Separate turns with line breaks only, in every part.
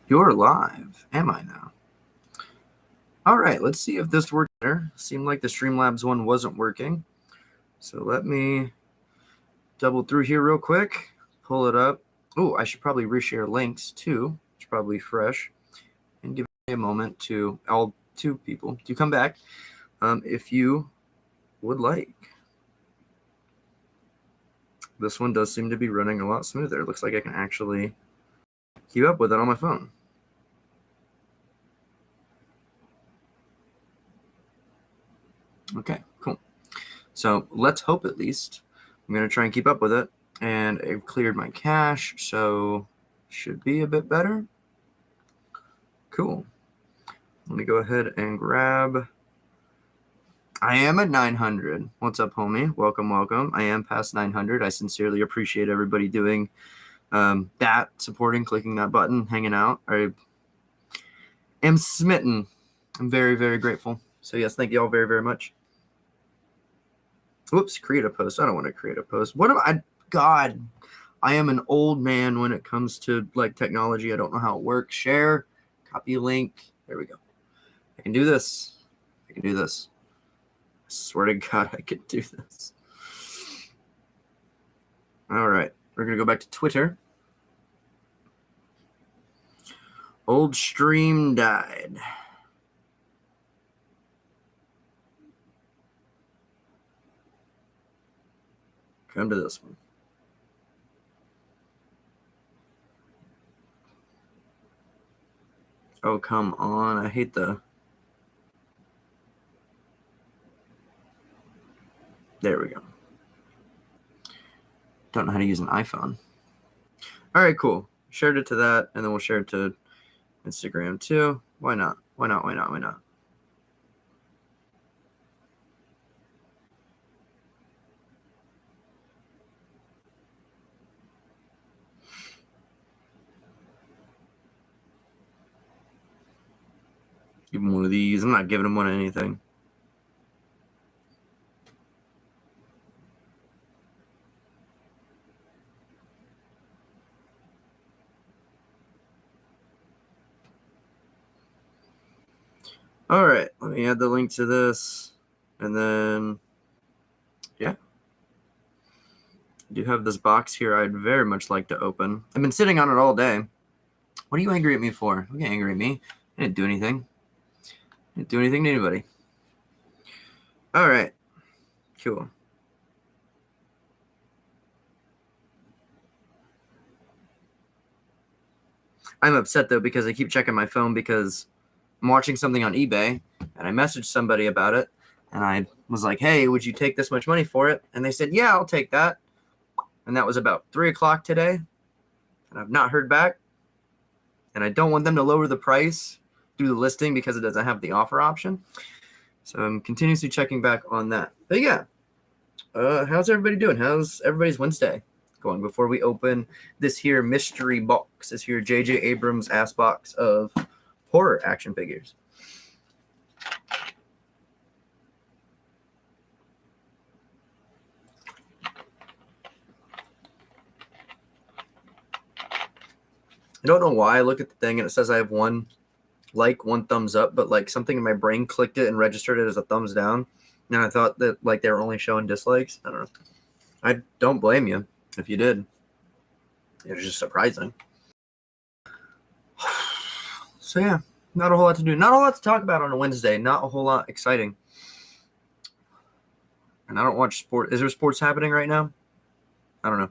You're live. Am I now? All right, let's see if this works better. Seemed like the Streamlabs one wasn't working. So let me double through here real quick, pull it up. Oh, I should probably reshare links too. It's probably fresh. And give me a moment to all two people to come back if you would like. This one does seem to be running a lot smoother. It looks like I can actually keep up with it on my phone. Okay, cool. So let's hope at least. I'm going to try and keep up with it. And I've cleared my cache, so should be a bit better. Cool. Let me go ahead and grab. I am at 900. What's up, homie? Welcome, welcome. I am past 900. I sincerely appreciate everybody doing that, supporting, clicking that button, hanging out. I am smitten. I'm very, very grateful. So yes, thank you all very, very much. Whoops, create a post. I don't want to create a post. What am I? God, I am an old man when it comes to like technology. I don't know how it works. Share, copy a link. There we go. I can do this. I can do this. I swear to God, I can do this. All right. We're going to go back to Twitter. Old stream died. Come to this one. Oh, come on. I hate the... There we go. Don't know how to use an iPhone. All right, cool. Shared it to that, and then we'll share it to Instagram too. Why not? Why not? Why not? Why not? Give him one of these. I'm not giving him one of anything. All right, let me add the link to this, and then, yeah. I do have this box here I'd very much like to open. I've been sitting on it all day. What are you angry at me for? Don't get angry at me. I didn't do anything. I didn't do anything to anybody. All right, cool. I'm upset, though, because I keep checking my phone because I'm watching something on eBay, and I messaged somebody about it, and I was like, hey, would you take this much money for it? And they said, yeah, I'll take that. And that was about 3 o'clock today, and I've not heard back. And I don't want them to lower the price through the listing because it doesn't have the offer option. So I'm continuously checking back on that. But yeah, how's everybody doing? How's everybody's Wednesday going before we open this here mystery box, this here J.J. Abrams ass box of horror action figures? I don't know why I look at the thing and it says I have one thumbs up, but like something in my brain clicked it and registered it as a thumbs down. And I thought that like they were only showing dislikes. I don't know. I don't blame you if you did. It was just surprising. So yeah, not a whole lot to do. Not a whole lot to talk about on a Wednesday. Not a whole lot exciting. And I don't watch sport. Is there sports happening right now? I don't know.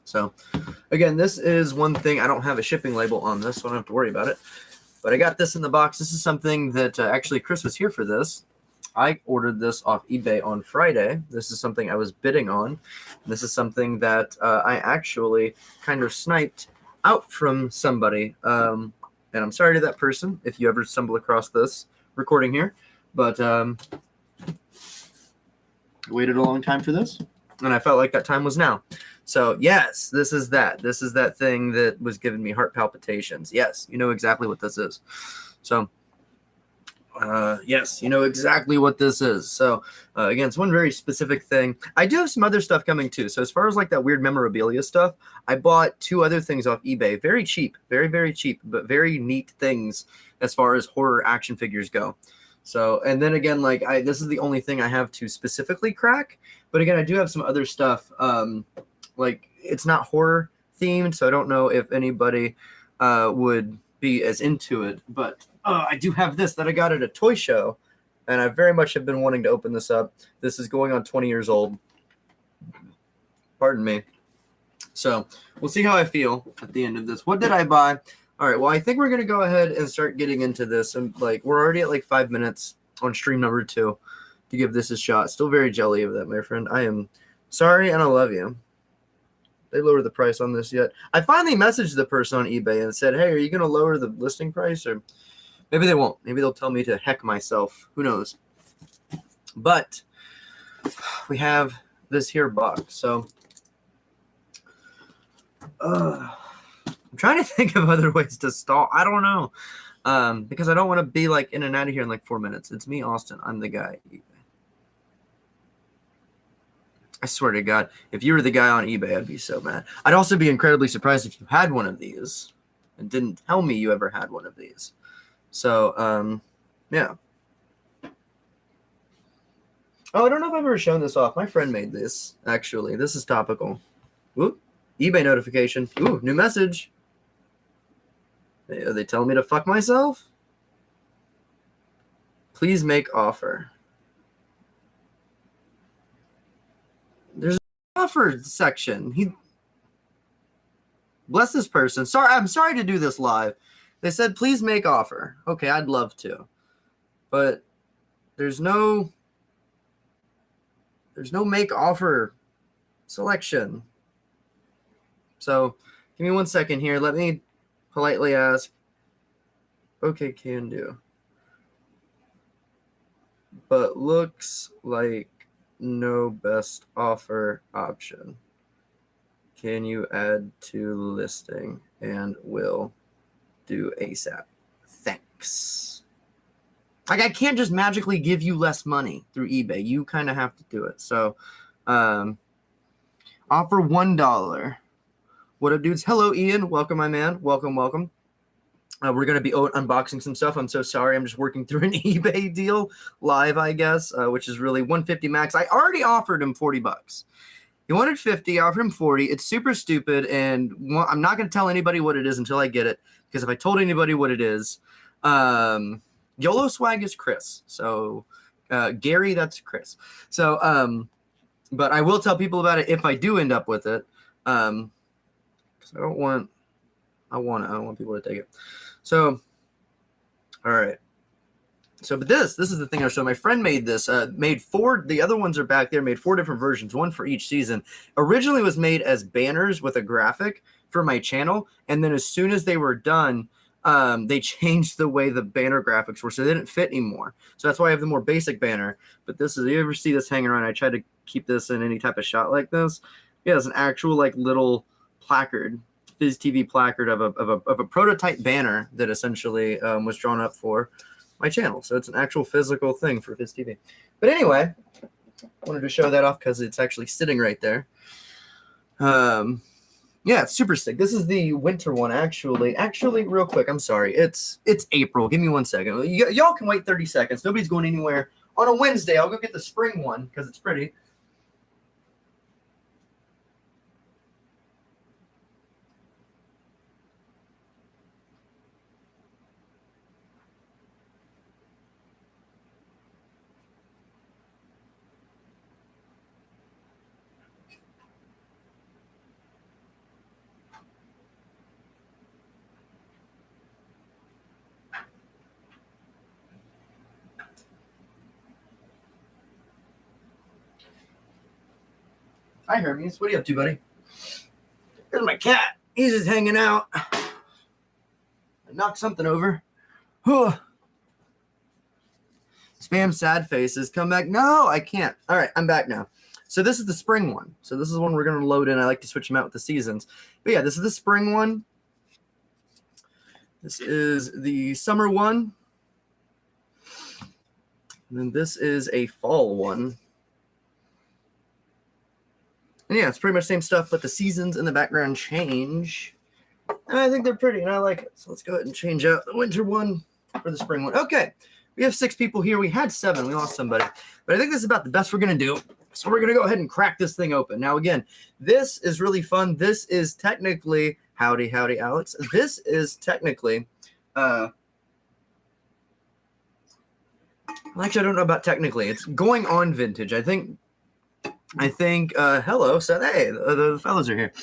So again, this is one thing. I don't have a shipping label on this, so I don't have to worry about it. But I got this in the box. This is something that actually Chris was here for this. I ordered this off eBay on Friday. This is something I was bidding on. This is something that I actually kind of sniped out from somebody. And I'm sorry to that person if you ever stumble across this recording here. But I waited a long time for this, and I felt like that time was now. So yes, this is that. This is that thing that was giving me heart palpitations. Yes, you know exactly what this is. So Yes, you know exactly what this is. So, again, it's one very specific thing. I do have some other stuff coming too. So, as far as like that weird memorabilia stuff, I bought 2 other things off eBay. Very cheap, very, very cheap, but very neat things as far as horror action figures go. So, and then again, like, this is the only thing I have to specifically crack. But again, I do have some other stuff. Like, it's not horror themed, so I don't know if anybody would be as into it. But I do have this that I got at a toy show, and I very much have been wanting to open this up. This is going on 20 years old. Pardon me. So we'll see how I feel at the end of this. What did I buy? All right, well, I think we're going to go ahead and start getting into this. And like, we're already at like 5 minutes on stream number 2 to give this a shot. Still very jelly of that, my friend. I am sorry, and I love you. They lowered the price on this yet? I finally messaged the person on eBay and said, hey, are you going to lower the listing price? Or maybe they won't. Maybe they'll tell me to heck myself. Who knows? But we have this here box. So I'm trying to think of other ways to stall. I don't know. Because I don't want to be like in and out of here in like 4 minutes. It's me, Austin. I'm the guy. I swear to God, if you were the guy on eBay, I'd be so mad. I'd also be incredibly surprised if you had one of these and didn't tell me you ever had one of these. So, yeah. Oh, I don't know if I've ever shown this off. My friend made this, actually. This is topical. Ooh, eBay notification. Ooh, new message. Are they telling me to fuck myself? Please make offer. There's an offer section. Bless this person. I'm sorry to do this live. They said, please make offer. Okay, I'd love to. But there's no make offer selection. So give me 1 second here. Let me politely ask. Okay, can do. But looks like no best offer option. Can you add to listing and will do ASAP? Thanks. Like, I can't just magically give you less money through eBay. You kind of have to do it. So, offer $1. What up, dudes? Hello, Ian. Welcome, my man. Welcome, welcome. We're going to be unboxing some stuff. I'm so sorry. I'm just working through an eBay deal live, I guess, which is really $150 max. I already offered him $40. He wanted 50. I offered him 40. It's super stupid, and I'm not going to tell anybody what it is until I get it, because if I told anybody what it is, YOLO Swag is Chris. So Gary, that's Chris. So, but I will tell people about it if I do end up with it, because I don't want people to take it. So, all right. So, but this is the thing I showed. My friend made this, made 4, the other ones are back there, made 4 different versions, one for each season. Originally was made as banners with a graphic for my channel. And then as soon as they were done, they changed the way the banner graphics were, so they didn't fit anymore. So that's why I have the more basic banner. But this is, you ever see this hanging around? I try to keep this in any type of shot like this. Yeah, it's an actual like little placard, Fizz TV placard of a prototype banner that essentially was drawn up for my channel. So it's an actual physical thing for Fizz TV. But anyway, I wanted to show that off because it's actually sitting right there. Yeah, it's super sick. This is the winter one, actually. Actually, real quick, I'm sorry. It's April. Give me 1 second. Y'all can wait 30 seconds. Nobody's going anywhere. On a Wednesday, I'll go get the spring one because it's pretty. Hi, Hermes. What are you up to, buddy? There's my cat. He's just hanging out. I knocked something over. Spam sad faces. Come back. No, I can't. All right, I'm back now. So this is the spring one. So this is one we're going to load in. I like to switch them out with the seasons. But yeah, this is the spring one. This is the summer one. And then this is a fall one. And yeah, it's pretty much the same stuff, but the seasons in the background change. And I think they're pretty, and I like it. So let's go ahead and change out the winter one for the spring one. Okay, we have 6 people here. We had 7. We lost somebody. But I think this is about the best we're going to do. So we're going to go ahead and crack this thing open. Now, again, this is really fun. This is technically, howdy, Alex. This is technically, actually, I don't know about technically. It's going on vintage. I think, hello, so hey, the fellas are here.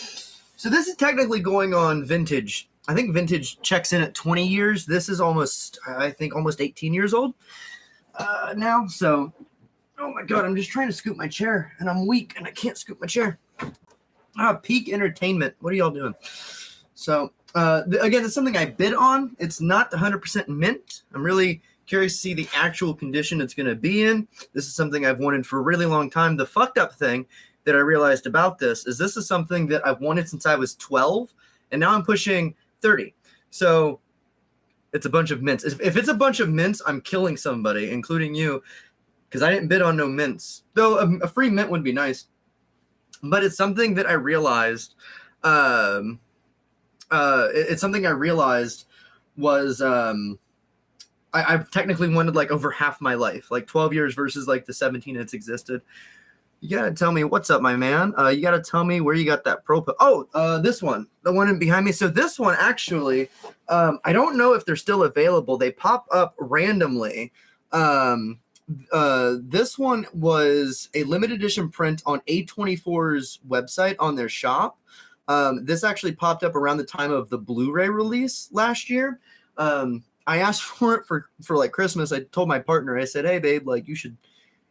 So this is technically going on vintage. I think vintage checks in at 20 years. This is almost 18 years old now. So, oh my God, I'm just trying to scoop my chair, and I'm weak, and I can't scoop my chair. Peak Entertainment. What are y'all doing? So, again, it's something I bid on. It's not 100% mint. I'm really curious to see the actual condition it's going to be in. This is something I've wanted for a really long time. The fucked up thing that I realized about this is something that I've wanted since I was 12, and now I'm pushing 30. So it's a bunch of mints. If it's a bunch of mints, I'm killing somebody, including you, because I didn't bid on no mints. Though a free mint would be nice. But it's something that I realized. It's something I realized was I've technically wanted like over half my life, like 12 years versus like the 17 it's existed. You gotta tell me what's up, my man. You gotta tell me where you got that pro. This one, the one in behind me. So this one actually, I don't know if they're still available. They pop up randomly. This one was a limited edition print on A24's website on their shop. This actually popped up around the time of the Blu-ray release last year. I asked for it for like Christmas. I told my partner, I said, hey babe, like you should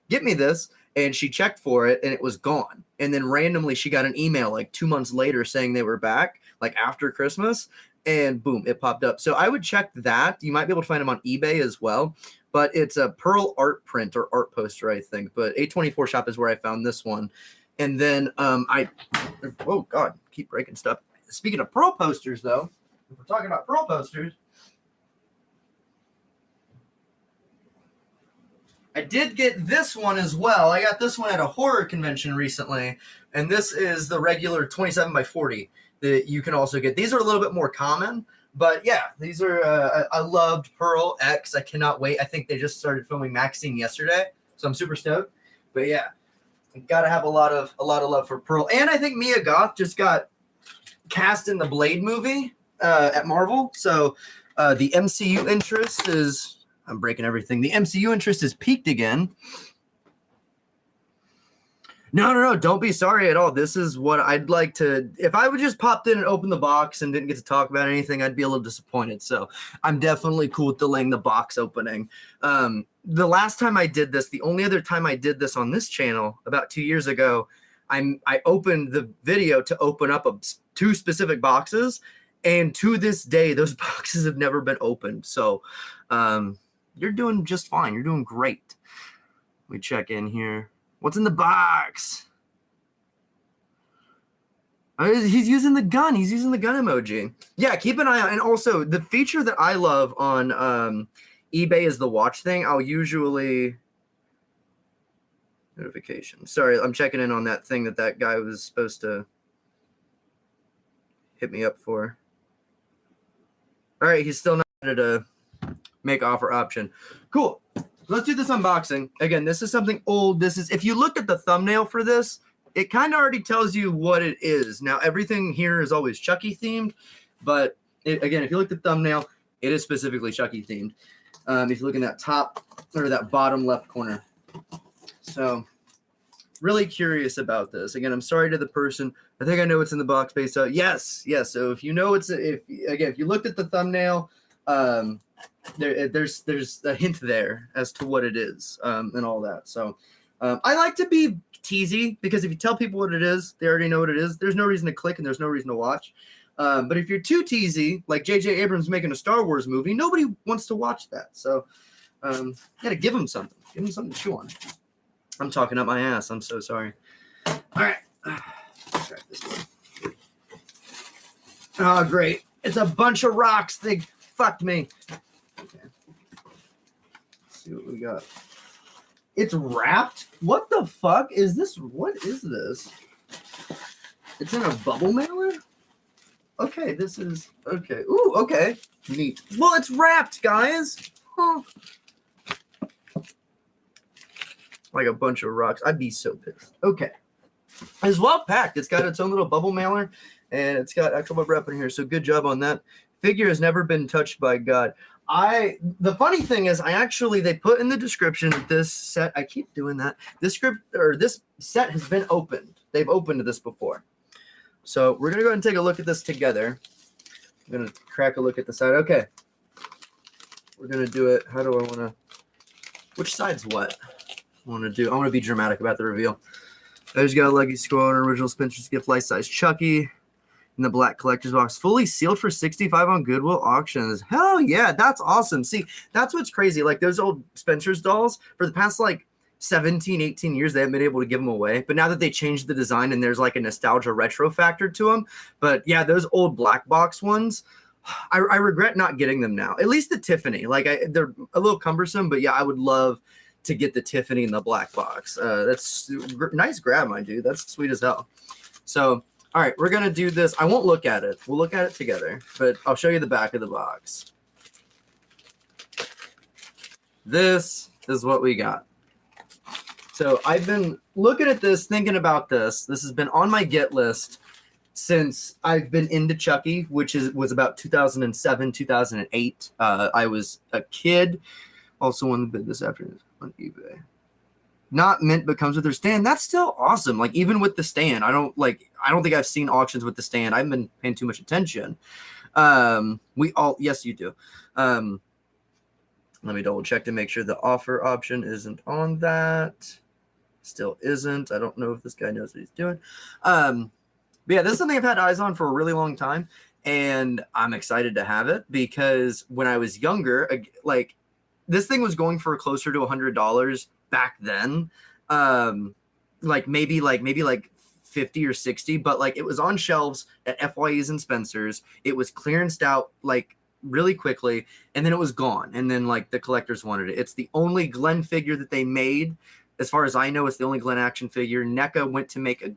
get me this. And she checked for it and it was gone. And then randomly she got an email like 2 months later saying they were back, like after Christmas, and boom, it popped up. So I would check that. You might be able to find them on eBay as well, but it's a Pearl art print or art poster, I think. But A24 shop is where I found this one. And then oh God, keep breaking stuff. Speaking of Pearl posters though, if we're talking about Pearl posters, I did get this one as well. I got this one at a horror convention recently, and this is the regular 27 by 40 that you can also get. These are a little bit more common, but yeah, these are, I loved Pearl X. I cannot wait. I think they just started filming Maxine yesterday, so I'm super stoked. But yeah, got to have a lot of love for Pearl. And I think Mia Goth just got cast in the Blade movie at Marvel, so the MCU interest is... I'm breaking everything. The MCU interest is peaked again. No. Don't be sorry at all. This is what I'd like to... If I would just popped in and opened the box and didn't get to talk about anything, I'd be a little disappointed. So I'm definitely cool with delaying the box opening. The last time I did this, the only other time I did this on this channel, about 2 years ago, I opened the video to open up 2 specific boxes. And to this day, those boxes have never been opened. So... you're doing just fine. You're doing great. Let me check in here. What's in the box? He's using the gun. He's using the gun emoji. Yeah, keep an eye out. And also, the feature that I love on eBay is the watch thing. I'll usually... Notification. Sorry, I'm checking in on that thing that guy was supposed to hit me up for. All right, he's still not at a... make offer option. Cool. Let's do this unboxing. Again, this is something old. This is, if you look at the thumbnail for this, it kind of already tells you what it is. Now, everything here is always Chucky themed, but again, if you look at the thumbnail, it is specifically Chucky themed. If you look in that top or that bottom left corner. So really curious about this. Again, I'm sorry to the person. I think I know what's in the box based on, yes. So if you know if you looked at the thumbnail, there's a hint there as to what it is and all that. So I like to be teasy because if you tell people what it is, they already know what it is. There's no reason to click and there's no reason to watch. But if you're too teasy, like J.J. Abrams making a Star Wars movie, nobody wants to watch that. So you gotta give them something. Give them something to chew on. I'm talking up my ass. I'm so sorry. All right. Let's try this one. Oh, great. It's a bunch of rocks. They fucked me. Okay. Let's see what we got. It's wrapped? What the fuck is this? What is this? It's in a bubble mailer? Okay, this is... Okay. Ooh, okay. Neat. Well, it's wrapped, guys. Huh. Like a bunch of rocks. I'd be so pissed. Okay. It's well packed. It's got its own little bubble mailer, and it's got actual bubble wrap in here. So good job on that. Figure has never been touched by God. The funny thing is, they put in the description that this set, I keep doing that. This set has been opened. They've opened this before. So we're gonna go ahead and take a look at this together. I'm gonna crack a look at the side. Okay. We're gonna do it. How do I wanna, which side's what? I want to be dramatic about the reveal. I just got a Lucky Squad, original Spencer's Gift, life-size Chucky in the black collector's box, fully sealed for $65 on Goodwill auctions. Hell yeah, that's awesome. See, that's what's crazy. Like those old Spencer's dolls, for the past like 17, 18 years, they haven't been able to give them away. But now that they changed the design and there's like a nostalgia retro factor to them. But yeah, those old black box ones, I regret not getting them now. At least the Tiffany. Like they're a little cumbersome, but yeah, I would love to get the Tiffany in the black box. That's nice grab, my dude. That's sweet as hell. So, all right, we're going to do this. I won't look at it. We'll look at it together, but I'll show you the back of the box. This is what we got. So I've been looking at this, thinking about this. This has been on my get list since I've been into Chucky, which was about 2007, 2008. I was a kid. Also won the bid this afternoon on eBay. Not mint, but comes with their stand. That's still awesome. Like even with the stand, I don't think I've seen auctions with the stand. I haven't been paying too much attention. Yes, you do. Let me double check to make sure the offer option isn't on that. Still isn't. I don't know if this guy knows what he's doing. But yeah, this is something I've had eyes on for a really long time, and I'm excited to have it because when I was younger, like this thing was going for closer to $100 back then. Like maybe 50 or 60, but like it was on shelves at FYE's and Spencer's. It was clearanced out like really quickly, and then it was gone. And then like the collectors wanted it. It's the only Glenn figure that they made. As far as I know, it's the only Glenn action figure. NECA went to make a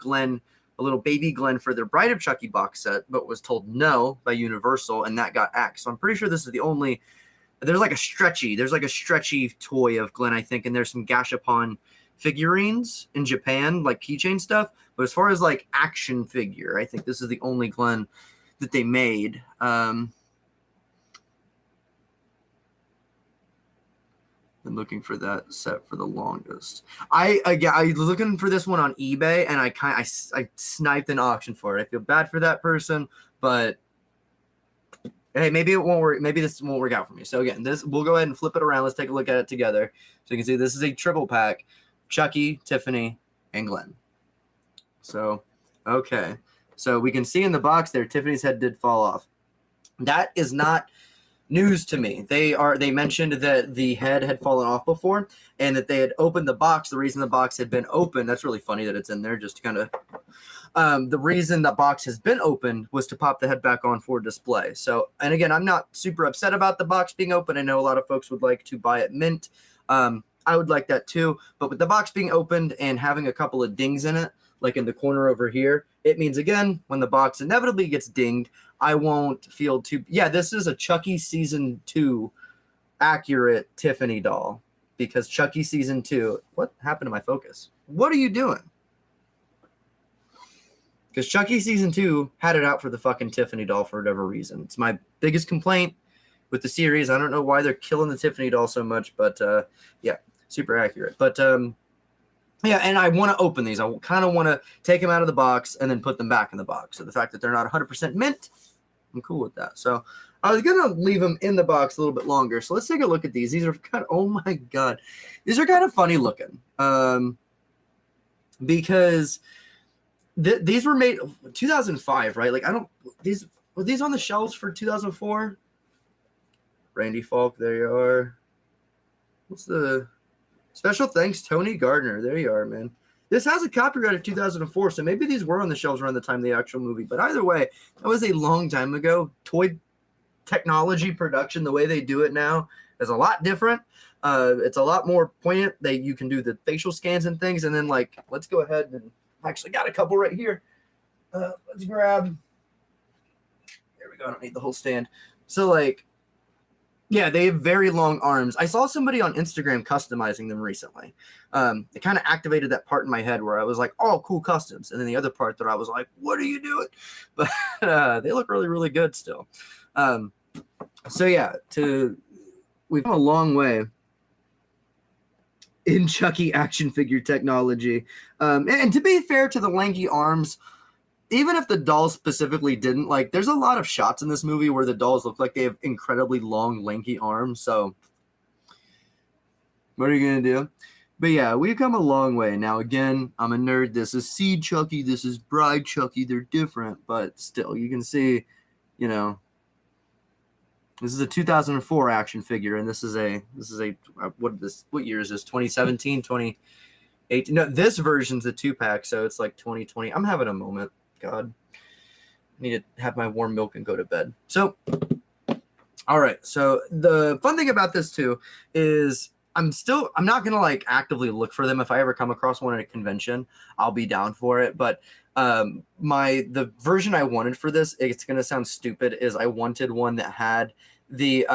little baby Glenn for their Bride of Chucky box set, but was told no by Universal, and that got axed. So I'm pretty sure this is the only. There's like a stretchy toy of Glenn, I think, and there's some Gashapon figurines in Japan, like keychain stuff. But as far as like action figure, I think this is the only Glenn that they made. Been looking for that set for the longest. I was looking for this one on eBay, and I sniped an auction for it. I feel bad for that person, but hey, maybe it won't work. Maybe this won't work out for me. So again, we'll go ahead and flip it around. Let's take a look at it together. So you can see this is a triple pack: Chucky, Tiffany, and Glenn. So, okay. So we can see in the box there, Tiffany's head did fall off. That is not news to me. They mentioned that the head had fallen off before, and that they had opened the box. The reason the box had been opened, that's really funny that it's in there, just to kind of. The reason the box has been opened was to pop the head back on for display. So, and again, I'm not super upset about the box being open. I know a lot of folks would like to buy it mint. I would like that too. But with the box being opened and having a couple of dings in it, like in the corner over here, it means, again, when the box inevitably gets dinged, I won't feel too... Yeah, this is a Chucky Season 2 accurate Tiffany doll. Because Chucky Season 2... What happened to my focus? What are you doing? Because Chucky Season 2 had it out for the fucking Tiffany doll for whatever reason. It's my biggest complaint with the series. I don't know why they're killing the Tiffany doll so much, but yeah, super accurate. But yeah, and I want to open these. I kind of want to take them out of the box and then put them back in the box. So the fact that they're not 100% mint, I'm cool with that. So I was going to leave them in the box a little bit longer. So let's take a look at these. These are kind of, oh my God. These are kind of funny looking. Because these were made 2005, right? Like were these on the shelves for 2004? Randy Falk, there you are. What's the special thanks, Tony Gardner? There you are, man. This has a copyright of 2004, so maybe these were on the shelves around the time of the actual movie. But either way, that was a long time ago. Toy technology production, the way they do it now, is a lot different. It's a lot more poignant. You can do the facial scans and things. And then like, let's go ahead and actually got a couple right here. Let's grab. There we go. I don't need the whole stand. So like, yeah, they have very long arms. I saw somebody on Instagram customizing them recently. It kind of activated that part in my head where I was like, oh, cool customs. And then the other part that I was like, what are you doing? But they look really, really good still. So yeah, we've come a long way in Chucky action figure technology. And to be fair to the lanky arms, even if the dolls specifically didn't, like, there's a lot of shots in this movie where the dolls look like they have incredibly long, lanky arms. So, what are you going to do? But yeah, we've come a long way. Now, again, I'm a nerd. This is Seed Chucky. This is Bride Chucky. They're different, but still, you can see, you know, this is a 2004 action figure, and this is a what year is this? 2017, 2018? No, this version's a 2-pack, so it's like 2020. I'm having a moment. God, I need to have my warm milk and go to bed. So, all right. So the fun thing about this too is I'm not gonna like actively look for them. If I ever come across one at a convention, I'll be down for it. But the version I wanted for this, it's gonna sound stupid, is I wanted one that had the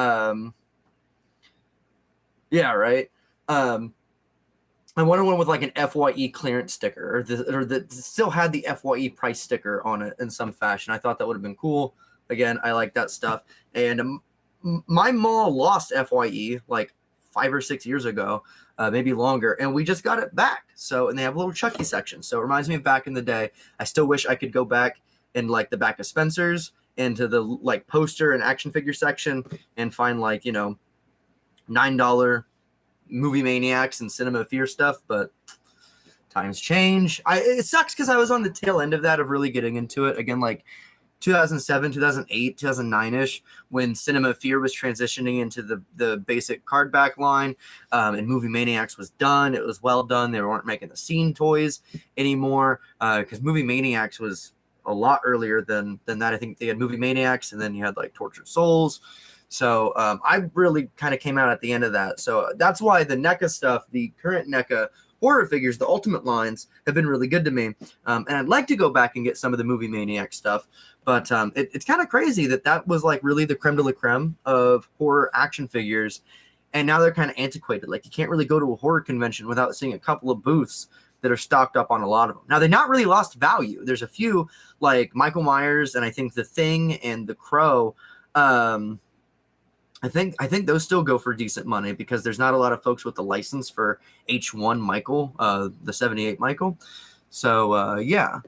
I wanted one with like an FYE clearance sticker, or that still had the FYE price sticker on it in some fashion. I thought that would have been cool. Again, I like that stuff. And my mall lost FYE like 5 or 6 years ago, maybe longer, and we just got it back. So, and they have a little Chucky section. So it reminds me of back in the day. I still wish I could go back in like the back of Spencer's into the like poster and action figure section and find like, you know, $9 Movie Maniacs and Cinema Fear stuff, but times change. It sucks because I was on the tail end of that, of really getting into it again, like 2007, 2008, 2009-ish, when Cinema Fear was transitioning into the basic card back line, and Movie Maniacs was done. It was well done. They weren't making the scene toys anymore, because Movie Maniacs was a lot earlier than that. I think they had Movie Maniacs, and then you had like Tortured Souls. So I really kind of came out at the end of that. So that's why the NECA stuff, the current NECA horror figures, the Ultimate lines, have been really good to me. And I'd like to go back and get some of the Movie Maniac stuff. But it's kind of crazy that was like really the creme de la creme of horror action figures. And now they're kind of antiquated. Like you can't really go to a horror convention without seeing a couple of booths that are stocked up on a lot of them. Now, they not really lost value. There's a few like Michael Myers and I think The Thing and The Crow. I think those still go for decent money because there's not a lot of folks with the license for H1 Michael, the 78 Michael. So, yeah.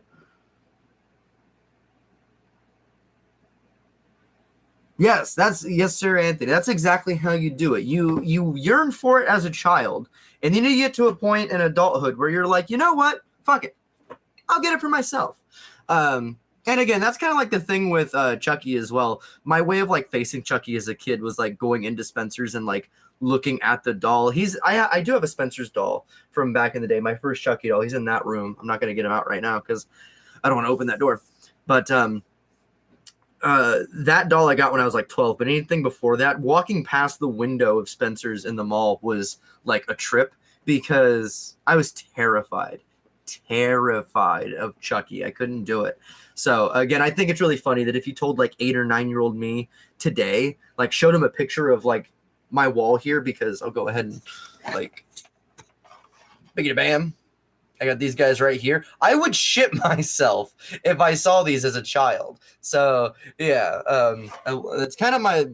Yes, yes, sir, Anthony. That's exactly how you do it. You yearn for it as a child, and then you get to a point in adulthood where you're like, you know what? Fuck it. I'll get it for myself. And again, that's kind of like the thing with Chucky as well. My way of like facing Chucky as a kid was like going into Spencer's and like looking at the doll. I do have a Spencer's doll from back in the day. My first Chucky doll. He's in that room. I'm not going to get him out right now because I don't want to open that door. But that doll I got when I was like 12. But anything before that, walking past the window of Spencer's in the mall was like a trip because I was terrified of Chucky. I couldn't do it. So again, I think it's really funny that if you told like 8 or 9-year-old me today, like showed him a picture of like my wall here, because I'll go ahead and like, bam, I got these guys right here. I would shit myself if I saw these as a child. So yeah, that's kind of my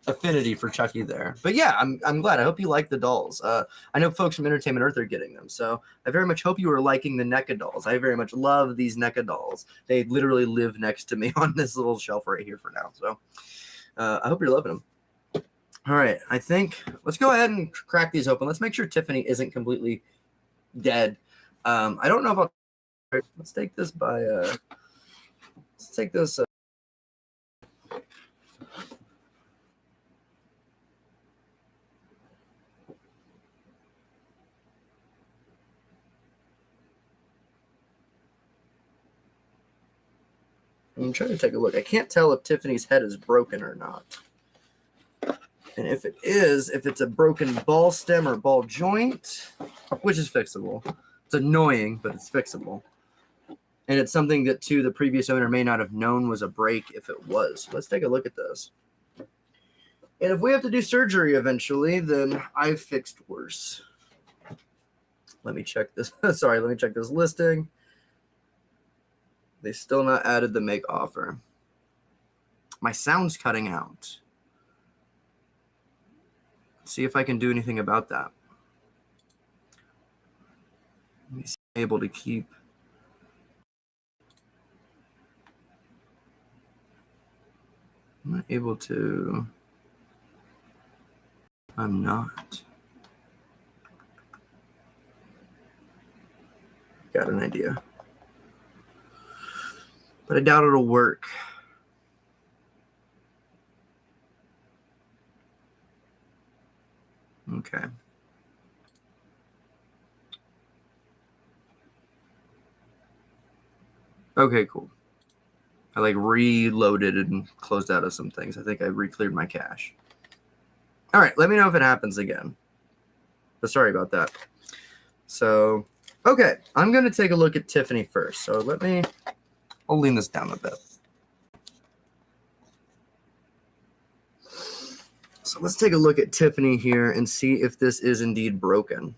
affinity for Chucky there. But yeah, I'm glad. I hope you like the dolls. I know folks from Entertainment Earth are getting them, so I very much hope you are liking the NECA dolls. I very much love these NECA dolls. They literally live next to me on this little shelf right here for now. So I hope you're loving them. All right, I think let's go ahead and crack these open. Let's make sure Tiffany isn't completely dead. I don't know if I'll. Let's take this by. Let's take this. I'm trying to take a look. I can't tell if Tiffany's head is broken or not. And if it's a broken ball stem or ball joint, which is fixable. It's annoying, but it's fixable. And it's something that, too, the previous owner may not have known was a break if it was. Let's take a look at this. And if we have to do surgery eventually, then I've fixed worse. Let me check this. Sorry, let me check this listing. They still not added the make offer. My sound's cutting out. Let's see if I can do anything about that. Let me see if I'm able to keep. I'm not able to. I'm not. Got an idea. But I doubt it'll work. Okay. Okay, cool. I like reloaded and closed out of some things. I think I re-cleared my cache. All right, let me know if it happens again. But sorry about that. So, okay, I'm going to take a look at Tiffany first. So I'll lean this down a bit. So let's take a look at Tiffany here and see if this is indeed broken.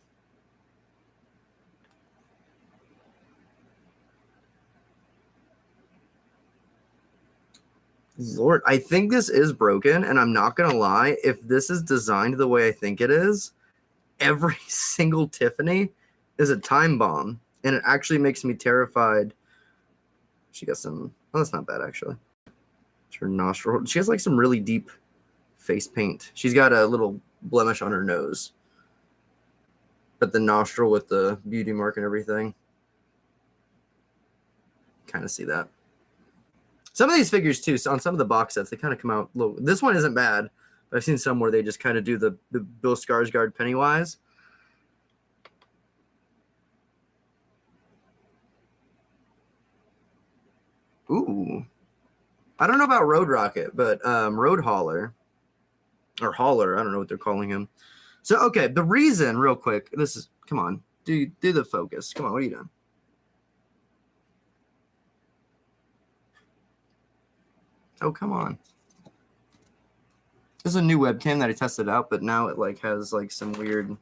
Lord, I think this is broken, and I'm not going to lie. If this is designed the way I think it is, every single Tiffany is a time bomb, and it actually makes me terrified. She got some, oh, that's not bad, actually. It's her nostril. She has like some really deep face paint. She's got a little blemish on her nose, but the nostril with the beauty mark and everything. Kind of see that. Some of these figures, too, so on some of the box sets, they kind of come out low. This one isn't bad, but I've seen some where they just kind of do the Bill Skarsgård Pennywise. Ooh. I don't know about Road Rocket, but Road Hauler, or Hauler, I don't know what they're calling him. So, okay, the reason, real quick, come on, do the focus. Come on, what are you doing? Oh, come on. This is a new webcam that I tested out, but now it like has like some weird.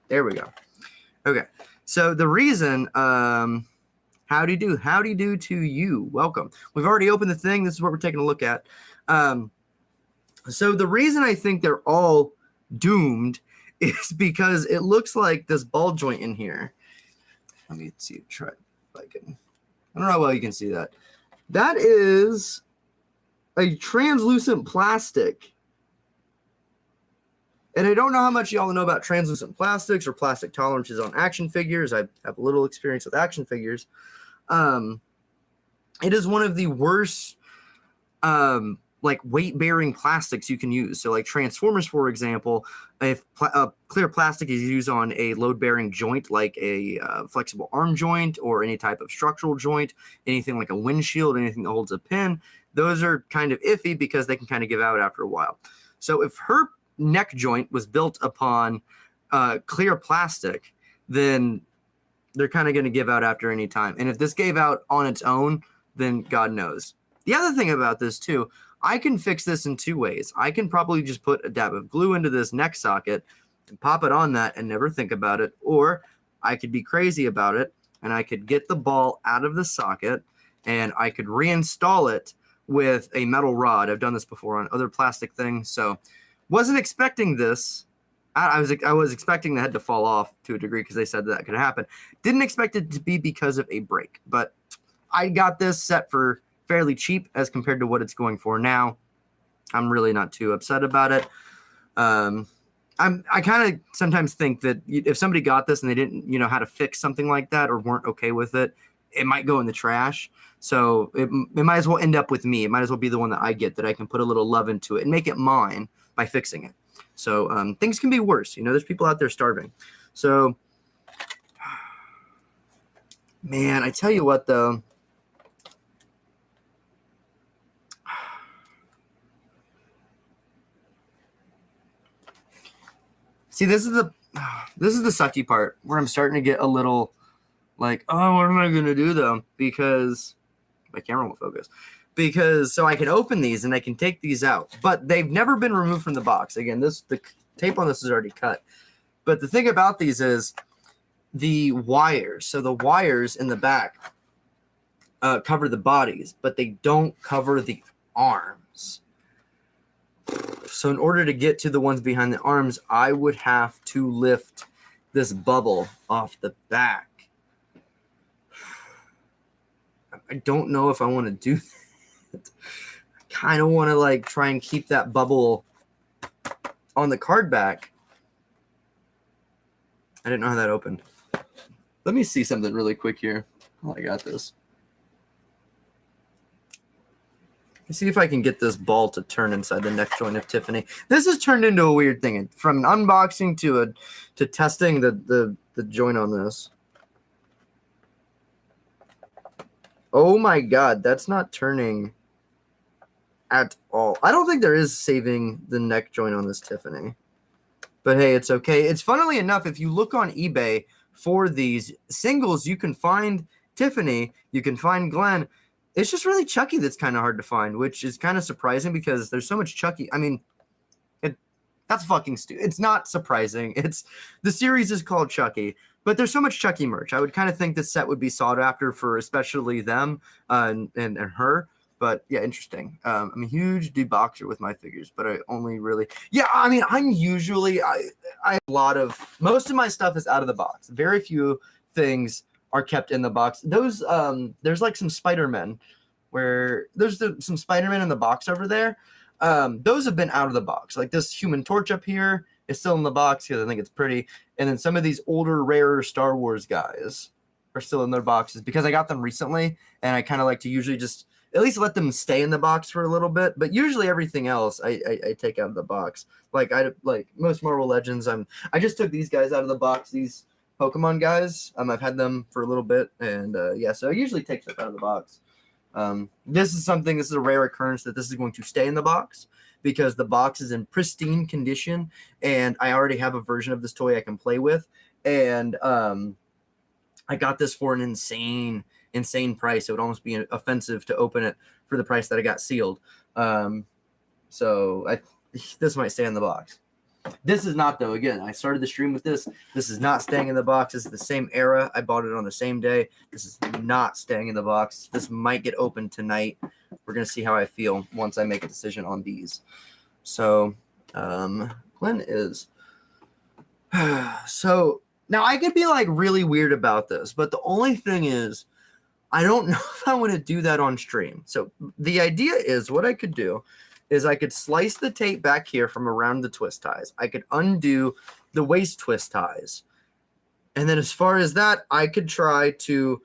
There we go. Okay. So the reason, howdy do to you. Welcome. We've already opened the thing. This is what we're taking a look at. So the reason I think they're all doomed is because it looks like this ball joint in here. Let me see. Try if I can. I don't know how well you can see that. That is a translucent plastic. And I don't know how much y'all know about translucent plastics or plastic tolerances on action figures. I have a little experience with action figures. It is one of the worst like weight-bearing plastics you can use. So like Transformers, for example, if clear plastic is used on a load-bearing joint like a flexible arm joint or any type of structural joint, anything like a windshield, anything that holds a pin, those are kind of iffy because they can kind of give out after a while. So if her neck joint was built upon clear plastic, then they're kind of going to give out after any time. And if this gave out on its own, then God knows. The other thing about this too, I can fix this in two ways. I can probably just put a dab of glue into this neck socket and pop it on that and never think about it. Or I could be crazy about it and I could get the ball out of the socket and I could reinstall it with a metal rod. I've done this before on other plastic things. So wasn't expecting this. I was expecting the head to fall off to a degree because they said that could happen. Didn't expect it to be because of a break, but I got this set for fairly cheap as compared to what it's going for now. I'm really not too upset about it. I kind of sometimes think that if somebody got this and they didn't, know how to fix something like that or weren't okay with it, it might go in the trash. So it might as well end up with me. It might as well be the one that I get, that I can put a little love into it and make it mine by fixing it. So things can be worse. There's people out there starving. So, man, I tell you what, though. See, this is the sucky part where I'm starting to get a little like, oh, what am I gonna do though? Because my camera won't focus. Because so I can open these and I can take these out, but they've never been removed from the box. Again, the tape on this is already cut. But the thing about these is the wires. So the wires in the back cover the bodies, but they don't cover the arms. So in order to get to the ones behind the arms, I would have to lift this bubble off the back. I don't know if I want to do that. I kind of want to like try and keep that bubble on the card back. I didn't know how that opened. Let me see something really quick here. Oh, I got this. Let's see if I can get this ball to turn inside the neck joint of Tiffany. This has turned into a weird thing. From an unboxing to testing the joint on this. Oh my god, that's not turning at all. I don't think there is saving the neck joint on this Tiffany. But hey, it's okay. It's funnily enough, if you look on eBay for these singles, you can find Tiffany, you can find Glenn. It's just really Chucky that's kind of hard to find, which is kind of surprising because there's so much Chucky. I mean, that's fucking stupid. It's not surprising. The series is called Chucky, but there's so much Chucky merch. I would kind of think this set would be sought after for especially them and her. But yeah, interesting. I'm a huge deboxer with my figures, but I only really, I mean, I'm usually, I have a lot of, most of my stuff is out of the box. Very few things are kept in the box. Those, there's like some Spider-Man where there's some Spider-Man in the box over there. Those have been out of the box. Like this Human Torch up here is still in the box because I think it's pretty. And then some of these older, rarer Star Wars guys are still in their boxes because I got them recently and I kind of like to usually just at least let them stay in the box for a little bit, but usually everything else I take out of the box. Like most Marvel Legends, I just took these guys out of the box. These Pokemon guys, I've had them for a little bit, and so I usually take stuff out of the box. This is a rare occurrence that this is going to stay in the box because the box is in pristine condition, and I already have a version of this toy I can play with, and I got this for an insane price. It would almost be offensive to open it for the price that I got sealed. So this might stay in the box. This is not, though. Again, I started the stream with this. This is not staying in the box. This is the same era. I bought it on the same day. This is not staying in the box. This might get opened tonight. We're going to see how I feel once I make a decision on these. So, Glenn is... So, now I could be, like, really weird about this, but the only thing is I don't know if I want to do that on stream. So, the idea is what I could do is I could slice the tape back here from around the twist ties. I could undo the waist twist ties. And then as far as that, I could try to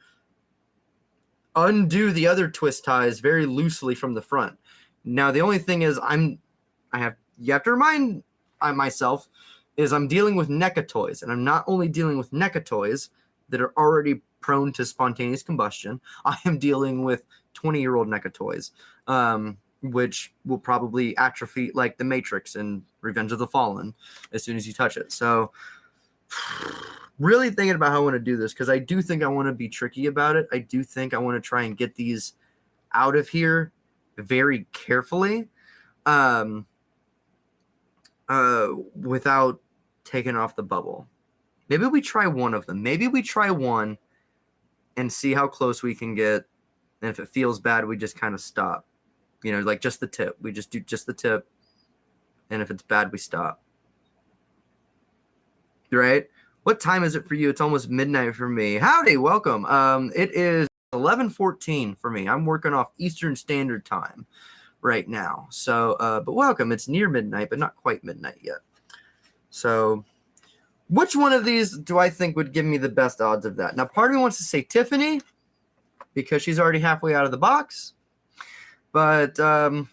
undo the other twist ties very loosely from the front. Now, the only thing is you have to remind myself is I'm dealing with NECA toys. And I'm not only dealing with NECA toys that are already prone to spontaneous combustion. I am dealing with 20-year-old NECA toys. Which will probably atrophy like the Matrix and Revenge of the Fallen as soon as you touch it. So really thinking about how I want to do this because I do think I want to be tricky about it. I do think I want to try and get these out of here very carefully without taking off the bubble. Maybe we try one of them. Maybe we try one and see how close we can get. And if it feels bad, we just kind of stop. You know, like just the tip. We just do just the tip. And if it's bad, we stop. Right? What time is it for you? It's almost midnight for me. Howdy, welcome. It is 11:14 for me. I'm working off Eastern Standard Time right now. So, but welcome. It's near midnight, but not quite midnight yet. So, which one of these do I think would give me the best odds of that? Now, part of me wants to say Tiffany because she's already halfway out of the box. But I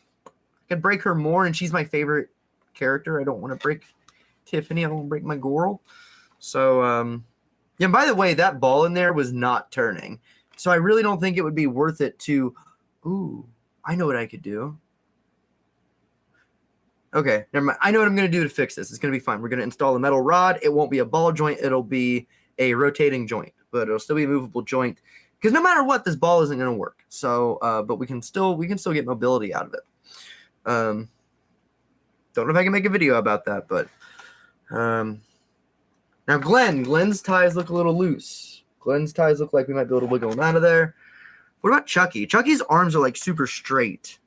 could break her more, and she's my favorite character. I don't want to break Tiffany. I don't want to break my girl. So, yeah, by the way, that ball in there was not turning. So I really don't think it would be worth it to... Ooh, I know what I could do. Okay, never mind. I know what I'm going to do to fix this. It's going to be fine. We're going to install a metal rod. It won't be a ball joint. It'll be a rotating joint, but it'll still be a movable joint because no matter what, this ball isn't going to work. So, but we can still get mobility out of it. Don't know if I can make a video about that, but now Glenn's ties look a little loose. Glenn's ties look like we might be able to wiggle them out of there. What about Chucky? Chucky's arms are like super straight.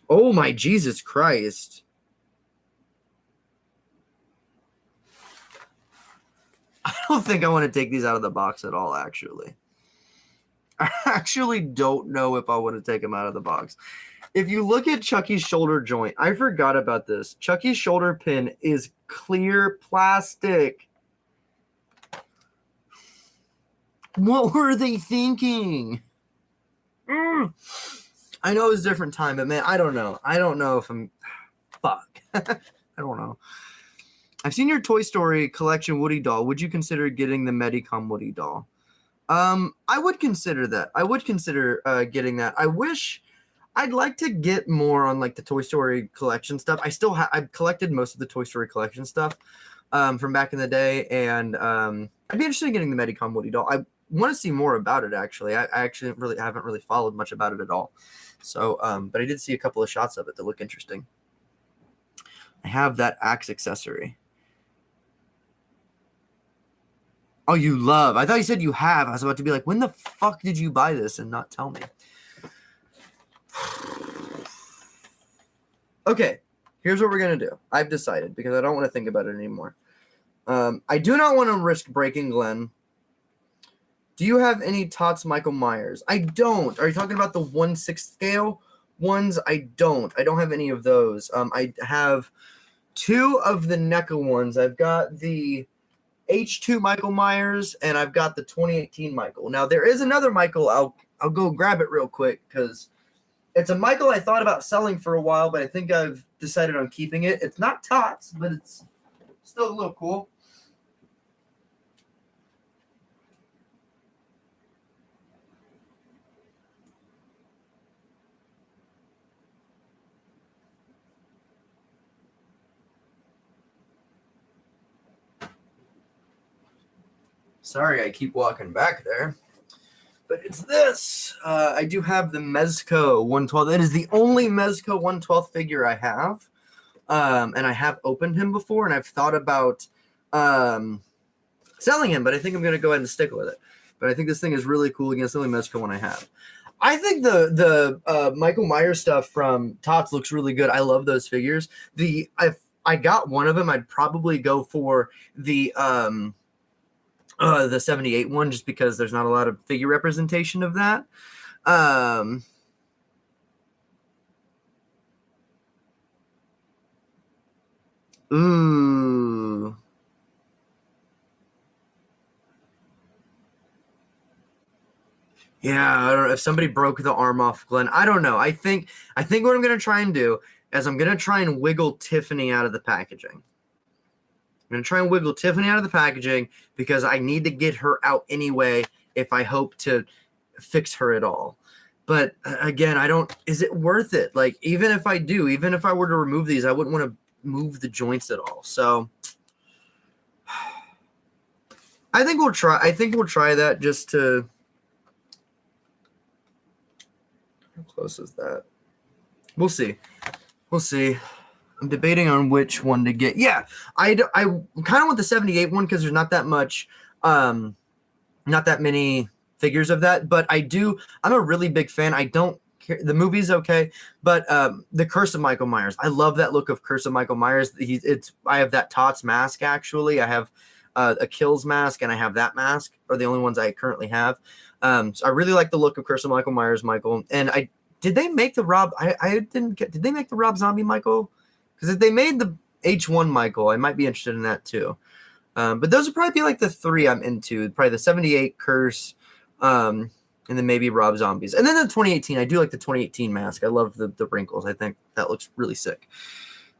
Oh my Jesus Christ. I don't think I want to take these out of the box at all, actually. I actually don't know if I want to take them out of the box. If you look at Chucky's shoulder joint, I forgot about this. Chucky's shoulder pin is clear plastic. What were they thinking? I know it's a different time, but man, I don't know. I don't know if I'm... Fuck. I don't know. I've seen your Toy Story collection Woody doll. Would you consider getting the Medicom Woody doll? I would consider that. I would consider getting that. I'd like to get more on like the Toy Story collection stuff. I've collected most of the Toy Story collection stuff from back in the day, and I'd be interested in getting the Medicom Woody doll. I want to see more about it, actually. I actually haven't really followed much about it at all. So, but I did see a couple of shots of it that look interesting. I have that axe accessory. Oh, you love. I thought you said you have. I was about to be like, when the fuck did you buy this and not tell me? Okay, here's what we're going to do. I've decided because I don't want to think about it anymore. I do not want to risk breaking Glenn. Do you have any Tots Michael Myers? I don't. Are you talking about the 1/6 scale ones? I don't. I don't have any of those. I have 2 of the NECA ones. I've got the H2 Michael Myers, and I've got the 2018 Michael. Now, there is another Michael. I'll go grab it real quick because it's a Michael I thought about selling for a while, but I think I've decided on keeping it. It's not Tots, but it's still a little cool. Sorry, I keep walking back there. But it's this. I do have the Mezco 112. That is the only Mezco 112 figure I have. And I have opened him before, and I've thought about selling him, but I think I'm going to go ahead and stick with it. But I think this thing is really cool against the only Mezco one I have. I think the Michael Myers stuff from Tots looks really good. I love those figures. If I got one of them, I'd probably go for the 78 one, just because there's not a lot of figure representation of that. Ooh. Yeah, I don't know if somebody broke the arm off Glenn. I don't know. I think what I'm gonna try and do is I'm gonna try and wiggle Tiffany out of the packaging. I'm going to try and wiggle Tiffany out of the packaging because I need to get her out anyway if I hope to fix her at all. But again, is it worth it? Like, even if I were to remove these, I wouldn't want to move the joints at all. So I think we'll try that just to. How close is that? We'll see. I'm debating on which one to get. Yeah, I kind of want the 78 one because there's not that much, not that many figures of that. But I'm a really big fan. I don't care. The movie's okay, but the Curse of Michael Myers. I love that look of Curse of Michael Myers. I have that Tots mask, actually. I have a Kills mask, and I have that mask, are the only ones I currently have. So I really like the look of Curse of Michael Myers, Michael. And did they make the Rob? Did they make the Rob Zombie Michael? Because if they made the H1 Michael, I might be interested in that too. But those would probably be like the 3 I'm into. Probably the 78 Curse, and then maybe Rob Zombies. And then the 2018. I do like the 2018 mask. I love the wrinkles. I think that looks really sick.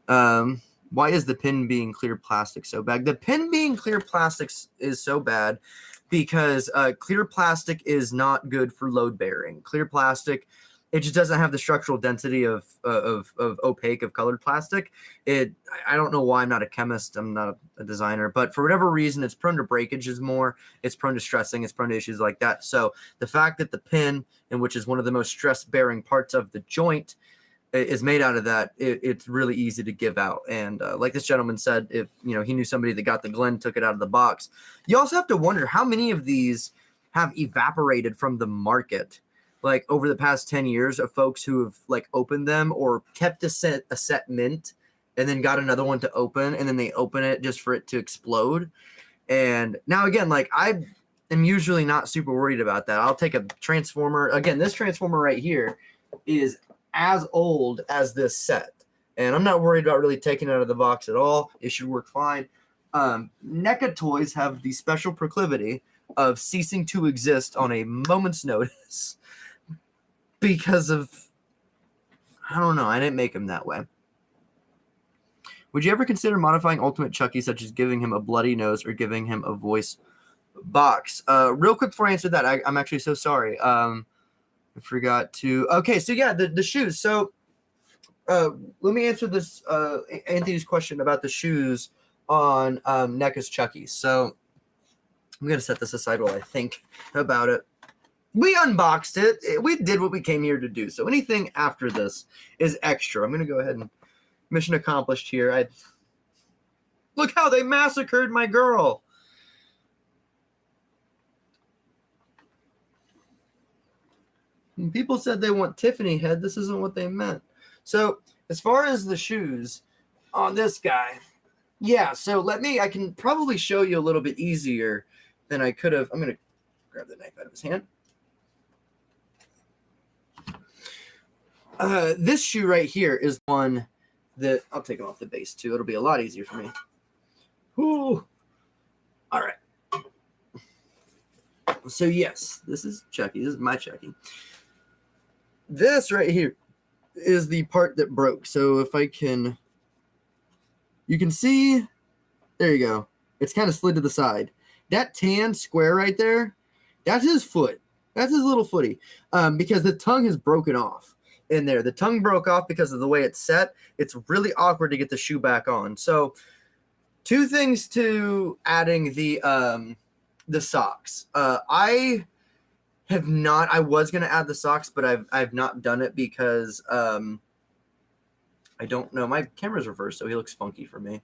Why is the pin being clear plastic so bad? The pin being clear plastics is so bad because clear plastic is not good for load bearing. Clear plastic it just doesn't have the structural density of opaque, of colored plastic. I don't know why. I'm not a chemist. I'm not a designer, but for whatever reason, it's prone to breakages more. It's prone to stressing. It's prone to issues like that. So the fact that the pin, and which is one of the most stress-bearing parts of the joint, is made out of that, it's really easy to give out. And like this gentleman said, if he knew somebody that got the Glen, took it out of the box. You also have to wonder how many of these have evaporated from the market, like over the past 10 years, of folks who have like opened them or kept a set mint and then got another one to open, and then they open it just for it to explode. And now again, like I am usually not super worried about that. I'll take a transformer. Again, this transformer right here is as old as this set, and I'm not worried about really taking it out of the box at all. It should work fine. NECA toys have the special proclivity of ceasing to exist on a moment's notice because of, I don't know, I didn't make them that way. Would you ever consider modifying Ultimate Chucky, such as giving him a bloody nose or giving him a voice box? Real quick before I answer that, I'm actually so sorry. I forgot to. Okay, so yeah, the shoes. So let me answer this Anthony's question about the shoes on NECA's Chucky. So I'm gonna set this aside while I think about it. We unboxed it. We did what we came here to do. So anything after this is extra. I'm gonna go ahead and mission accomplished here. Look how they massacred my girl. When people said they want Tiffany head, this isn't what they meant. So as far as the shoes on this guy, yeah, so I can probably show you a little bit easier than I could have. I'm going to grab the knife out of his hand. This shoe right here is one that I'll take him off the base too. It'll be a lot easier for me. Ooh. All right. So yes, this is Chucky. This is my Chucky. This right here is the part that broke. So if you can see, there you go. It's kind of slid to the side. That tan square right there, that's his foot. That's his little footy. Because the tongue has broken off in there. The tongue broke off because of the way it's set. It's really awkward to get the shoe back on. So two things to adding the socks. I was going to add the socks, but I've not done it because I don't know. My camera's reversed, so he looks funky for me.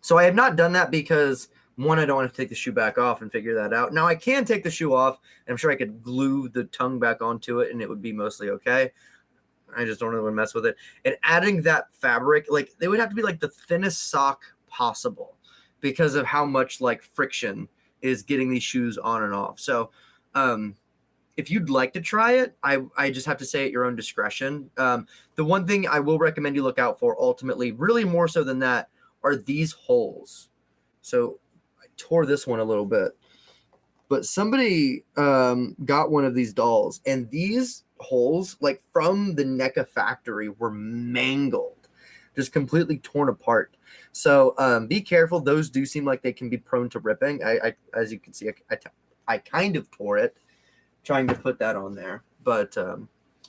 So I have not done that because, one, I don't want to take the shoe back off and figure that out. Now I can take the shoe off, and I'm sure I could glue the tongue back onto it and it would be mostly okay. I just don't really want to mess with it. And adding that fabric, like, they would have to be like the thinnest sock possible because of how much like friction is getting these shoes on and off. So if you'd like to try it, I just have to say at your own discretion. The one thing I will recommend you look out for ultimately, really more so than that, are these holes. So I tore this one a little bit, but somebody got one of these dolls, and these holes, like from the NECA factory, were mangled, just completely torn apart. So be careful. Those do seem like they can be prone to ripping. I as you can see, I kind of tore it trying to put that on there. But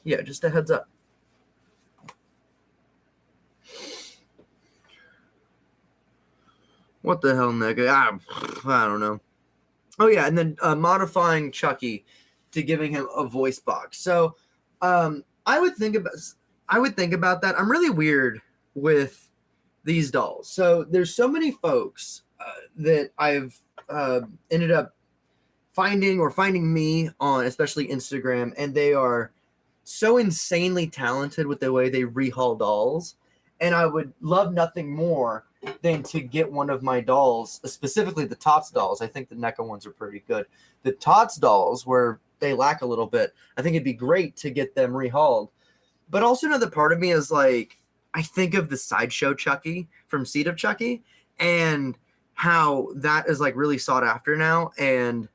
yeah, just a heads up. What the hell, NECA? I don't know. Oh yeah, and then modifying Chucky to giving him a voice box. So I would think about that. I'm really weird with these dolls. So there's so many folks that I've ended up finding me on, especially Instagram, and they are so insanely talented with the way they rehaul dolls. And I would love nothing more than to get one of my dolls, specifically the Tots dolls. I think the NECA ones are pretty good. The Tots dolls, where they lack a little bit, I think it'd be great to get them rehauled. But also another part of me is like, I think of the Sideshow Chucky from Seed of Chucky and how that is like really sought after now. And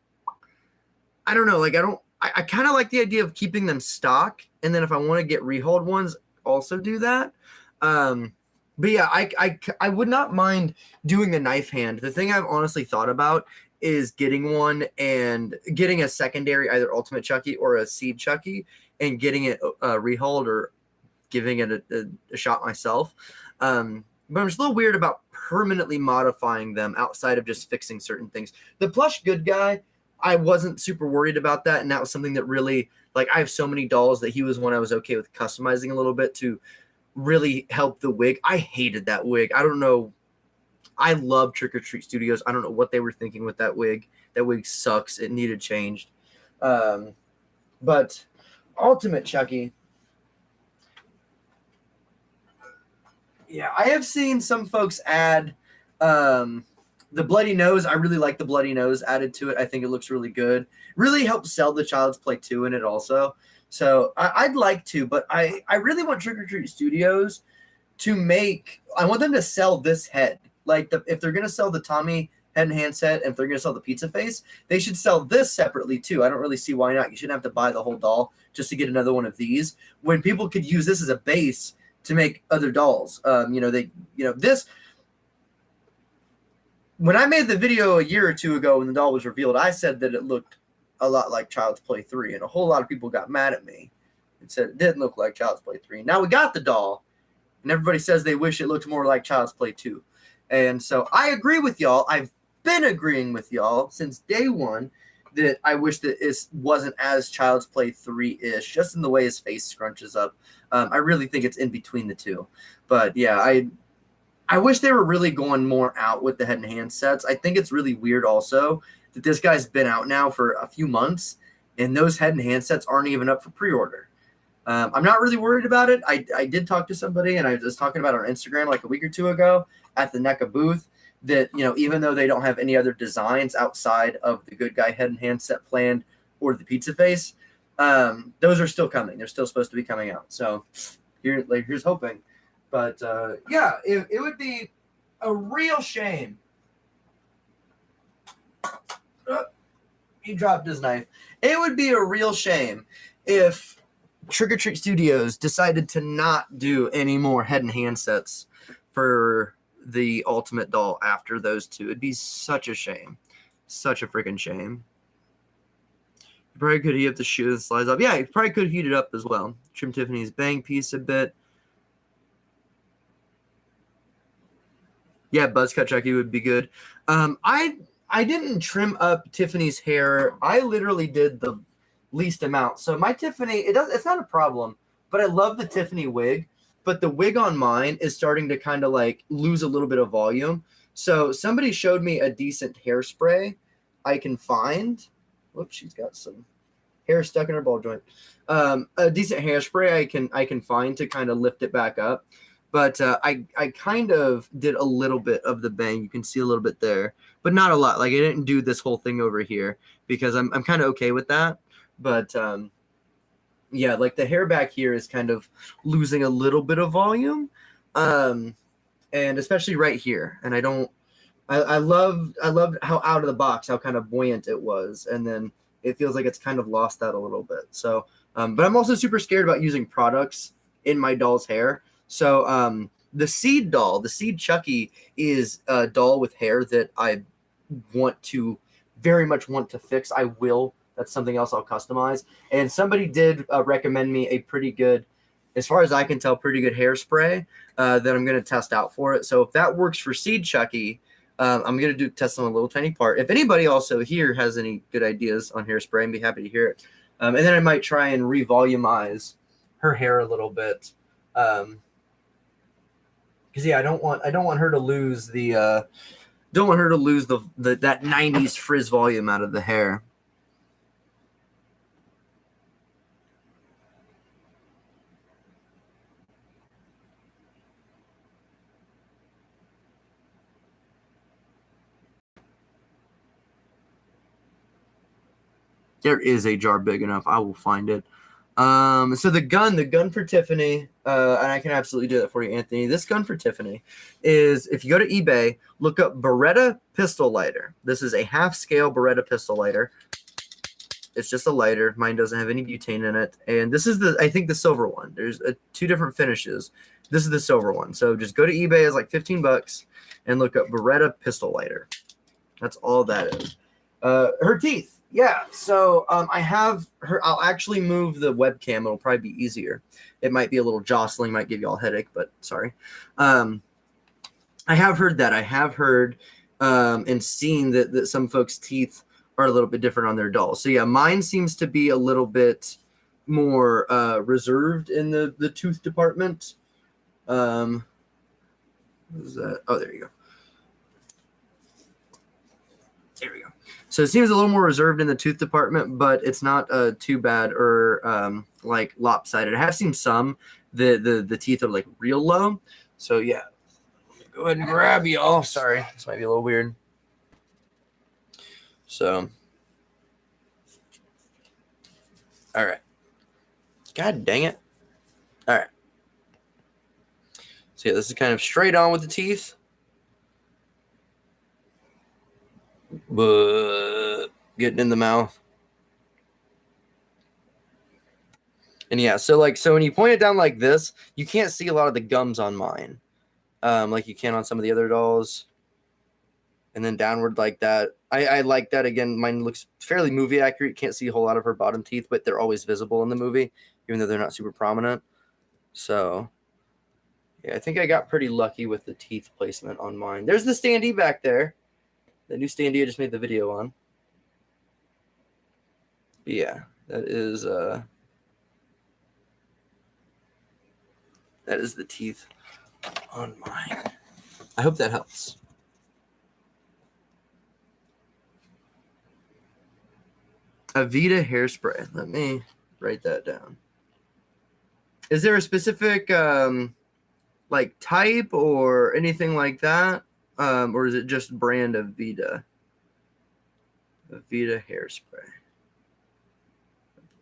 I don't know, like I kind of like the idea of keeping them stock. And then if I want to get rehauled ones, also do that. But yeah, I would not mind doing the knife hand. The thing I've honestly thought about is getting one and getting a secondary, either Ultimate Chucky or a Seed Chucky, and getting it rehauled or giving it a shot myself. But I'm just a little weird about permanently modifying them outside of just fixing certain things. The plush good guy, I wasn't super worried about that, and that was something that really, like, I have so many dolls that he was one I was okay with customizing a little bit to really help the wig. I hated that wig. I don't know. I love Trick or Treat Studios. I don't know what they were thinking with that wig. That wig sucks. It needed changed. But Ultimate Chucky. Yeah, I have seen some folks add the bloody nose. I really like the bloody nose added to it. I think it looks really good. Really helps sell the Child's Play 2 in it also. So I'd like to, but I really want Trick or Treat Studios to make, I want them to sell this head. Like, if they're going to sell the Tommy head and hand set, and if they're going to sell the pizza face, they should sell this separately too. I don't really see why not. You shouldn't have to buy the whole doll just to get another one of these, when people could use this as a base to make other dolls. This, when I made the video a year or two ago when the doll was revealed, I said that it looked a lot like Child's Play 3, and a whole lot of people got mad at me and said it didn't look like Child's Play 3. Now we got the doll, and everybody says they wish it looked more like Child's Play 2. And so I agree with y'all. I've been agreeing with y'all since day one that I wish that it wasn't as Child's Play 3-ish, just in the way his face scrunches up. I really think it's in between the two. But yeah, I wish they were really going more out with the head and hand sets. I think it's really weird also that this guy's been out now for a few months, and those head and hand sets aren't even up for pre-order. I'm not really worried about it. I did talk to somebody, and I was talking about it on Instagram like a week or two ago at the NECA booth, that, even though they don't have any other designs outside of the good guy head and hand set planned or the pizza face, those are still coming. They're still supposed to be coming out. So here's hoping. But yeah, it would be a real shame. He dropped his knife. It would be a real shame if Trick or Treat Studios decided to not do any more head and hand sets for the Ultimate doll after those two. It'd be such a shame. Such a freaking shame. You probably could heat up the shoe that slides up. Yeah, you probably could heat it up as well. Trim Tiffany's bang piece a bit. Yeah, buzz cut Chucky would be good. I didn't trim up Tiffany's hair. I literally did the least amount. So my Tiffany, it's not a problem, but I love the Tiffany wig. But the wig on mine is starting to kind of like lose a little bit of volume. So somebody showed me a decent hairspray I can find. Whoops, she's got some hair stuck in her ball joint. A decent hairspray I can find to kind of lift it back up. But I kind of did a little bit of the bang. You can see a little bit there, but not a lot. Like, I didn't do this whole thing over here because I'm kind of okay with that. But yeah, like the hair back here is kind of losing a little bit of volume, and especially right here. And I loved how out of the box, how kind of buoyant it was, and then it feels like it's kind of lost that a little bit. So, but I'm also super scared about using products in my doll's hair. So the Seed doll, the Seed Chucky, is a doll with hair that I very much want to fix. I will. That's something else I'll customize. And somebody did recommend me a pretty good, as far as I can tell, pretty good hairspray that I'm going to test out for it. So if that works for Seed Chucky, I'm going to test on a little tiny part. If anybody also here has any good ideas on hairspray, I'd be happy to hear it. And then I might try and revolumize her hair a little bit. Because yeah, I don't want her to lose the that 90s frizz volume out of the hair. There is a jar big enough. I will find it. So the gun for Tiffany, and I can absolutely do that for you, Anthony. This gun for Tiffany is, if you go to eBay, look up Beretta pistol lighter. This is a half-scale Beretta pistol lighter. It's just a lighter. Mine doesn't have any butane in it. And this is I think the silver one. There's two different finishes. This is the silver one. So just go to eBay. It's like $15 and look up Beretta pistol lighter. That's all that is. Her teeth. Yeah. So I have her. I'll actually move the webcam. It'll probably be easier. It might be a little jostling, might give you all a headache, but sorry. I have heard that. I have heard and seen that some folks' teeth are a little bit different on their dolls. So yeah, mine seems to be a little bit more reserved in the tooth department. What is that? Oh, there you go. There we go. So it seems a little more reserved in the tooth department, but it's not too bad or like lopsided. I have seen some the teeth are like real low. So yeah, go ahead and grab y'all. Sorry, this might be a little weird. So, all right. God dang it. All right. So yeah, this is kind of straight on with the teeth. But getting in the mouth. And yeah, so when you point it down like this, you can't see a lot of the gums on mine. Like you can on some of the other dolls. And then downward like that. I like that. Again, mine looks fairly movie accurate. Can't see a whole lot of her bottom teeth, but they're always visible in the movie, even though they're not super prominent. So yeah, I think I got pretty lucky with the teeth placement on mine. There's the standee back there. The new standee I just made the video on. But yeah, that is the teeth on mine. I hope that helps. Aveda hairspray. Let me write that down. Is there a specific like type or anything like that? Or is it just brand Aveda? Aveda hairspray.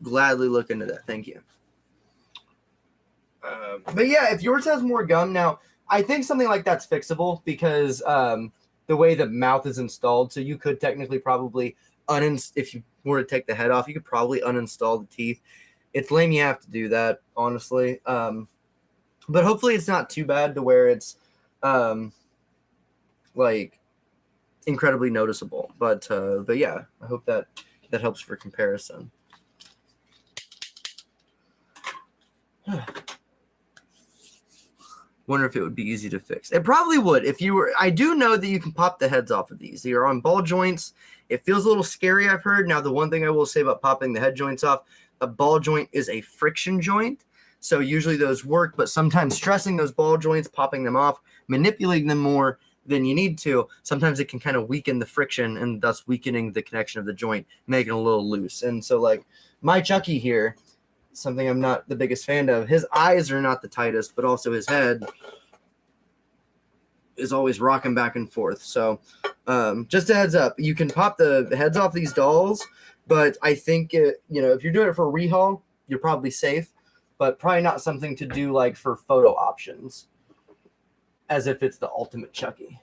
Gladly look into that. Thank you. But yeah, if yours has more gum, now I think something like that's fixable because the way the mouth is installed, so you could technically probably if you were to take the head off, you could probably uninstall the teeth. It's lame you have to do that, honestly. But hopefully it's not too bad to where it's like incredibly noticeable. But yeah, I hope that helps for comparison. Wonder if it would be easy to fix. It probably would. If you were, I do know that you can pop the heads off of these. They are on ball joints. It feels a little scary, I've heard. Now, the one thing I will say about popping the head joints off, a ball joint is a friction joint. So usually those work, but sometimes stressing those ball joints, popping them off, manipulating them more than you need to, sometimes it can kind of weaken the friction and thus weakening the connection of the joint, making it a little loose. And so like my Chucky here, something I'm not the biggest fan of, his eyes are not the tightest, but also his head is always rocking back and forth. So just a heads up, you can pop the heads off these dolls, but I think if you're doing it for rehaul, you're probably safe, but probably not something to do like for photo options, as if it's the ultimate Chucky.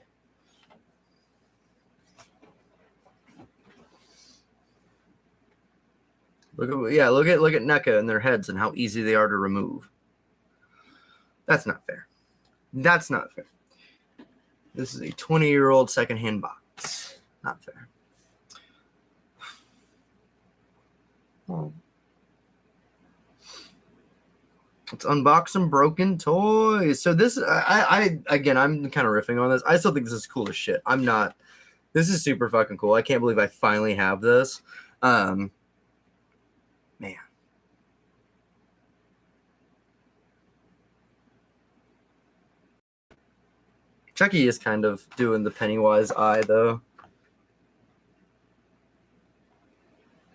Look at NECA and their heads and how easy they are to remove. That's not fair. That's not fair. This is a 20-year-old secondhand box. Not fair. Oh. Let's unbox some broken toys. So this, I'm kind of riffing on this. I still think this is cool as shit. I'm not. This is super fucking cool. I can't believe I finally have this. Man. Chucky is kind of doing the Pennywise eye, though.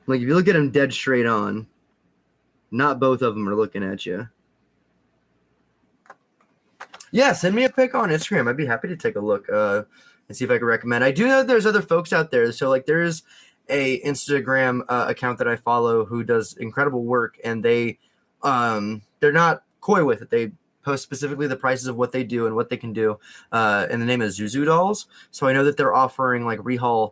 Like, if you look at him dead straight on, not both of them are looking at you. Yeah, send me a pic on Instagram. I'd be happy to take a look and see if I can recommend. I do know there's other folks out there. So, like, there's a Instagram account that I follow who does incredible work, and they're not coy with it. They post specifically the prices of what they do and what they can do. And the name is Zuzu Dolls. So I know that they're offering like rehaul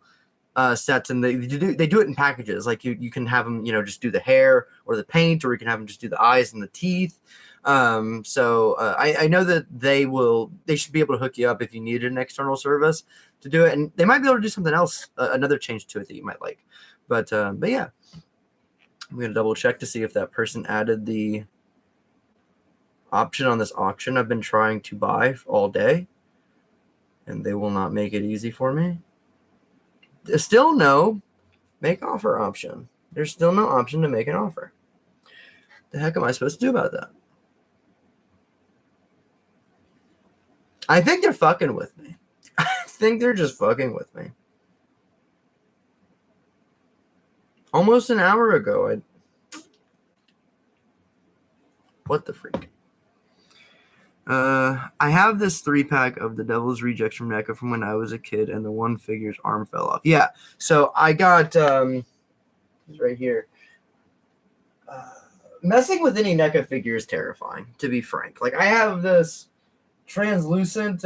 sets, and they do it in packages. Like you can have them, just do the hair or the paint, or you can have them just do the eyes and the teeth. So I know that they should be able to hook you up if you need an external service to do it, and they might be able to do something else, another change to it that you might like. But yeah, I'm gonna double check to see if that person added the option on this auction I've been trying to buy all day, and they will not make it easy for me. There's still no make offer option. There's still no option to make an offer. The heck am I supposed to do about that? I think they're fucking with me. I think they're just fucking with me. Almost an hour ago, what the freak? I have this 3-pack of the Devil's Rejects from NECA from when I was a kid, and the one figure's arm fell off. Yeah, so I got it's right here. Messing with any NECA figure is terrifying, to be frank. Like, I have this translucent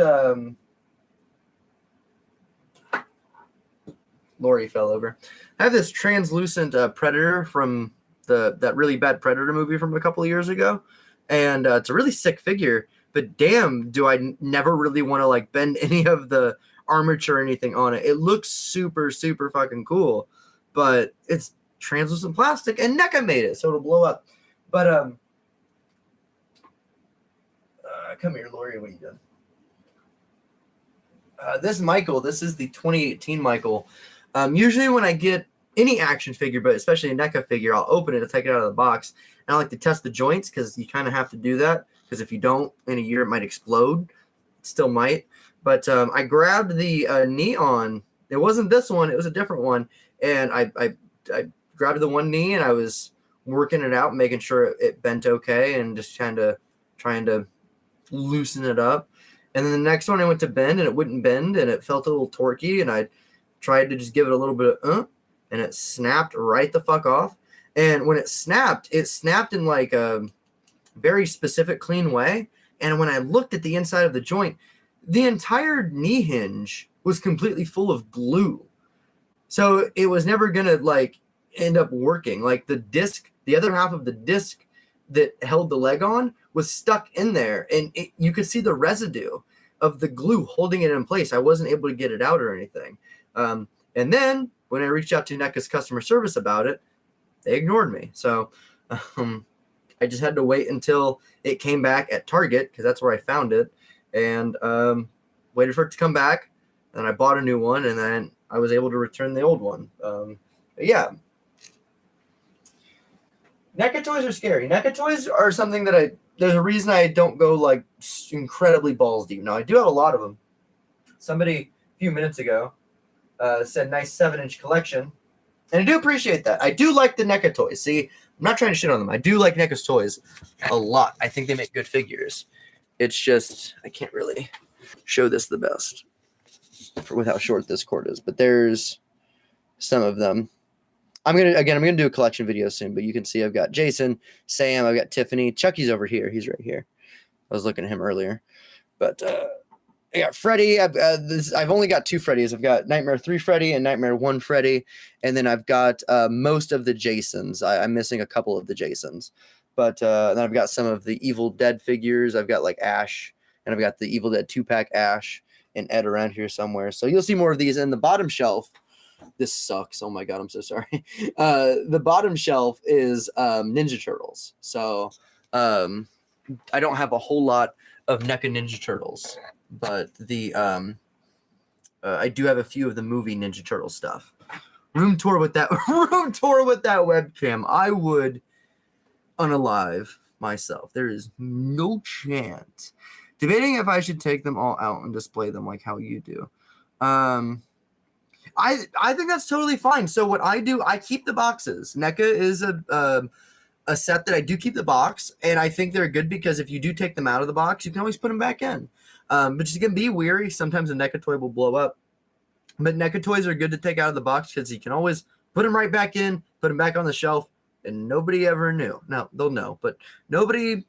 Lori fell over. I have this translucent Predator from that really bad Predator movie from a couple of years ago, and it's a really sick figure. But damn, do I never really want to like bend any of the armature or anything on it. It looks super, super fucking cool, but it's translucent plastic, and NECA made it, so it'll blow up. But come here, Lori. What are you doing? This Michael, this is the 2018 Michael. Usually when I get any action figure, but especially a NECA figure, I'll open it and take it out of the box. And I like to test the joints because you kind of have to do that. Because if you don't, in a year, it might explode. It still might. But I grabbed the Neon. It wasn't this one. It was a different one. And I grabbed the one knee, and I was working it out, making sure it bent okay, and just kind of trying to loosen it up. And then the next one I went to bend, and it wouldn't bend, and it felt a little torquey, and I tried to just give it a little bit of and it snapped right the fuck off. And when it snapped in like a very specific, clean way. And when I looked at the inside of the joint, the entire knee hinge was completely full of glue. So it was never gonna like end up working. Like the disc, the other half of the disc that held the leg on was stuck in there, and you could see the residue of the glue holding it in place. I wasn't able to get it out or anything. And then when I reached out to NECA's customer service about it, they ignored me. So I just had to wait until it came back at Target, because that's where I found it, and waited for it to come back. And I bought a new one, and then I was able to return the old one. But yeah. NECA toys are scary. NECA toys are something that there's a reason I don't go like incredibly balls deep. Now, I do have a lot of them. Somebody a few minutes ago said nice 7-inch collection. And I do appreciate that. I do like the NECA toys. See, I'm not trying to shit on them. I do like NECA's toys a lot. I think they make good figures. It's just, I can't really show this the best with how short this cord is. But there's some of them. I'm gonna do a collection video soon, but you can see I've got Jason, Sam, I've got Tiffany, Chucky's over here. He's right here. I was looking at him earlier, but I got Freddy. I've only got 2 Freddys. I've got Nightmare 3 Freddy and Nightmare 1 Freddy, and then I've got most of the Jasons. I'm missing a couple of the Jasons, but then I've got some of the Evil Dead figures. I've got like Ash, and I've got the Evil Dead 2-pack Ash and Ed around here somewhere. So you'll see more of these in the bottom shelf. This sucks. Oh my God, I'm so sorry. The bottom shelf is Ninja Turtles. So I don't have a whole lot of NECA Ninja Turtles, but the I do have a few of the movie Ninja Turtle stuff. Room tour with that webcam. I would unalive myself. There is no chance. Debating if I should take them all out and display them like how you do. I think that's totally fine. So what I do, I keep the boxes. NECA is a set that I do keep the box, and I think they're good because if you do take them out of the box, you can always put them back in. But just again, be wary. Sometimes a NECA toy will blow up. But NECA toys are good to take out of the box because you can always put them right back in, put them back on the shelf, and nobody ever knew. Now, they'll know, but nobody,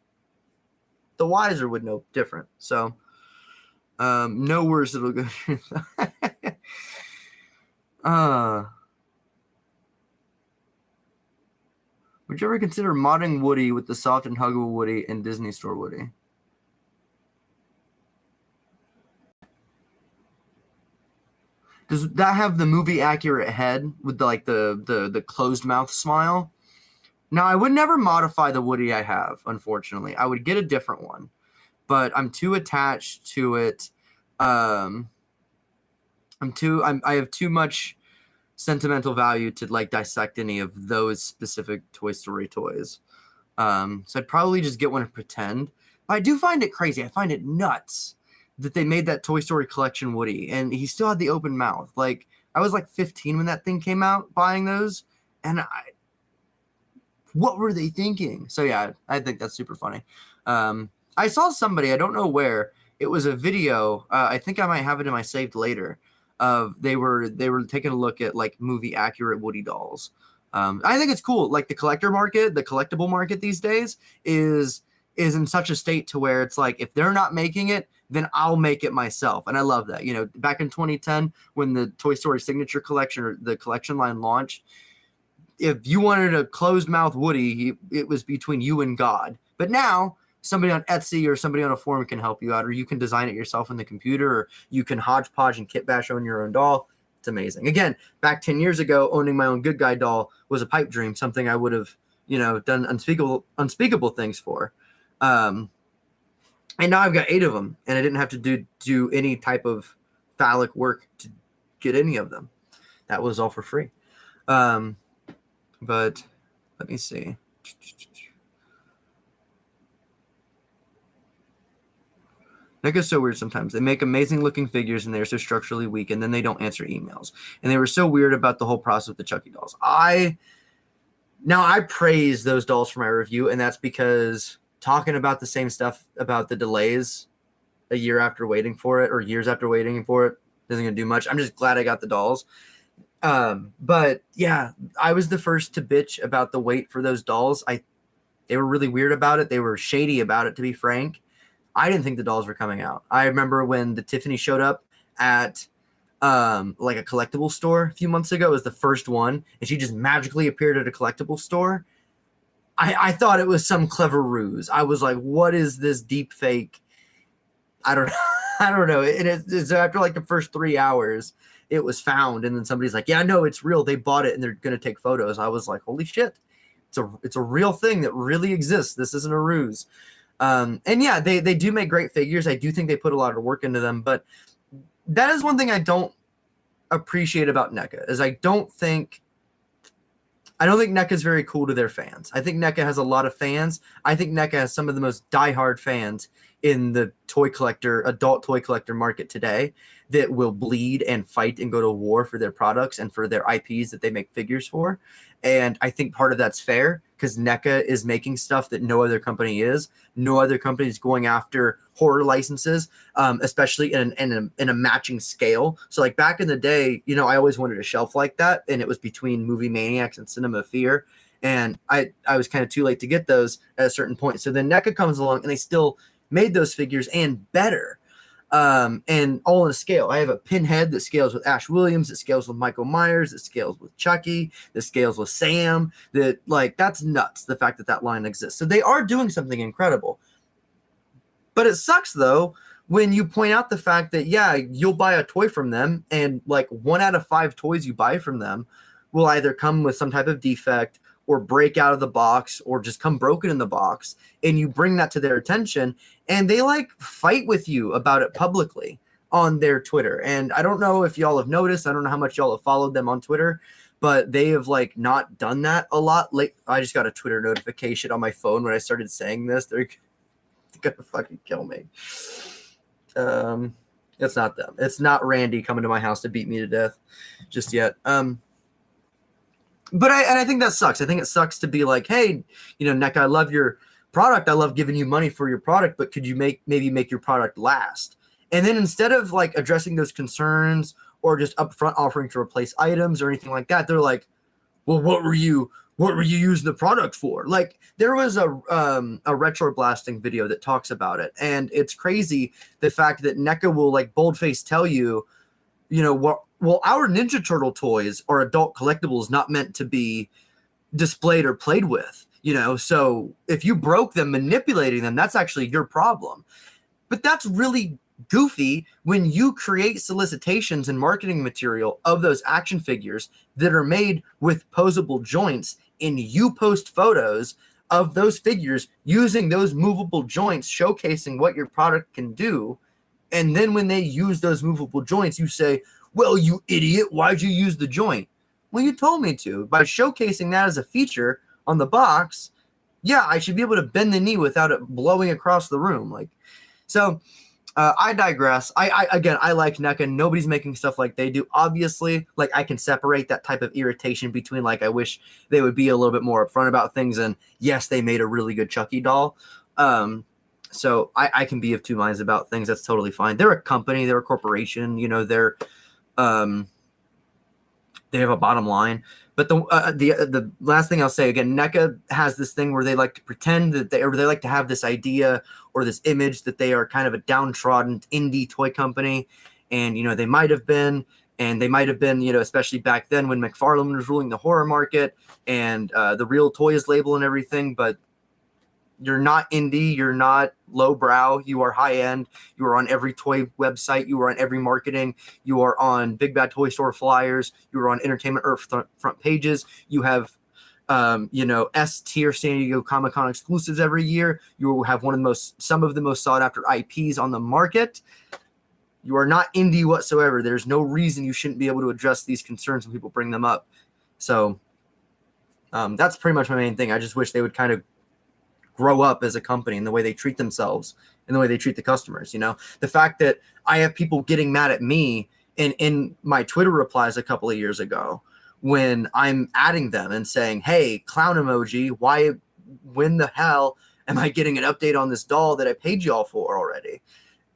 the wiser, would know different. So, no worse it'll go. Uh, would you ever consider modding Woody with the soft and huggable Woody in Disney Store Woody? Does that have the movie accurate head with the closed mouth smile? Now, I would never modify the Woody I have, unfortunately. I would get a different one, but I'm too attached to it. Um, I have too much sentimental value to like dissect any of those specific Toy Story toys. So I'd probably just get one and pretend. But I do find it crazy. I find it nuts that they made that Toy Story collection Woody, and he still had the open mouth. Like I was like 15 when that thing came out, buying those, and what were they thinking? So yeah, I think that's super funny. I saw somebody, I don't know where, it was a video. I think I might have it in my saved later. Of they were taking a look at like movie accurate Woody dolls. I think it's cool. Like the collector market, the collectible market these days is in such a state to where it's like if they're not making it, then I'll make it myself. And I love that. You know, back in 2010 when the Toy Story Signature Collection or the collection line launched, if you wanted a closed mouth Woody, it was between you and God. But now somebody on Etsy or somebody on a forum can help you out, or you can design it yourself in the computer, or you can hodgepodge and kit bash on your own doll. It's amazing. Again, back 10 years ago, owning my own Good Guy doll was a pipe dream, something I would have, done unspeakable things for. And now I've got 8 of them, and I didn't have to do any type of phallic work to get any of them. That was all for free. But let me see. NECA's so weird sometimes. They make amazing looking figures and they're so structurally weak, and then they don't answer emails. And they were so weird about the whole process with the Chucky dolls. I praise those dolls for my review, and that's because talking about the same stuff about the delays a year after waiting for it or years after waiting for it isn't going to do much. I'm just glad I got the dolls. But yeah, I was the first to bitch about the wait for those dolls. They were really weird about it. They were shady about it, to be frank. I didn't think the dolls were coming out. I remember when the Tiffany showed up at like a collectible store a few months ago. It was the first one, and she just magically appeared at a collectible store. I thought it was some clever ruse. I was like, what is this deep fake? I don't know. I don't know. It's after like the first 3 hours, it was found, and then somebody's like, yeah, no, it's real. They bought it and they're going to take photos. I was like, holy shit. It's a real thing that really exists. This isn't a ruse. And yeah, they do make great figures. I do think they put a lot of work into them, but that is one thing I don't appreciate about NECA is I don't think NECA is very cool to their fans. I think NECA has a lot of fans. I think NECA has some of the most diehard fans in the adult toy collector market today that will bleed and fight and go to war for their products and for their IPs that they make figures for. And I think part of that's fair because NECA is making stuff that no other company is. No other company is going after horror licenses, especially in a matching scale. So like back in the day, I always wanted a shelf like that, and it was between Movie Maniacs and Cinema Fear. And I was kind of too late to get those at a certain point. So then NECA comes along and they still made those figures and better. And all in a scale. I have a Pinhead that scales with Ash Williams, that scales with Michael Myers, that scales with Chucky, that scales with Sam. That's nuts, the fact that line exists. So they are doing something incredible. But it sucks, though, when you point out the fact that, yeah, you'll buy a toy from them, and like 1 out of 5 toys you buy from them will either come with some type of defect or break out of the box or just come broken in the box, and you bring that to their attention and they fight with you about it publicly on their Twitter. And I don't know if y'all have noticed, I don't know how much y'all have followed them on Twitter, but they have not done that a lot. I just got a Twitter notification on my phone when I started saying this. They're gonna fucking kill me. It's not them. It's not Randy coming to my house to beat me to death just yet. But I think that sucks. I think it sucks to be like, hey, NECA, I love your product. I love giving you money for your product, but could you maybe make your product last? And then instead of addressing those concerns or just upfront offering to replace items or anything like that, they're like, well, what were you using the product for? There was a retro blasting video that talks about it, and it's crazy the fact that NECA will boldface tell you well, our Ninja Turtle toys are adult collectibles, not meant to be displayed or played with, so if you broke them manipulating them, that's actually your problem. But that's really goofy when you create solicitations and marketing material of those action figures that are made with posable joints, and you post photos of those figures using those movable joints, showcasing what your product can do. And then when they use those movable joints, you say, well, you idiot, why'd you use the joint? Well, you told me to. By showcasing that as a feature on the box, yeah, I should be able to bend the knee without it blowing across the room. I digress. I like NECA. Nobody's making stuff like they do. Obviously, I can separate that type of irritation between I wish they would be a little bit more upfront about things. And yes, they made a really good Chucky doll. So I can be of two minds about things. That's totally fine. They're a company. They're a corporation. They have a bottom line. But the last thing I'll say again, NECA has this thing where they like to pretend that they like to have this idea or this image that they are kind of a downtrodden indie toy company, and they might have been, especially back then when McFarlane was ruling the horror market and the Real Toys label and everything. But you're not indie, you're not lowbrow, you are high end. You are on every toy website, you are on every marketing, you are on Big Bad Toy Store flyers, you are on Entertainment Earth front pages, you have S tier San Diego Comic-Con exclusives every year. You will have some of the most sought after IPs on the market. You are not indie whatsoever. There's no reason you shouldn't be able to address these concerns when people bring them up. So that's pretty much my main thing. I just wish they would kind of grow up as a company in the way they treat themselves and the way they treat the customers. The fact that I have people getting mad at me in my Twitter replies a couple of years ago when I'm adding them and saying, hey, clown emoji, when the hell am I getting an update on this doll that I paid y'all for already?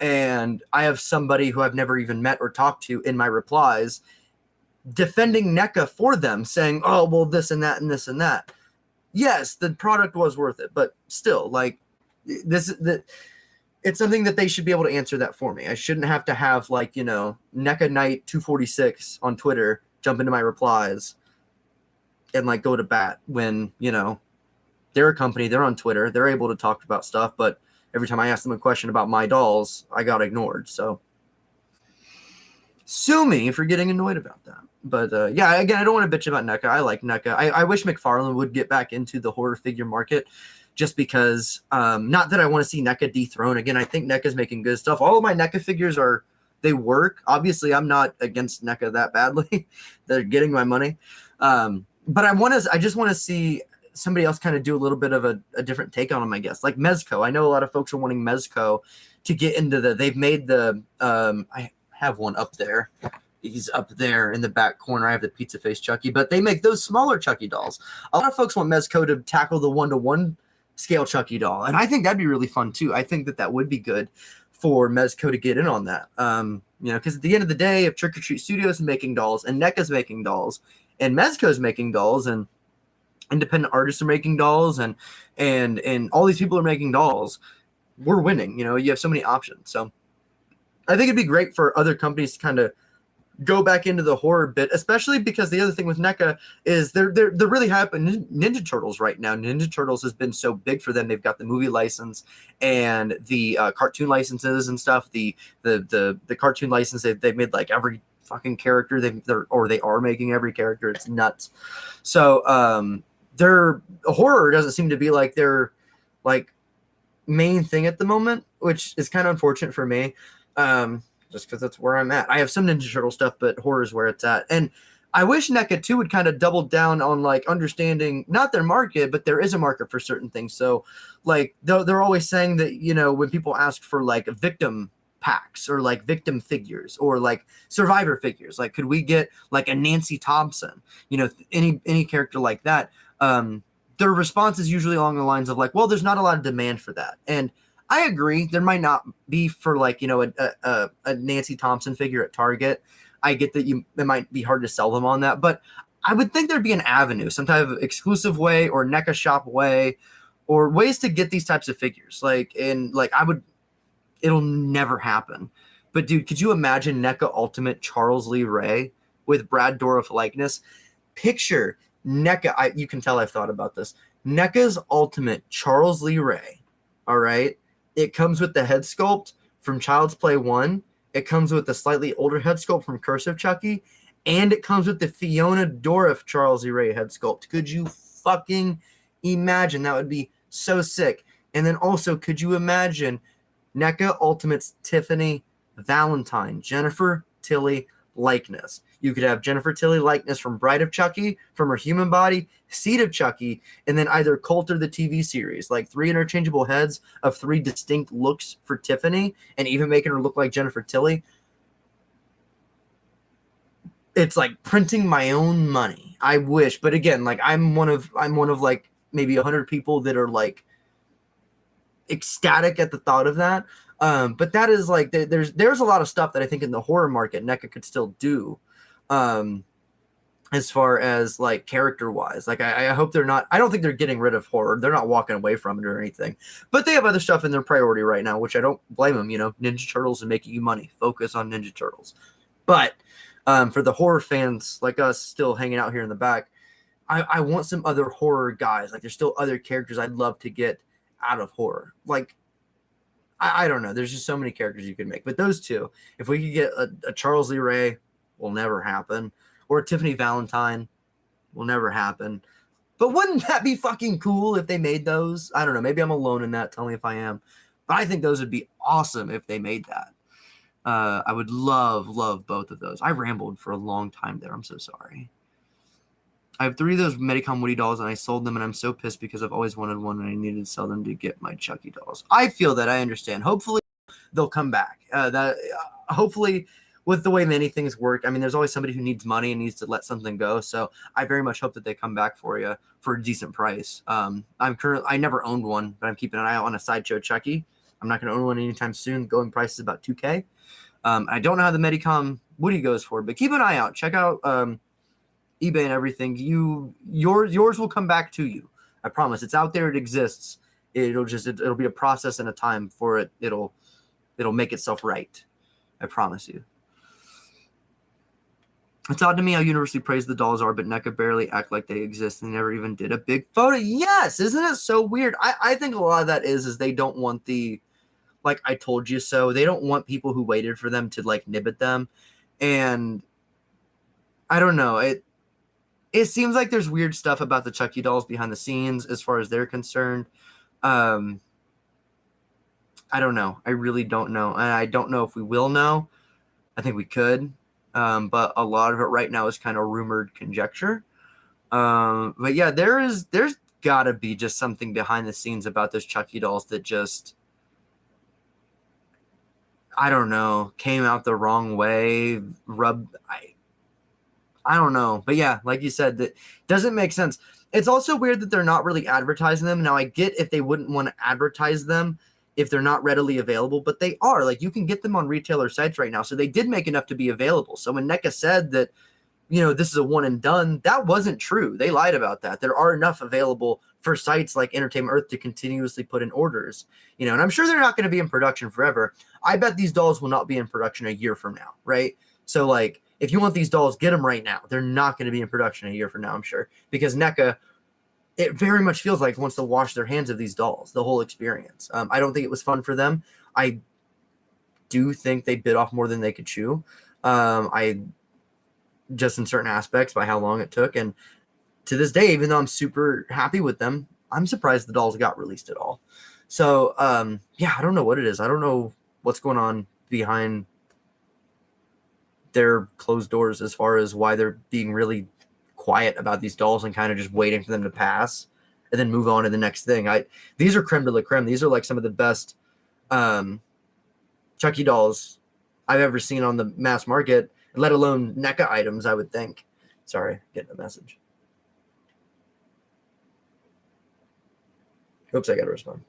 And I have somebody who I've never even met or talked to in my replies defending NECA for them, saying, oh, well, this and that and this and that. Yes, the product was worth it, but still, it's something that they should be able to answer that for me. I shouldn't have to have NECA Knight 246 on Twitter jump into my replies and go to bat when they're a company, they're on Twitter, they're able to talk about stuff, but every time I ask them a question about my dolls, I got ignored. So sue me for getting annoyed about that. But yeah, again, I don't want to bitch about NECA. I like NECA. I wish McFarlane would get back into the horror figure market, just because, not that I want to see NECA dethrone. Again, I think NECA's making good stuff. All of my NECA figures they work. Obviously, I'm not against NECA that badly. They're getting my money. But I just want to see somebody else kind of do a little bit of a different take on them, I guess. Like Mezco. I know a lot of folks are wanting Mezco to get into they've made I have one up there. He's up there in the back corner. I have the pizza face Chucky, but they make those smaller Chucky dolls. A lot of folks want Mezco to tackle the 1-to-1 scale Chucky doll, and I think that'd be really fun too. I think that would be good for Mezco to get in on that. Because at the end of the day, if Trick or Treat Studios is making dolls, and NECA's making dolls, and Mezco's making dolls, and independent artists are making dolls, and all these people are making dolls, we're winning. You have so many options. So I think it'd be great for other companies to kind of go back into the horror bit, especially because the other thing with NECA is they're really hyping Ninja Turtles right now. Ninja Turtles has been so big for them. They've got the movie license and the cartoon licenses and stuff. The cartoon license, they've made every fucking character they are making every character. It's nuts. So their horror doesn't seem to be their main thing at the moment, which is kind of unfortunate for me. Just because that's where I'm at. I have some Ninja Turtle stuff, but horror is where it's at. And I wish NECA too would kind of double down on understanding not their market, but there is a market for certain things. So they're always saying that, when people ask for victim packs or victim figures or survivor figures, could we get a Nancy Thompson, any character like that? Their response is usually along the lines of well, there's not a lot of demand for that. And I agree. There might not be for a Nancy Thompson figure at Target. I get that it might be hard to sell them on that, but I would think there'd be an avenue, some type of exclusive way or NECA shop way, or ways to get these types of figures. It'll never happen But dude, could you imagine NECA Ultimate Charles Lee Ray with Brad Dourif likeness? Picture NECA. You can tell I've thought about this. NECA's Ultimate Charles Lee Ray. All right. It comes with the head sculpt from Child's Play 1. It comes with the slightly older head sculpt from Cursive Chucky. And it comes with the Fiona Dourif Charles Lee Ray head sculpt. Could you fucking imagine? That would be so sick. And then also, could you imagine NECA Ultimate's Tiffany Valentine, Jennifer Tilly likeness? You could have Jennifer Tilly likeness from Bride of Chucky, from her human body, Seed of Chucky, and then either Cult or the TV series, like 3 interchangeable heads of 3 distinct looks for Tiffany, and even making her look like Jennifer Tilly. It's like printing my own money. I wish, but again, like I'm one of like maybe 100 people that are like ecstatic at the thought of that. But that is like there's a lot of stuff that I think in the horror market NECA could still do, as far as like character wise. Like I hope they're not. I don't think they're getting rid of horror. They're not walking away from it or anything. But they have other stuff in their priority right now, which I don't blame them. You know, Ninja Turtles and making you money. Focus on Ninja Turtles. But for the horror fans like us still hanging out here in the back, I want some other horror guys. Like there's still other characters I'd love to get out of horror. Like I don't know. There's just so many characters you could make. But those two, if we could get a Charles Lee Ray, will never happen. Or a Tiffany Valentine, will never happen. But wouldn't that be fucking cool if they made those? I don't know. Maybe I'm alone in that. Tell me if I am. But I think those would be awesome if they made that. I would love both of those. I rambled for a long time there. I'm so sorry. I have 3 of those Medicom Woody dolls, and I sold them, and I'm so pissed because I've always wanted one, and I needed to sell them to get my Chucky dolls. I feel that. I understand. Hopefully, they'll come back. Hopefully, with the way many things work, I mean, there's always somebody who needs money and needs to let something go. So I very much hope that they come back for you for a decent price. I never owned one, but I'm keeping an eye out on a Sideshow Chucky. I'm not going to own one anytime soon. The going price is about $2,000. I don't know how the Medicom Woody goes for, but keep an eye out. Check out eBay and everything. Yours will come back to you. I promise. It's out there. It exists. It'll be a process and a time for it. It'll make itself right. I promise you. It's odd to me how universally praised the dolls are, but NECA barely act like they exist and never even did a big photo. Yes, isn't it so weird? I think a lot of that is they don't want the, like, I told you so. They don't want people who waited for them to like nib at them. And I don't know. It seems like there's weird stuff about the Chucky dolls behind the scenes as far as they're concerned. I don't know. I really don't know. And I don't know if we will know. I think we could. But a lot of it right now is kind of rumored conjecture. But yeah, there's got to be just something behind the scenes about those Chucky dolls that just, I don't know, came out the wrong way, I don't know. But yeah, like you said, that doesn't make sense. It's also weird that they're not really advertising them. Now, I get if they wouldn't want to advertise them if they're not readily available, but they are. Like, you can get them on retailer sites right now. So they did make enough to be available. So when NECA said that, you know, this is a one and done, that wasn't true. They lied about that. There are enough available for sites like Entertainment Earth to continuously put in orders, you know, and I'm sure they're not going to be in production forever. I bet these dolls will not be in production a year from now, right? So, like, if you want these dolls, get them right now. They're not going to be in production a year from now, I'm sure, because NECA, it very much feels like wants to wash their hands of these dolls, the whole experience. I don't think it was fun for them. I do think they bit off more than they could chew. Just in certain aspects by how long it took. And to this day, even though I'm super happy with them, I'm surprised the dolls got released at all. So, yeah, I don't know what it is. I don't know what's going on behind their closed doors as far as why they're being really quiet about these dolls and kind of just waiting for them to pass and then move on to the next thing. These are creme de la creme. These are like some of the best Chucky dolls I've ever seen on the mass market, let alone NECA items, I would think. Sorry, getting a message. Oops, I got to respond.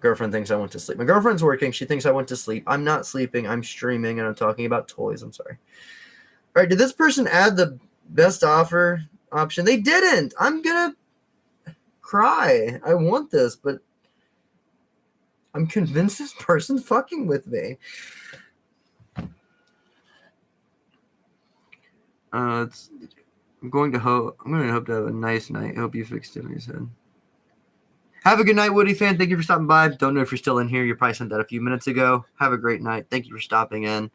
Girlfriend thinks I went to sleep. My girlfriend's working. She thinks I went to sleep. I'm not sleeping. I'm streaming, and I'm talking about toys. I'm sorry. All right, did this person add the best offer option? They didn't. I'm going to cry. I want this, but I'm convinced this person's fucking with me. I'm going to hope to have a nice night. I hope you fixed it. He said. Have a good night, Woody fan. Thank you for stopping by. Don't know if you're still in here. You probably sent that a few minutes ago. Have a great night. Thank you for stopping in.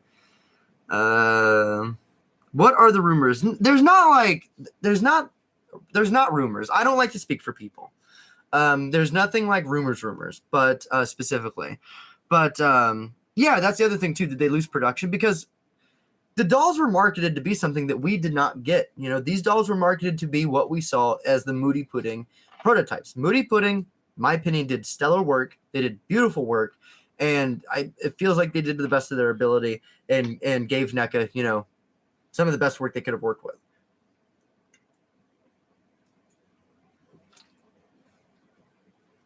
What are the rumors? There's not rumors. I don't like to speak for people. There's nothing like rumors, but specifically. But yeah, that's the other thing too, that they lose production because the dolls were marketed to be something that we did not get. You know, these dolls were marketed to be what we saw as the Moody Pudding prototypes. Moody Pudding, in my opinion, did stellar work. They did beautiful work. And it feels like they did the best of their ability and gave NECA, you know, some of the best work they could have worked with.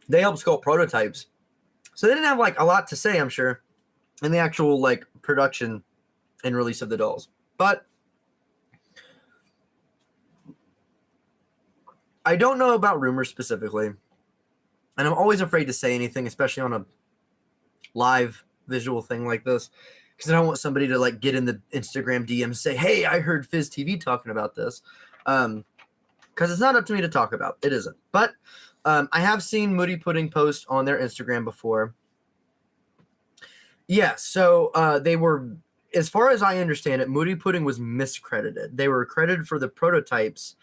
They helped sculpt prototypes. So they didn't have like a lot to say, I'm sure, in the actual like production and release of the dolls. But I don't know about rumors specifically. And I'm always afraid to say anything, especially on a live visual thing like this, because I don't want somebody to like get in the Instagram DM and say, hey, I heard Fizz TV talking about this. Because it's not up to me to talk about. It isn't. But I have seen Moody Pudding post on their Instagram before. Yeah, so they were, as far as I understand it, Moody Pudding was miscredited. They were credited for the prototypes,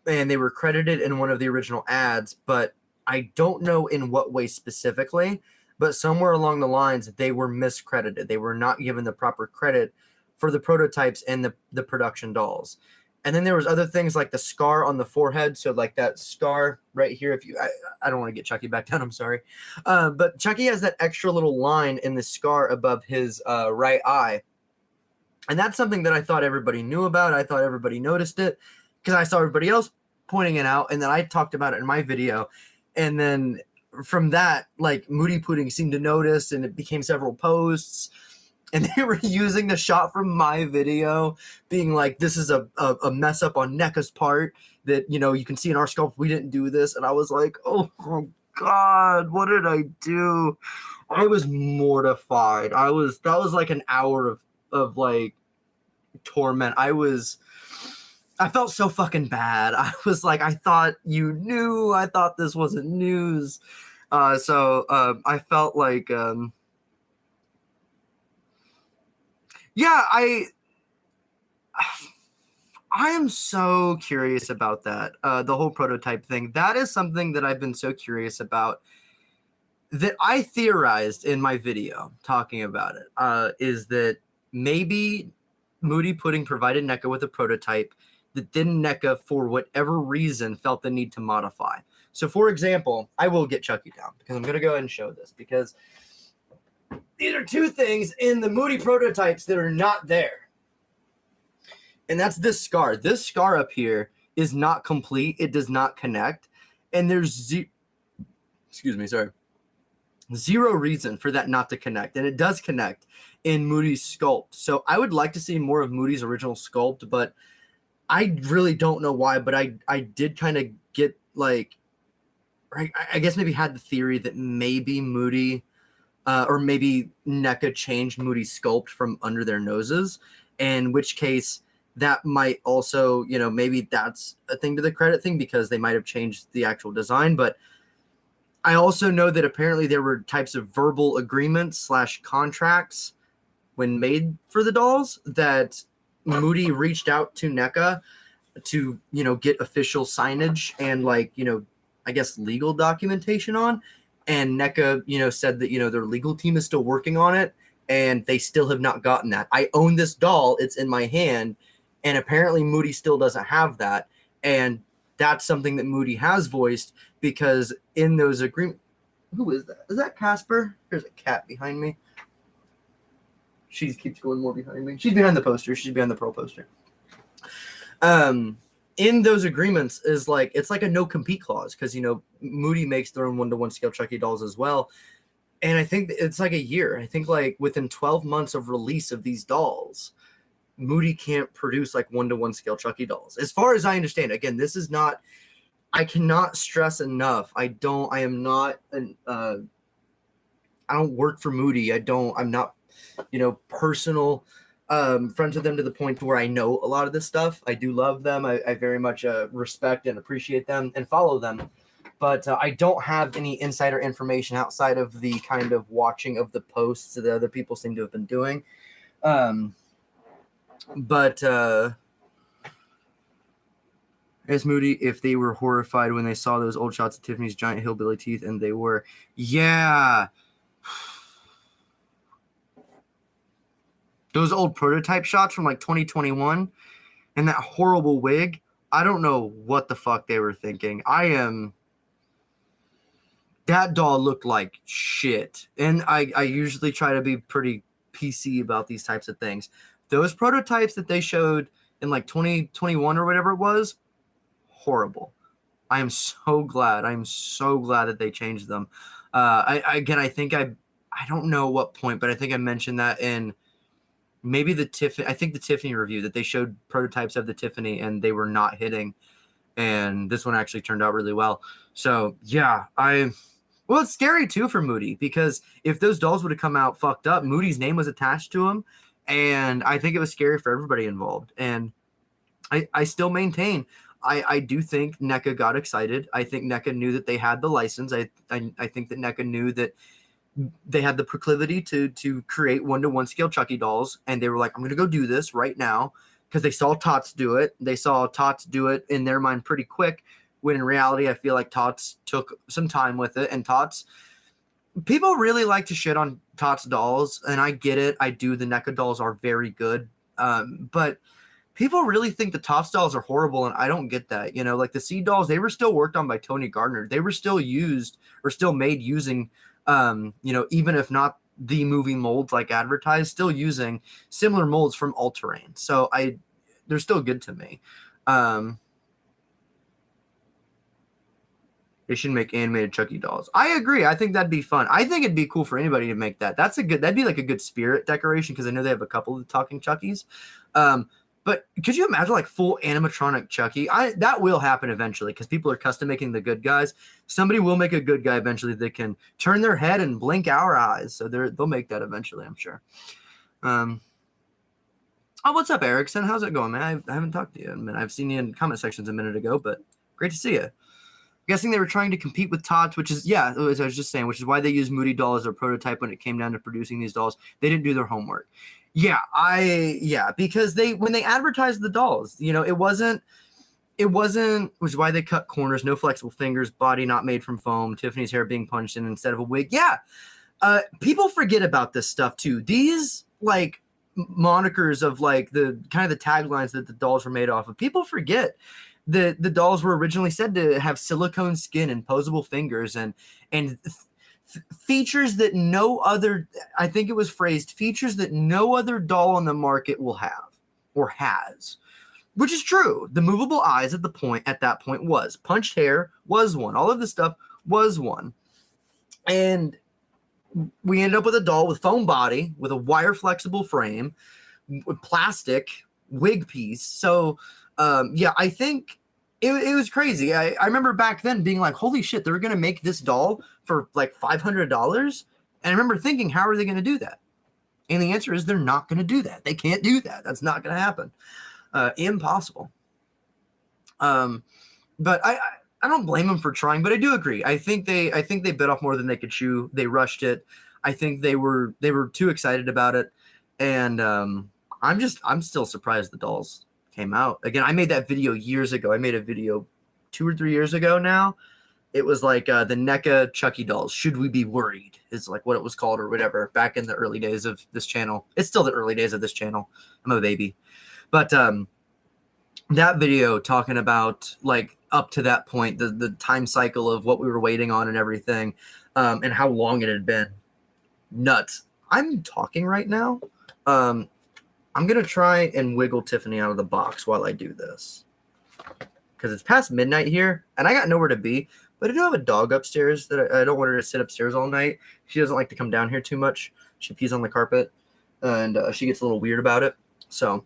and they were credited in one of the original ads, but I don't know in what way specifically, but somewhere along the lines, they were miscredited. They were not given the proper credit for the prototypes and the production dolls. And then there was other things like the scar on the forehead. So like that scar right here, if you, I don't want to get Chucky back down, I'm sorry. But Chucky has that extra little line in the scar above his right eye. And that's something that I thought everybody knew about. I thought everybody noticed it because I saw everybody else pointing it out. And then I talked about it in my video. And then from that, like Moody Pudding seemed to notice, and it became several posts. And they were using the shot from my video, being like, this is a mess up on NECA's part that, you know, you can see in our sculpt, we didn't do this. And I was like, oh God, what did I do? I was mortified. That was like an hour of like torment. I felt so fucking bad. I was like, I thought you knew. I thought this wasn't news. So I felt like, yeah, I am so curious about that. The whole prototype thing. That is something that I've been so curious about that I theorized in my video talking about it. Is that maybe Moody Pudding provided NECA with a prototype that then NECA, for whatever reason, felt the need to modify. So, for example, I will get Chucky down because I'm going to go ahead and show this because these are two things in the Moody prototypes that are not there. And that's this scar. This scar up here is not complete. It does not connect. And there's zero reason for that not to connect. And it does connect in Moody's sculpt. So I would like to see more of Moody's original sculpt, but I really don't know why. But I did kind of get like, I guess maybe had the theory that maybe Moody or maybe NECA changed Moody's sculpt from under their noses, in which case that might also, you know, maybe that's a thing to the credit thing because they might have changed the actual design. But I also know that apparently there were types of verbal agreements / contracts when made for the dolls that Moody reached out to NECA to, you know, get official signage and like, you know, I guess legal documentation on. And NECA, you know, said that, you know, their legal team is still working on it and they still have not gotten that. I own this doll. It's in my hand. And apparently Moody still doesn't have that. And that's something that Moody has voiced because in those agreements, who is that? Is that Casper? There's a cat behind me. She keeps going more behind me. She's behind the poster. She's behind the Pearl poster. In those agreements is like, it's like a no compete clause because, you know, Moody makes their own 1-to-1 scale Chucky dolls as well. And I think it's like a year. I think like within 12 months of release of these dolls, Moody can't produce like 1-to-1 scale Chucky dolls. As far as I understand, again, this is not, I cannot stress enough. I am not don't work for Moody. I'm not, personal friends with them to the point where I know a lot of this stuff. I do love them. I very much respect and appreciate them and follow them. But I don't have any insider information outside of the kind of watching of the posts that other people seem to have been doing. But as Moody, if they were horrified when they saw those old shots of Tiffany's giant hillbilly teeth, and they were, yeah. Those old prototype shots from like 2021 and that horrible wig, I don't know what the fuck they were thinking. That doll looked like shit. And I usually try to be pretty PC about these types of things. Those prototypes that they showed in like 2021 or whatever it was, horrible. I am so glad. That they changed them. I don't know what point, but I think I mentioned that in maybe the Tiffany review, that they showed prototypes of the Tiffany and they were not hitting. And this one actually turned out really well. So yeah, well, it's scary too for Moody, because if those dolls would have come out fucked up, Moody's name was attached to them. And I think it was scary for everybody involved. And I still maintain, I do think NECA got excited. I think NECA knew that they had the license. I think that NECA knew that they had the proclivity to create 1-to-1 scale Chucky dolls. And they were like, I'm going to go do this right now, because they saw Tots do it. They saw Tots do it in their mind pretty quick, when in reality, I feel like Tots took some time with it. And Tots, people really like to shit on Tots dolls, and I get it. I do. The NECA dolls are very good. But people really think the Tots dolls are horrible, and I don't get that. Like the Seed dolls, they were still worked on by Tony Gardner. They were still used or still made using, even if not the movie molds like advertised, still using similar molds from All Terrain. So they're still good to me. They should make animated Chucky dolls. I agree. I think that'd be fun. I think it'd be cool for anybody to make that. That'd be like a good spirit decoration, because I know they have a couple of talking Chuckies. But could you imagine like full animatronic Chucky? That will happen eventually, because people are custom making the good guys. Somebody will make a good guy eventually that can turn their head and blink our eyes. So they'll make that eventually, I'm sure. Oh, what's up, Erickson? How's it going, man? I haven't talked to you in a minute. I've seen you in comment sections a minute ago, but great to see you. Guessing they were trying to compete with Tots, which is, yeah, as I was just saying, which is why they used Moody doll as a prototype when it came down to producing these dolls. They didn't do their homework. Yeah, because when they advertised the dolls, it wasn't, which is why they cut corners, no flexible fingers, body not made from foam, Tiffany's hair being punched in instead of a wig. Yeah, people forget about this stuff too. These like monikers of like the kind of the taglines that the dolls were made off of, people forget. The dolls were originally said to have silicone skin and posable fingers and features that no other, I think it was phrased, features that no other doll on the market will have or has, which is true. The movable eyes at that point was punched hair was one. All of this stuff was one. And we ended up with a doll with foam body, with a wire flexible frame, with plastic wig piece. So I think it was crazy. I remember back then being like, holy shit, they're going to make this doll for like $500. And I remember thinking, how are they going to do that? And the answer is they're not going to do that. They can't do that. That's not going to happen. Impossible. But I don't blame them for trying, but I do agree. I think they bit off more than they could chew. They rushed it. I think they were too excited about it. And I'm still surprised the dolls came out. Again, I made that video years ago. I made a video 2 or 3 years ago now. It was like the NECA Chucky dolls. Should we be worried? Is like what it was called or whatever back in the early days of this channel. It's still the early days of this channel. I'm a baby. But that video talking about like up to that point, the time cycle of what we were waiting on and everything, and how long it had been. Nuts. I'm talking right now. I'm going to try and wiggle Tiffany out of the box while I do this, because it's past midnight here and I got nowhere to be, but I do have a dog upstairs that I don't want her to sit upstairs all night. She doesn't like to come down here too much. She pees on the carpet and she gets a little weird about it. So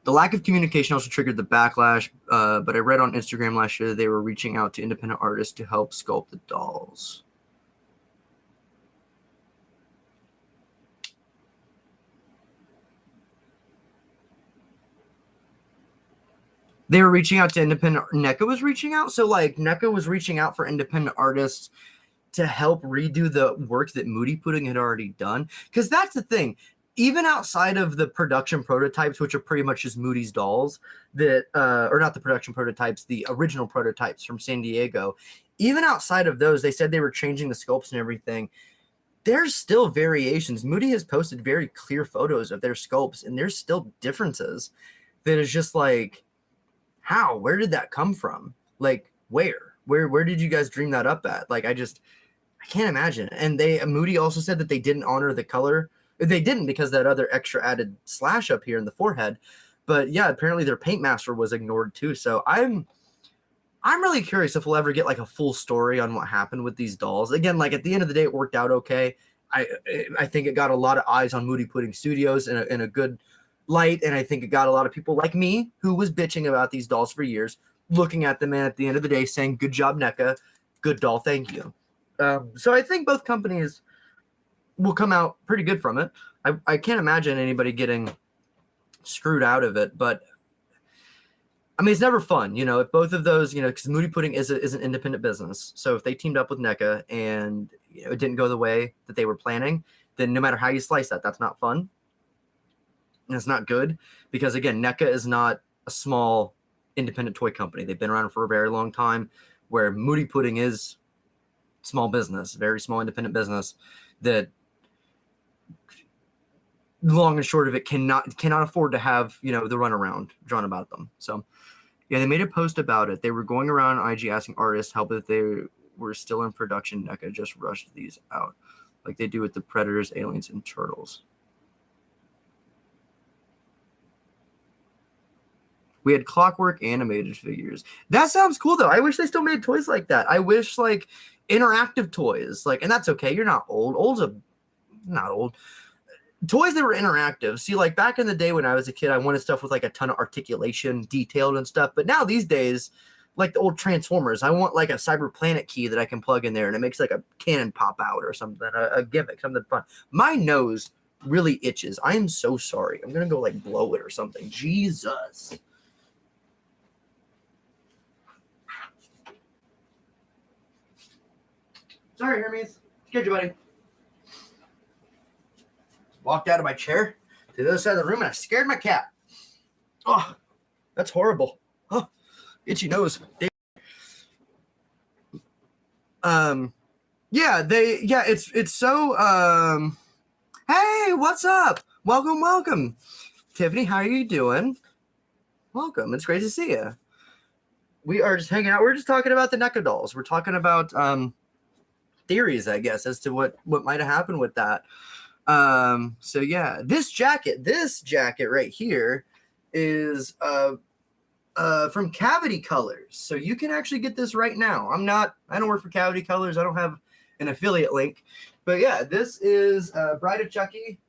the lack of communication also triggered the backlash, but I read on Instagram last year that they were reaching out to independent artists to help sculpt the dolls. They were reaching out to independent. NECA was reaching out, so like NECA was reaching out for independent artists to help redo the work that Moody Pudding had already done. Because that's the thing. Even outside of the production prototypes, which are pretty much just Moody's dolls, that or not the production prototypes, the original prototypes from San Diego. Even outside of those, they said they were changing the sculpts and everything. There's still variations. Moody has posted very clear photos of their sculpts, and there's still differences. That is just like, how? Where did that come from? Like, where did you guys dream that up at? Like, I can't imagine. And Moody also said that they didn't honor the color. They didn't, because that other extra added slash up here in the forehead. But yeah, apparently their paint master was ignored too. So I'm really curious if we'll ever get like a full story on what happened with these dolls. Again, like at the end of the day, it worked out okay. I think it got a lot of eyes on Moody Pudding Studios in a good light, and I think it got a lot of people like me, who was bitching about these dolls for years, looking at them and at the end of the day saying, "Good job, NECA. Good doll, thank you." So I think both companies will come out pretty good from it. I can't imagine anybody getting screwed out of it, but I mean, it's never fun, you know, if both of those, you know, because Moody Pudding is an independent business. So if they teamed up with NECA and you know, it didn't go the way that they were planning, then no matter how you slice that, that's not fun. And it's not good because, again, NECA is not a small independent toy company. They've been around for a very long time, where Moody Pudding is small business, very small independent business that, long and short of it, cannot afford to have, you know, the runaround drawn about them. So yeah, they made a post about it. They were going around IG asking artists help if they were still in production. NECA just rushed these out like they do with the Predators, Aliens, and Turtles. We had Clockwork animated figures. That sounds cool though. I wish they still made toys like that. I wish like interactive toys, like, and that's okay. You're not old. Not old. Toys that were interactive. See, like back in the day when I was a kid, I wanted stuff with like a ton of articulation, detailed and stuff. But now these days, like the old Transformers, I want like a Cyber Planet key that I can plug in there and it makes like a cannon pop out or something, a gimmick, something fun. My nose really itches. I am so sorry. I'm gonna go like blow it or something. Jesus. Sorry, Hermes. Scared you, buddy. Walked out of my chair to the other side of the room and I scared my cat. Oh, that's horrible. Oh, itchy nose. It's so hey, what's up? Welcome. Tiffany, how are you doing? Welcome. It's great to see you. We are just hanging out. We're just talking about the NECA dolls. We're talking about theories, I guess, as to what might have happened with that. So yeah, this jacket right here is from Cavity Colors. So you can actually get this right now. I don't work for Cavity Colors. I don't have an affiliate link, but yeah, this is Bride of Chucky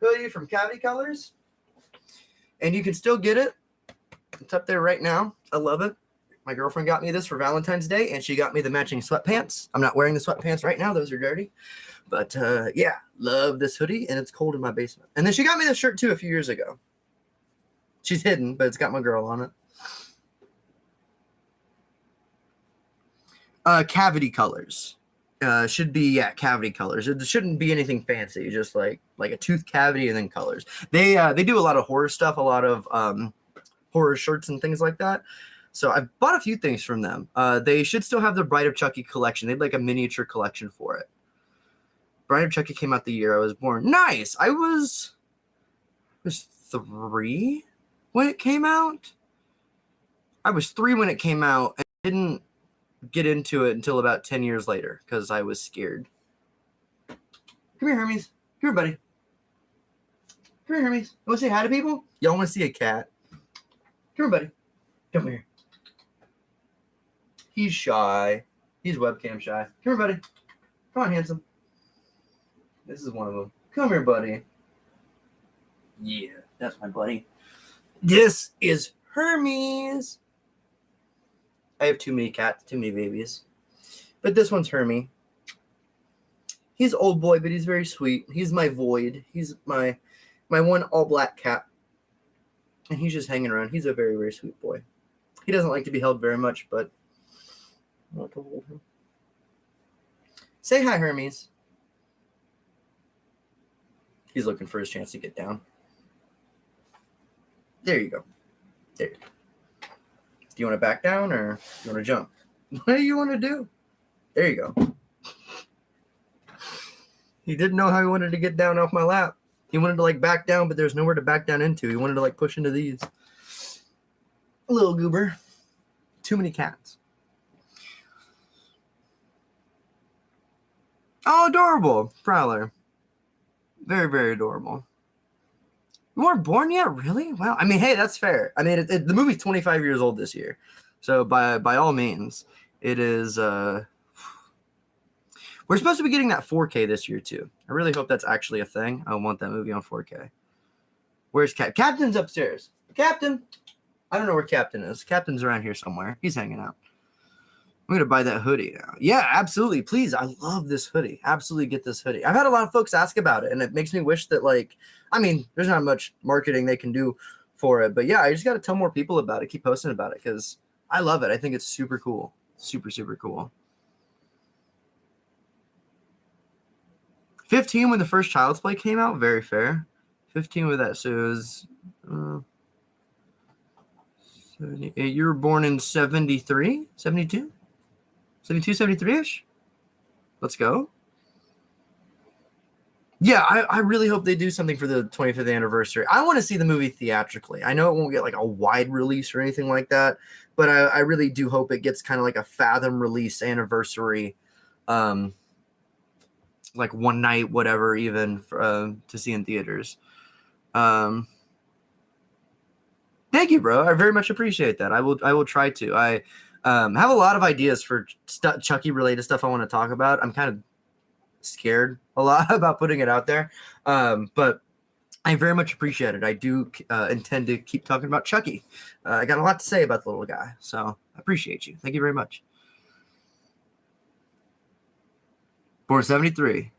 hoodie from Cavity Colors, and you can still get it. It's up there right now. I love it. My girlfriend got me this for Valentine's Day, and she got me the matching sweatpants. I'm not wearing the sweatpants right now. Those are dirty. But yeah, love this hoodie, and it's cold in my basement. And then she got me this shirt, too, a few years ago. She's hidden, but it's got my girl on it. Cavity Colors. Should be, yeah, Cavity Colors. It shouldn't be anything fancy, just like a tooth cavity and then colors. They do a lot of horror stuff, a lot of horror shirts and things like that. So I bought a few things from them. They should still have the Bride of Chucky collection. They had like a miniature collection for it. Bride of Chucky came out the year I was born. Nice. I was 3 when it came out. I was 3 when it came out and didn't get into it until about 10 years later because I was scared. Come here, Hermes. Come here, buddy. Come here, Hermes. You want to say hi to people? Y'all want to see a cat? Come here, buddy. Come here. He's shy. He's webcam shy. Come here, buddy. Come on, handsome. This is one of them. Come here, buddy. Yeah, that's my buddy. This is Hermes. I have too many cats, too many babies. But this one's Hermie. He's old boy, but he's very sweet. He's my Void. He's my one all black cat. And he's just hanging around. He's a very, very sweet boy. He doesn't like to be held very much, but I want to hold him. Say hi, Hermes. He's looking for his chance to get down. There you go. There you go. Do you want to back down or do you want to jump? What do you want to do? There you go. He didn't know how he wanted to get down off my lap. He wanted to like back down, but there's nowhere to back down into. He wanted to like push into these. Little goober. Too many cats. Oh, adorable. Prowler. Very, very adorable. You weren't born yet? Really? Wow. I mean, hey, that's fair. I mean, the movie's 25 years old this year. So by all means, it is... we're supposed to be getting that 4K this year, too. I really hope that's actually a thing. I want that movie on 4K. Where's Captain's upstairs. Captain! I don't know where Captain is. Captain's around here somewhere. He's hanging out. I'm going to buy that hoodie now. Yeah, absolutely. Please. I love this hoodie. Absolutely get this hoodie. I've had a lot of folks ask about it, and it makes me wish that, like, I mean, there's not much marketing they can do for it, but yeah, I just got to tell more people about it, keep posting about it, because I love it. I think it's super cool. Super, super cool. 15 when the first Child's Play came out. Very fair. 15 with that. So it was... 78. You were born in 73? 72? 72, 73-ish? Let's go. Yeah, I really hope they do something for the 25th anniversary. I want to see the movie theatrically. I know it won't get like a wide release or anything like that, but I really do hope it gets kind of like a Fathom release anniversary, like one night, whatever, even for, to see in theaters. Thank you, bro. I very much appreciate that. I will try to. I have a lot of ideas for Chucky related stuff I want to talk about. I'm kind of scared a lot about putting it out there, but I very much appreciate it. I do intend to keep talking about Chucky. I got a lot to say about the little guy, so I appreciate you. Thank you very much. Born 73.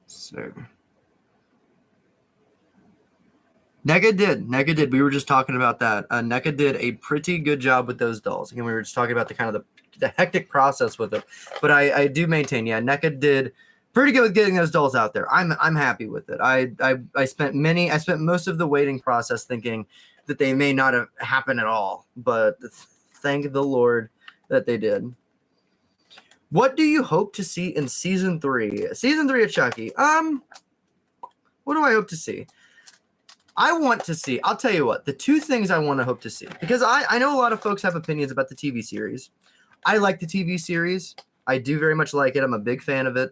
Sir. NECA did. We were just talking about that. NECA did a pretty good job with those dolls. Again, we were just talking about the kind of the hectic process with it. But I do maintain, yeah, NECA did pretty good with getting those dolls out there. I'm happy with it. I spent most of the waiting process thinking that they may not have happened at all. But thank the Lord that they did. What do you hope to see in season 3? Season 3 of Chucky. What do I hope to see? I want to see, I'll tell you what, the two things I want to hope to see, because I know a lot of folks have opinions about the TV series. I like the TV series. I do very much like it. I'm a big fan of it.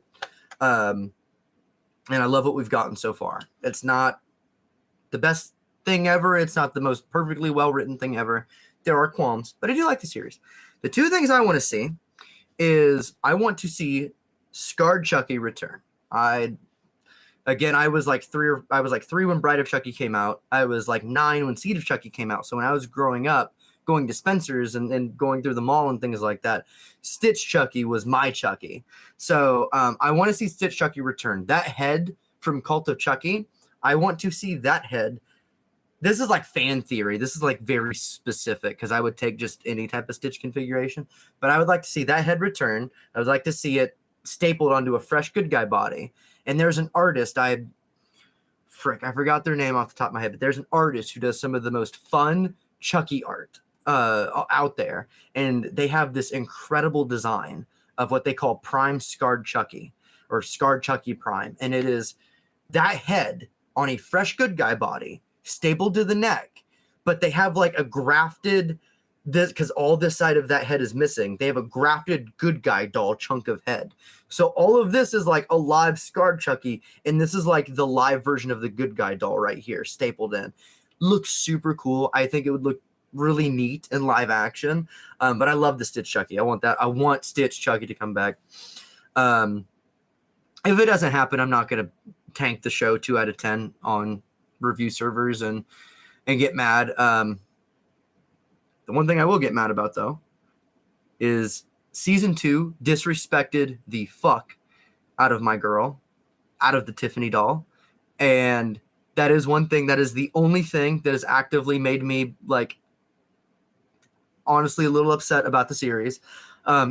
And I love what we've gotten so far. It's not the best thing ever. It's not the most perfectly well-written thing ever. There are qualms, but I do like the series. The two things I want to see is I want to see Scarred Chucky return. I was like 3 when Bride of Chucky came out. I was like 9 when Seed of Chucky came out. So when I was growing up, going to Spencer's and going through the mall and things like that, Stitch Chucky was my Chucky. So I want to see Stitch Chucky return. That head from Cult of Chucky, I want to see that head. This is like fan theory. This is like very specific because I would take just any type of Stitch configuration. But I would like to see that head return. I would like to see it stapled onto a fresh good guy body. And there's an artist, I forgot their name off the top of my head, but there's an artist who does some of the most fun Chucky art out there. And they have this incredible design of what they call Prime Scarred Chucky or Scarred Chucky Prime. And it is that head on a fresh good guy body stapled to the neck, but they have like a grafted, this because all this side of that head is missing. They have a grafted good guy doll chunk of head. So all of this is like a live Scarred Chucky, and this is like the live version of the good guy doll right here, stapled in. Looks super cool. I think it would look really neat in live action. But I love the Stitch Chucky. I want that. I want Stitch Chucky to come back. If it doesn't happen, I'm not gonna tank the show 2 out of 10 on review servers and get mad. The one thing I will get mad about, though, is season 2 disrespected the fuck out of my girl, out of the Tiffany doll. And That is one thing. That is the only thing that has actively made me like honestly a little upset about the series.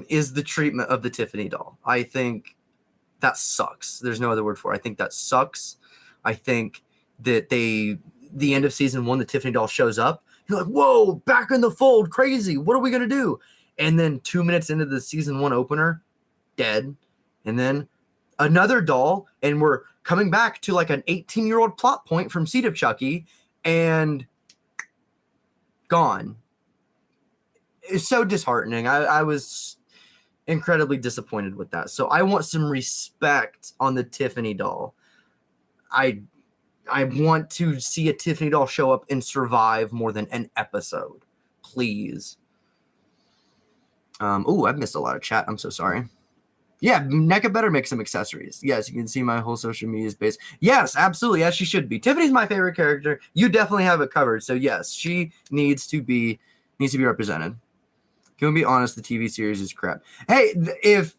Is the treatment of the Tiffany doll. I think that sucks. There's no other word for it. I think that sucks. I think that the end of season 1, the Tiffany doll shows up. You're like, whoa, back in the fold, crazy. What are we going to do? And then 2 minutes into the season 1 opener, dead. And then another doll, and we're coming back to like an 18-year-old plot point from Seed of Chucky, and gone. It's so disheartening. I was incredibly disappointed with that. So I want some respect on the Tiffany doll. I want to see a Tiffany doll show up and survive more than an episode. Please. I've missed a lot of chat. I'm so sorry. Yeah, NECA better make some accessories. Yes, you can see my whole social media space. Yes, absolutely. As she should be. Tiffany's my favorite character. You definitely have it covered. So yes, she needs to be represented. Can we be honest? The TV series is crap. Hey, if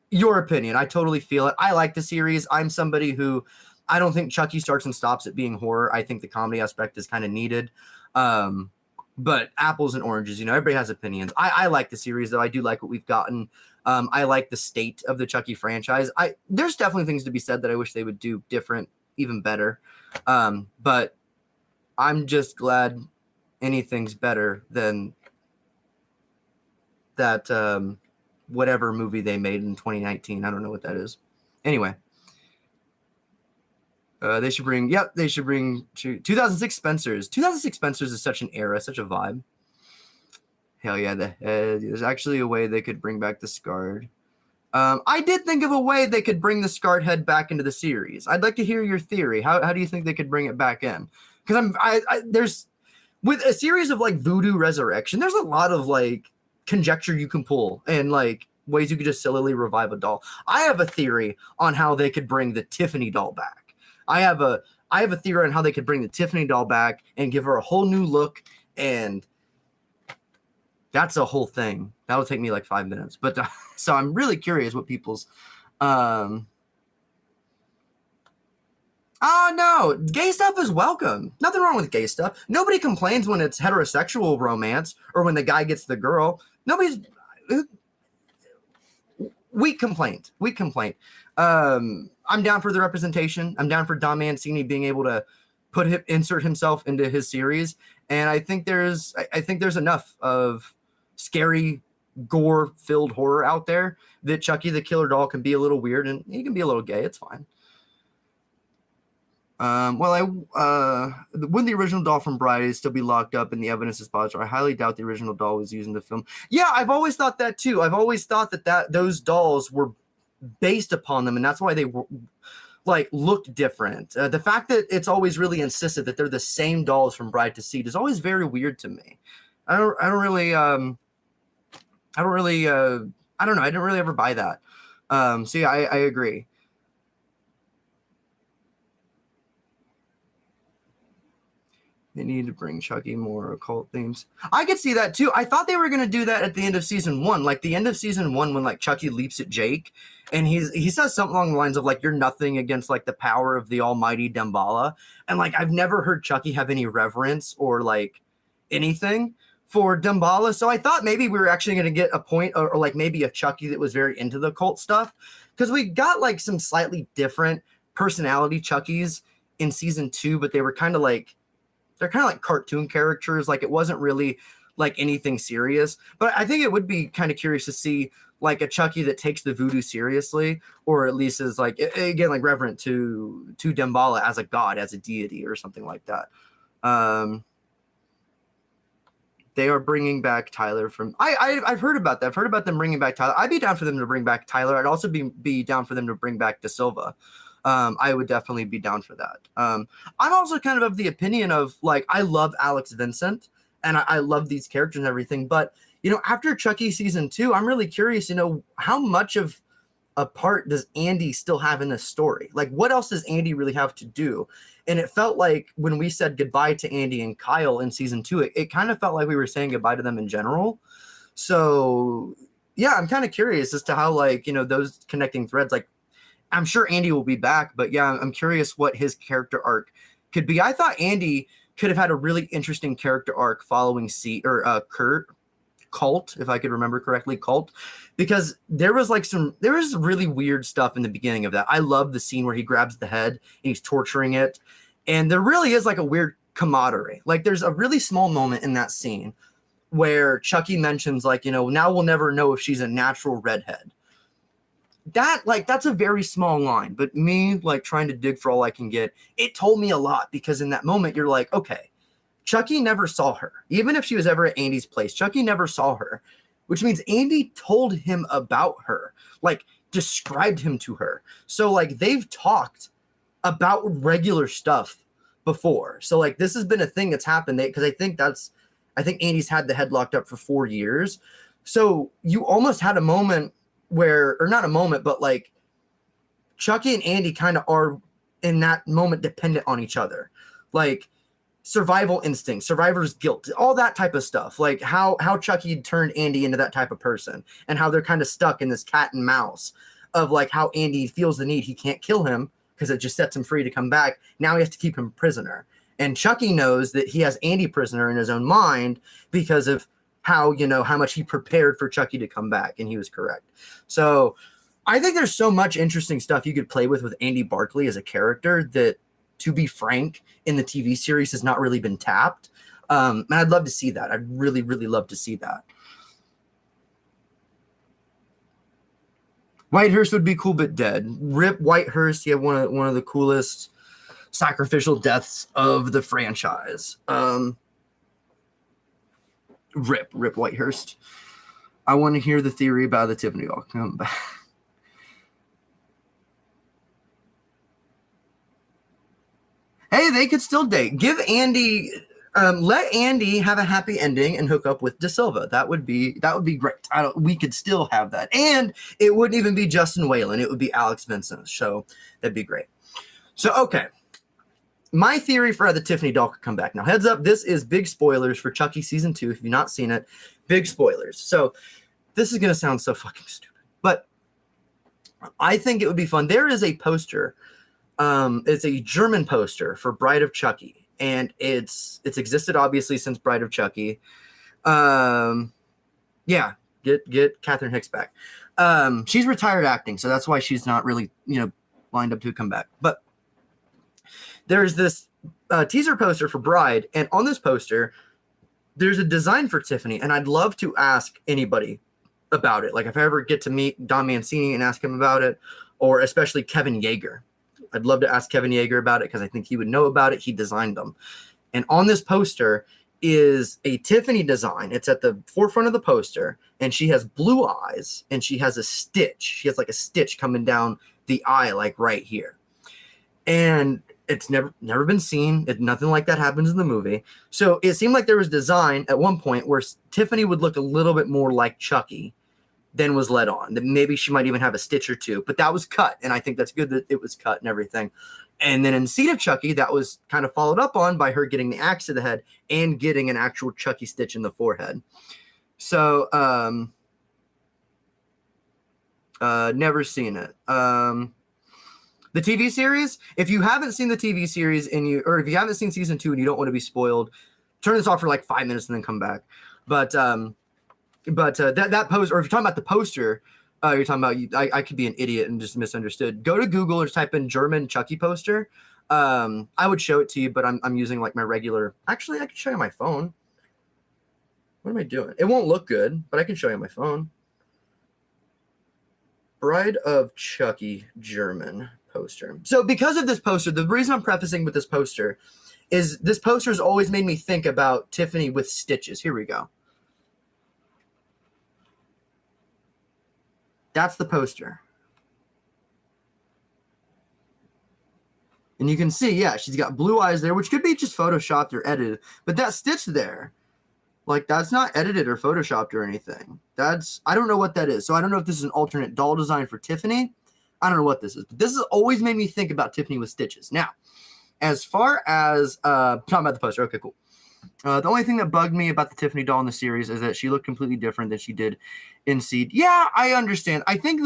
your opinion, I totally feel it. I like the series. I'm somebody who I don't think Chucky starts and stops at being horror. I think the comedy aspect is kind of needed. But apples and oranges, everybody has opinions. I like the series, though. I do like what we've gotten. I like the state of the Chucky franchise. There's definitely things to be said that I wish they would do different, even better. But I'm just glad anything's better than that whatever movie they made in 2019. I don't know what that is. Anyway. They should bring 2006 Spencer's. 2006 Spencer's is such an era, such a vibe. Hell yeah, the head. There's actually a way they could bring back the scarred. I did think of a way they could bring the scarred head back into the series. I'd like to hear your theory. How do you think they could bring it back in? Because there's with a series of like Voodoo Resurrection, there's a lot of like conjecture you can pull and like ways you could just sillily revive a doll. I have a theory on how they could bring the Tiffany doll back. I have a theory on how they could bring the Tiffany doll back and give her a whole new look, and that's a whole thing. That would take me like 5 minutes. But so I'm really curious what people's no, gay stuff is welcome. Nothing wrong with gay stuff. Nobody complains when it's heterosexual romance or when the guy gets the girl. Weak complaint. I'm down for the representation. I'm down for Don Mancini being able to insert himself into his series. And I think there's enough of scary, gore-filled horror out there that Chucky the Killer Doll can be a little weird and he can be a little gay. It's fine. Wouldn't the original doll from Bride still be locked up and the evidence is positive? I highly doubt the original doll was used in the film. Yeah, I've always thought that too. I've always thought that those dolls were based upon them, and that's why they were like looked different. The fact that it's always really insisted that they're the same dolls from Bride to Seed is always very weird to me. I don't know. I didn't really ever buy that. So yeah, I agree. They need to bring Chucky more occult themes. I could see that too. I thought they were going to do that at the end of season 1. Like the end of season 1 when like Chucky leaps at Jake and he says something along the lines of like, you're nothing against like the power of the almighty Damballa. And like, I've never heard Chucky have any reverence or like anything for Damballa. So I thought maybe we were actually going to get a point or like maybe a Chucky that was very into the cult stuff. Because we got like some slightly different personality Chuckies in season 2, but they were kind of like, they're kind of like cartoon characters. Like it wasn't really like anything serious, but I think it would be kind of curious to see like a Chucky that takes the voodoo seriously, or at least is like, again, like reverent to Damballa as a god, as a deity or something like that. They are bringing back Tyler from, I've heard about that. I've heard about them bringing back Tyler. I'd be down for them to bring back Tyler. I'd also be down for them to bring back Da Silva. I would definitely be down for that. I'm also kind of the opinion of like, I love Alex Vincent and I love these characters and everything, but after Chucky season 2, I'm really curious, how much of a part does Andy still have in this story? Like what else does Andy really have to do? And it felt like when we said goodbye to Andy and Kyle in season 2, it kind of felt like we were saying goodbye to them in general. So yeah, I'm kind of curious as to how like, those connecting threads, like I'm sure Andy will be back, but yeah, I'm curious what his character arc could be. I thought Andy could have had a really interesting character arc following Kurt Colt, if I could remember correctly, Colt, because there was really weird stuff in the beginning of that. I love the scene where he grabs the head and he's torturing it, and there really is like a weird camaraderie. Like there's a really small moment in that scene where Chucky mentions like, now we'll never know if she's a natural redhead. That's a very small line, but me like trying to dig for all I can get, it told me a lot, because in that moment you're like, okay, Chucky never saw her. Even if she was ever at Andy's place, Chucky never saw her, which means Andy told him about her, like described him to her. So like they've talked about regular stuff before. So like this has been a thing that's happened, because I think Andy's had the head locked up for 4 years. So you almost had a moment where, or not a moment, but like Chucky and Andy kind of are in that moment dependent on each other, like survival instinct, survivor's guilt, all that type of stuff, like how Chucky turned Andy into that type of person, and how they're kind of stuck in this cat and mouse of like how Andy feels the need, he can't kill him because it just sets him free to come back. Now he has to keep him prisoner, and Chucky knows that he has Andy prisoner in his own mind because of how much he prepared for Chucky to come back, and he was correct. So I think there's so much interesting stuff you could play with Andy Barclay as a character that, to be frank, in the TV series has not really been tapped. And I'd love to see that. I'd really, really love to see that. Whitehurst would be cool, but dead. Rip Whitehurst. He had one of the coolest sacrificial deaths of the franchise. Rip Whitehurst. I want to hear the theory about the Tiffany doll. Come back. Hey, they could still date. Give Andy, let Andy have a happy ending and hook up with De Silva. That would be great. We could still have that, and it wouldn't even be Justin Whalen. It would be Alex Vincent. So that'd be great. So okay. My theory for how the Tiffany doll could come back. Now, heads up, this is big spoilers for Chucky Season 2. If you've not seen it, big spoilers. So this is going to sound so fucking stupid, but I think it would be fun. There is a poster. It's a German poster for Bride of Chucky, and it's existed obviously since Bride of Chucky. Yeah, get Catherine Hicks back. She's retired acting, so that's why she's not really, lined up to come back. But there's this teaser poster for Bride, and on this poster, there's a design for Tiffany, and I'd love to ask anybody about it. Like if I ever get to meet Don Mancini and ask him about it, or especially Kevin Yeager. I'd love to ask Kevin Yeager about it because I think he would know about it. He designed them. And on this poster is a Tiffany design. It's at the forefront of the poster, and she has blue eyes, and she has a stitch. She has like a stitch coming down the eye, like right here. And it's never been seen. Nothing like that happens in the movie. So it seemed like there was design at one point where Tiffany would look a little bit more like Chucky than was led on. That maybe she might even have a stitch or two, but that was cut. And I think that's good that it was cut and everything. And then in Seed of Chucky, that was kind of followed up on by her getting the axe to the head and getting an actual Chucky stitch in the forehead. So, never seen it. The TV series, if you haven't seen the TV series or if you haven't seen season 2 and you don't want to be spoiled, turn this off for like 5 minutes and then come back. But that post, or if you're talking about the poster, you're talking about, I could be an idiot and just misunderstood. Go to Google or type in German Chucky poster. I would show it to you, but I'm using like my regular, actually I can show you my phone. What am I doing? It won't look good, but I can show you my phone. Bride of Chucky German poster. So because of this poster, the reason I'm prefacing with this poster is this poster has always made me think about Tiffany with stitches. Here we go. That's the poster. And you can see, yeah, she's got blue eyes there, which could be just photoshopped or edited. But that stitch there, like, that's not edited or photoshopped or anything. I don't know what that is. So I don't know if this is an alternate doll design for Tiffany. I don't know what this is. But this has always made me think about Tiffany with stitches. Now, as far as talking about the poster, okay, cool. The only thing that bugged me about the Tiffany doll in the series is that she looked completely different than she did in Seed. Yeah, I understand. I think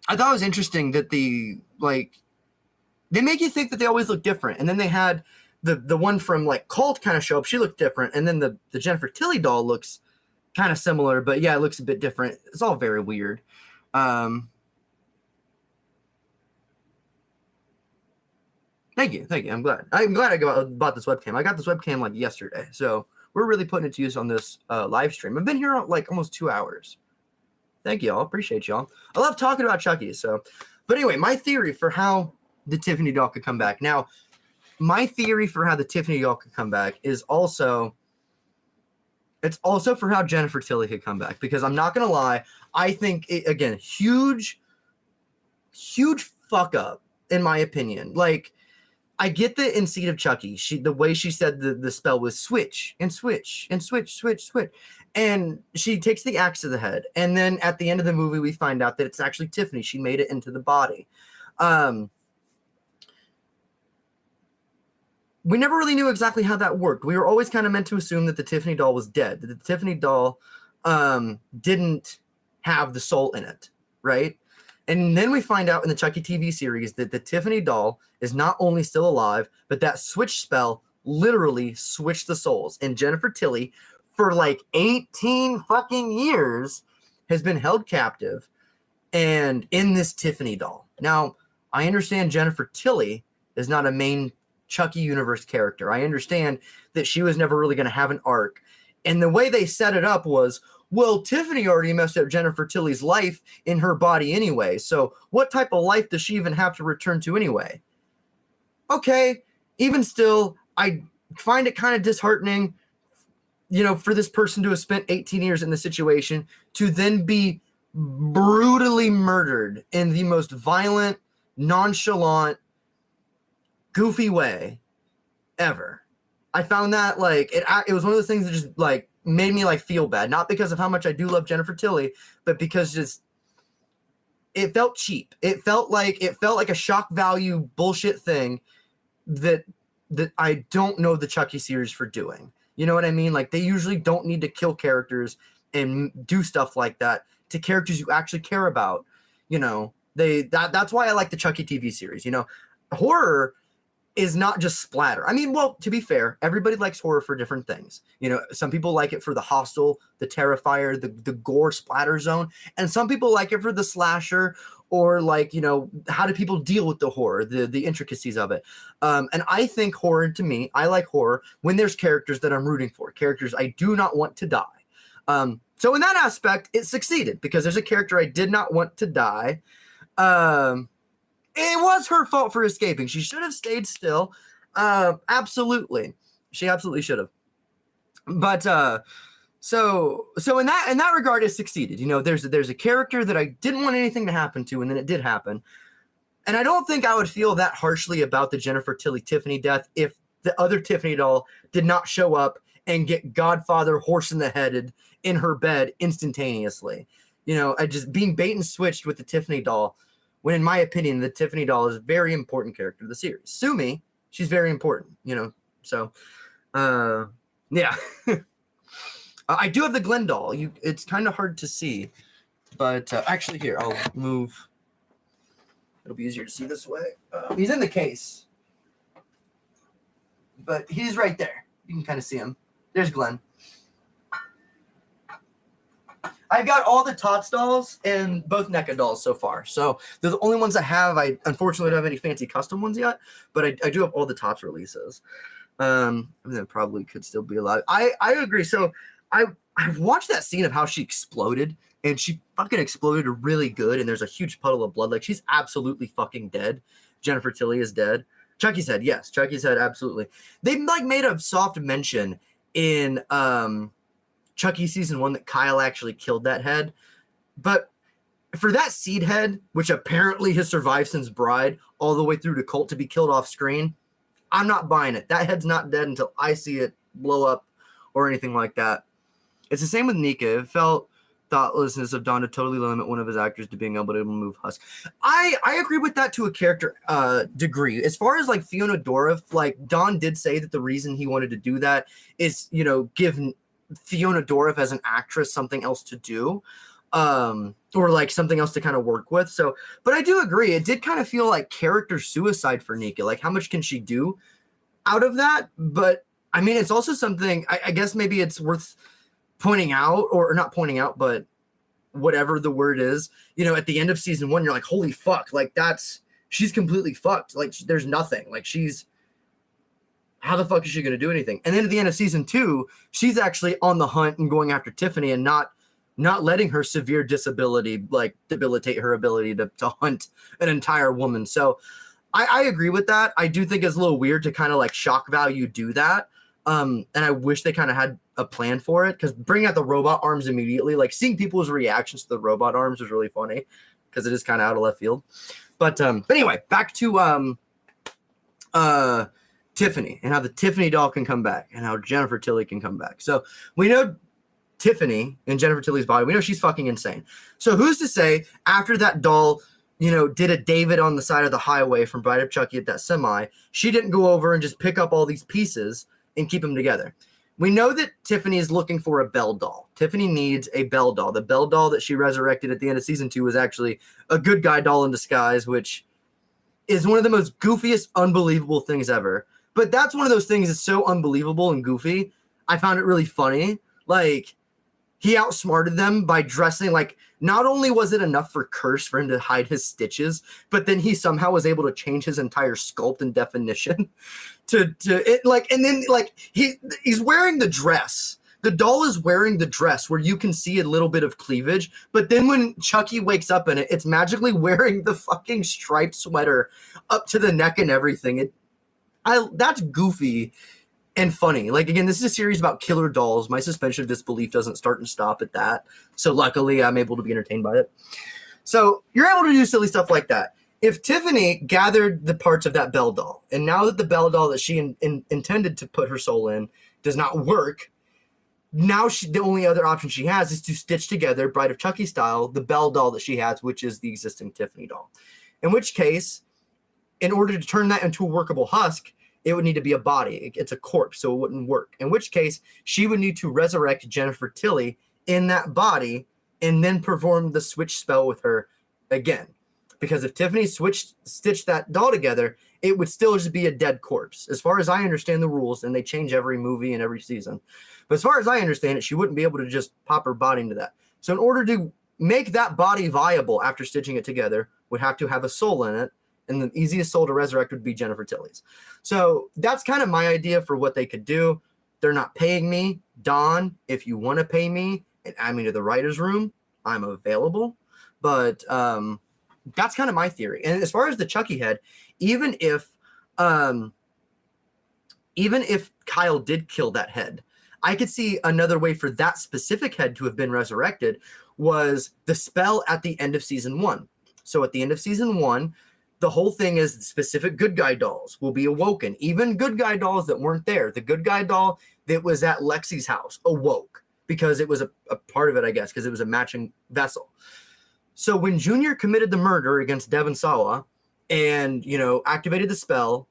I thought it was interesting that they make you think that they always look different. And then they had the one from like Cult kind of show up. She looked different. And then the Jennifer Tilly doll looks kind of similar, but yeah, it looks a bit different. It's all very weird. Thank you. I'm glad I bought this webcam. I got this webcam like yesterday, so we're really putting it to use on this live stream. I've been here like almost 2 hours. Thank you all. Appreciate y'all. I love talking about Chucky. So, but anyway, my theory for how the Tiffany doll could come back. Now, my theory for how the Tiffany doll could come back is also. It's also for how Jennifer Tilly could come back, because I'm not going to lie. I think, again, huge fuck up, in my opinion. Like, I get the in Seed of Chucky. The way she said the spell was switch and switch and switch. And she takes the axe to the head. And then at the end of the movie, we find out that it's actually Tiffany. She made it into the body. We never really knew exactly how that worked. We were always kind of meant to assume that the Tiffany doll was dead, that the Tiffany doll didn't have the soul in it, right? And then we find out in the Chucky TV series that the Tiffany doll is not only still alive, but that switch spell literally switched the souls. And Jennifer Tilly, for like 18 fucking years, has been held captive and in this Tiffany doll. Now, I understand Jennifer Tilly is not a main Chucky universe character. I understand that she was never really going to have an arc. And the way they set it up was, well, Tiffany already messed up Jennifer Tilly's life in her body anyway. So what type of life does she even have to return to anyway? Okay, even still, I find it kind of disheartening, for this person to have spent 18 years in the situation to then be brutally murdered in the most violent, nonchalant, goofy way ever. I found that like it was one of those things that just like made me like feel bad, not because of how much I do love Jennifer Tilly, but because just it felt cheap. It felt like a shock value bullshit thing that I don't know the Chucky series for doing. You know what I mean? Like, they usually don't need to kill characters and do stuff like that to characters you actually care about. That's why I like the Chucky TV series. Horror is not just splatter. I mean, well, to be fair, everybody likes horror for different things. Some people like it for the Hostel, the Terrifier, the gore splatter zone, and some people like it for the slasher, or like, how do people deal with the horror, the intricacies of it. And I think horror, to me, I like horror when there's characters that I'm rooting for, characters I do not want to die. So in that aspect, it succeeded because there's a character I did not want to die. It was her fault for escaping. She should have stayed still. Absolutely. She absolutely should have. But so in that regard, it succeeded. There's a character that I didn't want anything to happen to, and then it did happen. And I don't think I would feel that harshly about the Jennifer Tilly Tiffany death if the other Tiffany doll did not show up and get Godfather horse in the headed in her bed instantaneously. I just being bait and switched with the Tiffany doll, when in my opinion, the Tiffany doll is a very important character of the series. Sue me, she's very important, so yeah. I do have the Glenn doll. It's kind of hard to see, but actually here, I'll move. It'll be easier to see this way. He's in the case, but he's right there. You can kind of see him. There's Glenn. I've got all the Tots dolls and both NECA dolls so far. So they're the only ones I have. I unfortunately don't have any fancy custom ones yet, but I do have all the Tots releases. That probably could still be alive. I agree. So I've watched that scene of how she exploded, and she fucking exploded really good, and there's a huge puddle of blood. Like, she's absolutely fucking dead. Jennifer Tilly is dead. Chucky's head, yes. Chucky's head, absolutely. They like made a soft mention in Chucky season 1 that Kyle actually killed that head. But for that seed head, which apparently has survived since Bride all the way through to Cult to be killed off screen, I'm not buying it. That head's not dead until I see it blow up or anything like that. It's the same with Nika. It felt thoughtlessness of Don to totally limit one of his actors to being able to move Husk. I agree with that to a character degree. As far as like Fiona Dourif, like Don did say that the reason he wanted to do that is, give Fiona Dourif as an actress something else to do. or like something else to kind of work with. So, but I do agree, it did kind of feel like character suicide for Nika. Like, how much can she do out of that? But I mean, it's also something I guess maybe it's worth pointing out, or not pointing out, but whatever the word is, you know, at the end of season 1, you're like, holy fuck, like she's completely fucked. Like, there's nothing. Like, how the fuck is she going to do anything? And then at the end of season 2, she's actually on the hunt and going after Tiffany and not letting her severe disability like debilitate her ability to hunt an entire woman. So I agree with that. I do think it's a little weird to kind of like shock value do that. And I wish they kind of had a plan for it, because bringing out the robot arms immediately, like seeing people's reactions to the robot arms was really funny, because it is kind of out of left field. But anyway, back to Tiffany and how the Tiffany doll can come back and how Jennifer Tilly can come back. So we know Tiffany in Jennifer Tilly's body, we know she's fucking insane. So who's to say after that doll, you know, did a David on the side of the highway from Bride of Chucky at that semi, she didn't go over and just pick up all these pieces and keep them together. We know that Tiffany is looking for a Belle doll. Tiffany needs a Belle doll. The Belle doll that she resurrected at the end of season 2 was actually a good guy doll in disguise, which is one of the most goofiest, unbelievable things ever. But that's one of those things that's so unbelievable and goofy. I found it really funny. Like, he outsmarted them by dressing like, not only was it enough for Curse for him to hide his stitches, but then he somehow was able to change his entire sculpt and definition to it. Like, and then like he's wearing the dress. The doll is wearing the dress where you can see a little bit of cleavage, but then when Chucky wakes up in it, it's magically wearing the fucking striped sweater up to the neck and everything. That's goofy and funny. Like, again, this is a series about killer dolls. My suspension of disbelief doesn't start and stop at that. So luckily, I'm able to be entertained by it. So you're able to do silly stuff like that. If Tiffany gathered the parts of that Belle doll, and now that the Belle doll that she intended to put her soul in does not work, now the only other option she has is to stitch together, Bride of Chucky style, the Belle doll that she has, which is the existing Tiffany doll. In which case, in order to turn that into a workable husk, it would need to be a body. It's a corpse, so it wouldn't work. In which case, she would need to resurrect Jennifer Tilly in that body and then perform the switch spell with her again. Because if Tiffany stitched that doll together, it would still just be a dead corpse. As far as I understand the rules, and they change every movie and every season. But as far as I understand it, she wouldn't be able to just pop her body into that. So in order to make that body viable after stitching it together, would have to have a soul in it. And the easiest soul to resurrect would be Jennifer Tilly's. So that's kind of my idea for what they could do. They're not paying me. Don, if you want to pay me and add me to the writer's room, I'm available. But that's kind of my theory. And as far as the Chucky head, even if Kyle did kill that head, I could see another way for that specific head to have been resurrected was the spell at the end of season 1. So at the end of season 1, the whole thing is specific good guy dolls will be awoken. Even good guy dolls that weren't there. The good guy doll that was at Lexi's house awoke because it was a part of it, I guess, because it was a matching vessel. So when Junior committed the murder against Devon Sawa and, you know, activated the spell,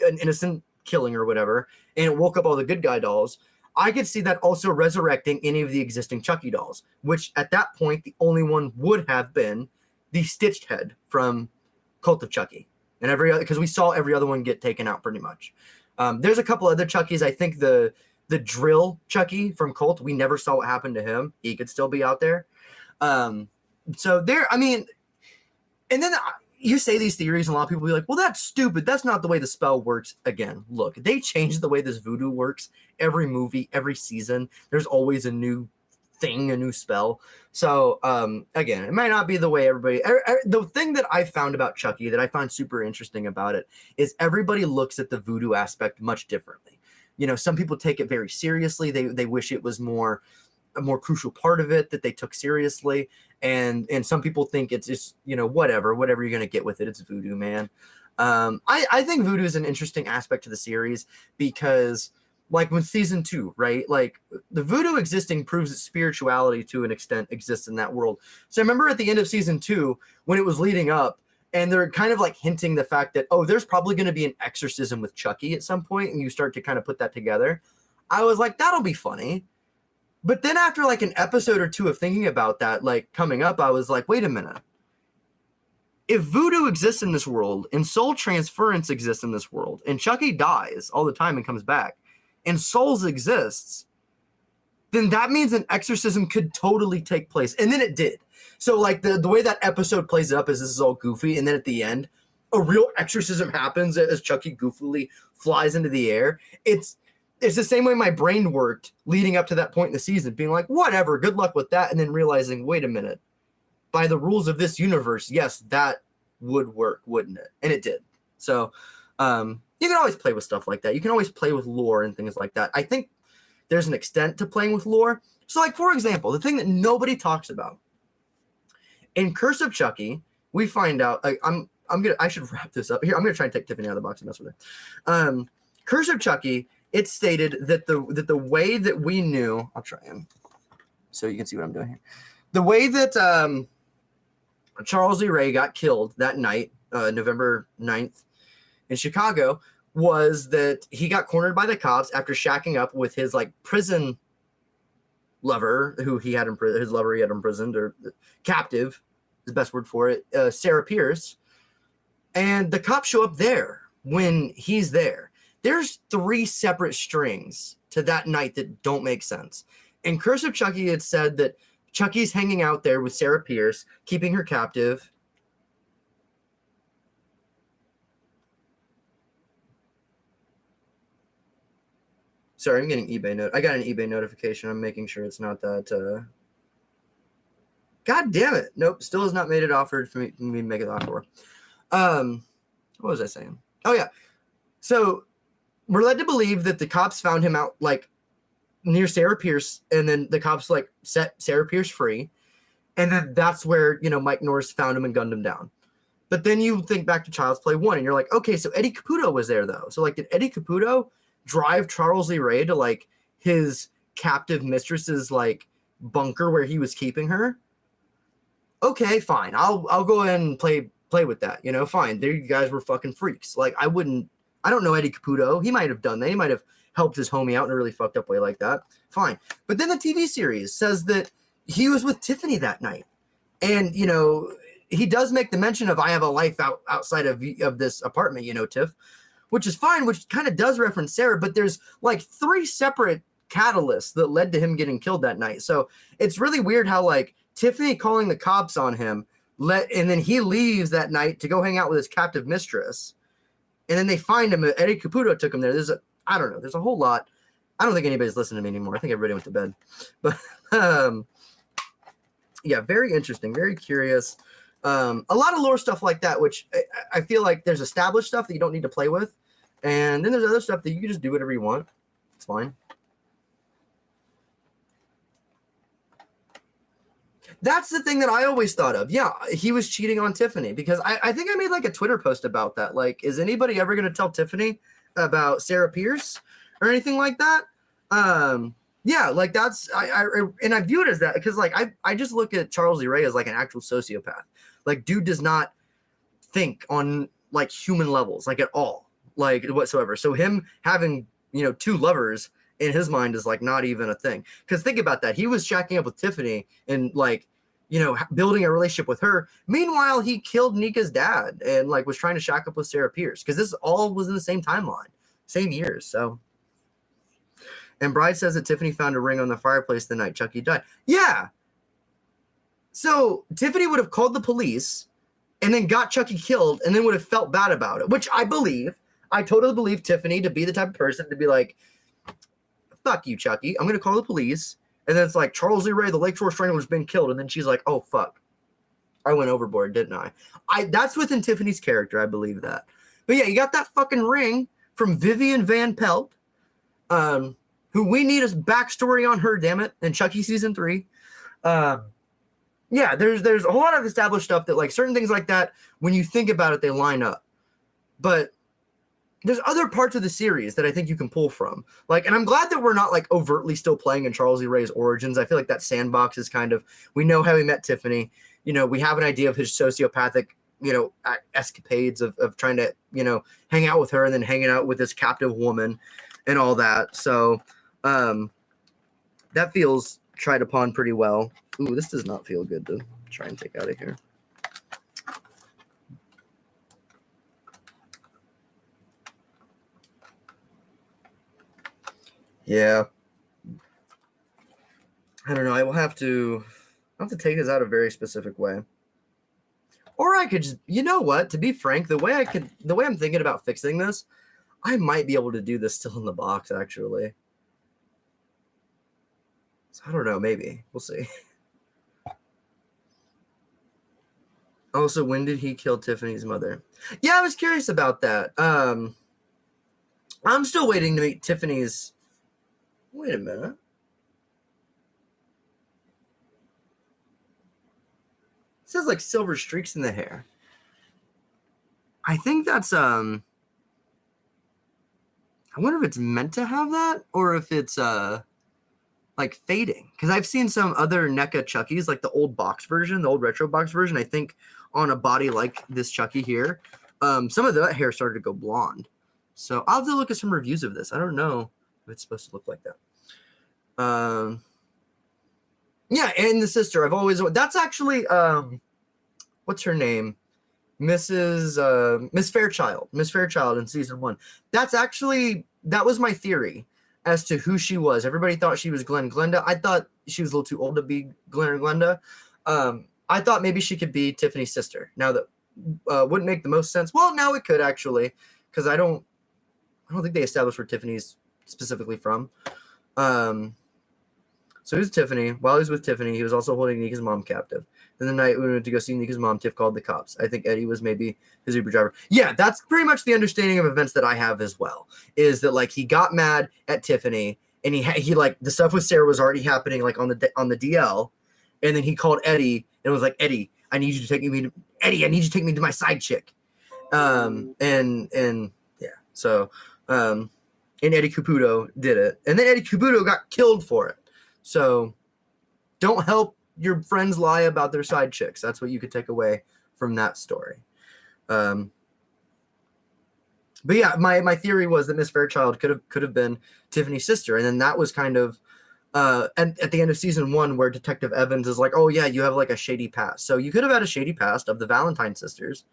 an innocent killing or whatever, and it woke up all the good guy dolls, I could see that also resurrecting any of the existing Chucky dolls, which at that point, the only one would have been the stitched head from Cult of Chucky, and every other, because we saw every other one get taken out pretty much. There's a couple other Chuckies. I think the drill Chucky from Cult, we never saw what happened to him. He could still be out there. So there, I mean, and then you say these theories, and a lot of people will be like, well, that's stupid. That's not the way the spell works. Again, look, they changed the way this voodoo works every movie, every season. There's always a new thing, a new spell. So again, it might not be the way everybody. The thing that I found about Chucky that I find super interesting about it is everybody looks at the voodoo aspect much differently. You know, some people take it very seriously. They wish it was a more crucial part of it that they took seriously, and some people think it's just, you know, whatever you're gonna get with it. It's voodoo, man. I think voodoo is an interesting aspect to the series because, like, when season 2, right? Like, the voodoo existing proves that spirituality to an extent exists in that world. So I remember at the end of season 2, when it was leading up, and they're kind of like hinting the fact that, oh, there's probably going to be an exorcism with Chucky at some point, and you start to kind of put that together. I was like, that'll be funny. But then after like an episode or two of thinking about that, like coming up, I was like, wait a minute. If voodoo exists in this world and soul transference exists in this world and Chucky dies all the time and comes back and souls exists, then that means an exorcism could totally take place. And then it did. So like the way that episode plays it up is this is all goofy. And then at the end, a real exorcism happens as Chucky goofily flies into the air. It's the same way my brain worked leading up to that point in the season, being like, whatever, good luck with that. And then realizing, wait a minute, by the rules of this universe, yes, that would work, wouldn't it? And it did. So you can always play with stuff like that. You can always play with lore and things like that. I think there's an extent to playing with lore. So like, for example, the thing that nobody talks about in Curse of Chucky, we find out, like, I should wrap this up here. I'm going to try and take Tiffany out of the box and mess with her. Curse of Chucky, it stated that the way that we knew, I'll try and so you can see what I'm doing here. The way that Charles Lee Ray got killed that night, November 9th in Chicago, was that he got cornered by the cops after shacking up with his like prison lover who he had his lover he had imprisoned, or captive is the best word for it, Sarah Pierce. And the cops show up there when he's there. There's 3 separate strings to that night that don't make sense. In Curse of Chucky, it said that Chucky's hanging out there with Sarah Pierce, keeping her captive. Sorry, I'm getting eBay note. I got an eBay notification. I'm making sure it's not that. God damn it! Nope, still has not made it offered for me to make it offer. What was I saying? Oh yeah, so we're led to believe that the cops found him out like near Sarah Pierce, and then the cops like set Sarah Pierce free, and then that's where Mike Norris found him and gunned him down. But then you think back to Child's Play 1, and you're like, okay, so Eddie Caputo was there though. So like, did Eddie Caputo drive Charles Lee Ray to like his captive mistress's like bunker where he was keeping her? Okay, fine. I'll go ahead and play with that. Fine. There you guys were fucking freaks. Like I don't know Eddie Caputo. He might have done that. He might have helped his homie out in a really fucked up way like that. Fine. But then the TV series says that he was with Tiffany that night. And, he does make the mention of, I have a life outside of this apartment, Tiff, which is fine, which kind of does reference Sarah, but there's like 3 separate catalysts that led to him getting killed that night. So it's really weird how like Tiffany calling the cops on him and then he leaves that night to go hang out with his captive mistress. And then they find him. Eddie Caputo took him there. I don't know. There's a whole lot. I don't think anybody's listening to me anymore. I think everybody went to bed. But yeah, very interesting, very curious. A lot of lore stuff like that, which I feel like there's established stuff that you don't need to play with. And then there's other stuff that you can just do whatever you want. It's fine. That's the thing that I always thought of. Yeah, he was cheating on Tiffany because I think I made like a Twitter post about that. Like, is anybody ever going to tell Tiffany about Sarah Pierce or anything like that? Yeah, like that's and I view it as that because like I just look at Charles Lee Ray as like an actual sociopath. Like, dude does not think on like human levels, like at all, like whatsoever. So him having 2 lovers in his mind is like not even a thing. Because think about that. He was shacking up with Tiffany and like, building a relationship with her. Meanwhile, he killed Nika's dad and like was trying to shack up with Sarah Pierce because this all was in the same timeline, same years. So, and Bride says that Tiffany found a ring on the fireplace the night Chucky died. Yeah. So Tiffany would have called the police and then got Chucky killed and then would have felt bad about it, which I totally believe Tiffany to be the type of person to be like, fuck you, Chucky. I'm going to call the police. And then it's like, Charles Lee Ray, the Lakeshore Strangler's been killed. And then she's like, oh, fuck. I went overboard, didn't I? That's within Tiffany's character. I believe that. But yeah, you got that fucking ring from Vivian Van Pelt, who we need a backstory on her, damn it, in Chucky season 3. Yeah, there's a whole lot of established stuff that like certain things like that, when you think about it, they line up. But there's other parts of the series that I think you can pull from. Like, and I'm glad that we're not like overtly still playing in Charles Lee Ray's origins. I feel like that sandbox is kind of, we know how he met Tiffany. We have an idea of his sociopathic, escapades of trying to, hang out with her and then hanging out with this captive woman and all that. So, that feels tried upon pretty well. Ooh, this does not feel good to try and take out of here. Yeah. I don't know. I will have to take this out a very specific way. Or I could just, you know what? To be frank, the way I'm thinking about fixing this, I might be able to do this still in the box, actually. So I don't know. Maybe. We'll see. Also, when did he kill Tiffany's mother? Yeah, I was curious about that. I'm still waiting to meet Tiffany's. Wait a minute. It says like silver streaks in the hair. I think that's I wonder if it's meant to have that or if it's like fading, because I've seen some other NECA Chuckies, like the old box version, the old retro box version. I think on a body like this Chucky here, some of that hair started to go blonde. So I'll have to look at some reviews of this. I don't know if it's supposed to look like that. Yeah, and the sister. I've always that's actually what's her name? Miss Fairchild. Miss Fairchild in season 1. That was my theory as to who she was. Everybody thought she was Glenda. I thought she was a little too old to be Glenn or Glenda. I thought maybe she could be Tiffany's sister. Now that wouldn't make the most sense. Well, now it could actually, because I don't think they established where Tiffany's specifically from. So he was Tiffany. While he was with Tiffany, he was also holding Nika's mom captive. And the night we went to go see Nika's mom, Tiff called the cops. I think Eddie was maybe his Uber driver. Yeah, that's pretty much the understanding of events that I have as well. Is that like he got mad at Tiffany, and he like the stuff with Sarah was already happening like on the DL, and then he called Eddie and was like, Eddie, I need you to take me to my side chick. And yeah, so and Eddie Caputo did it, and then Eddie Caputo got killed for it. So don't help your friends lie about their side chicks. That's what you could take away from that story. But yeah, my theory was that Miss Fairchild could have been Tiffany's sister, and then that was kind of at the end of season 1 where Detective Evans is like, oh yeah, you have like a shady past. So you could have had a shady past of the Valentine sisters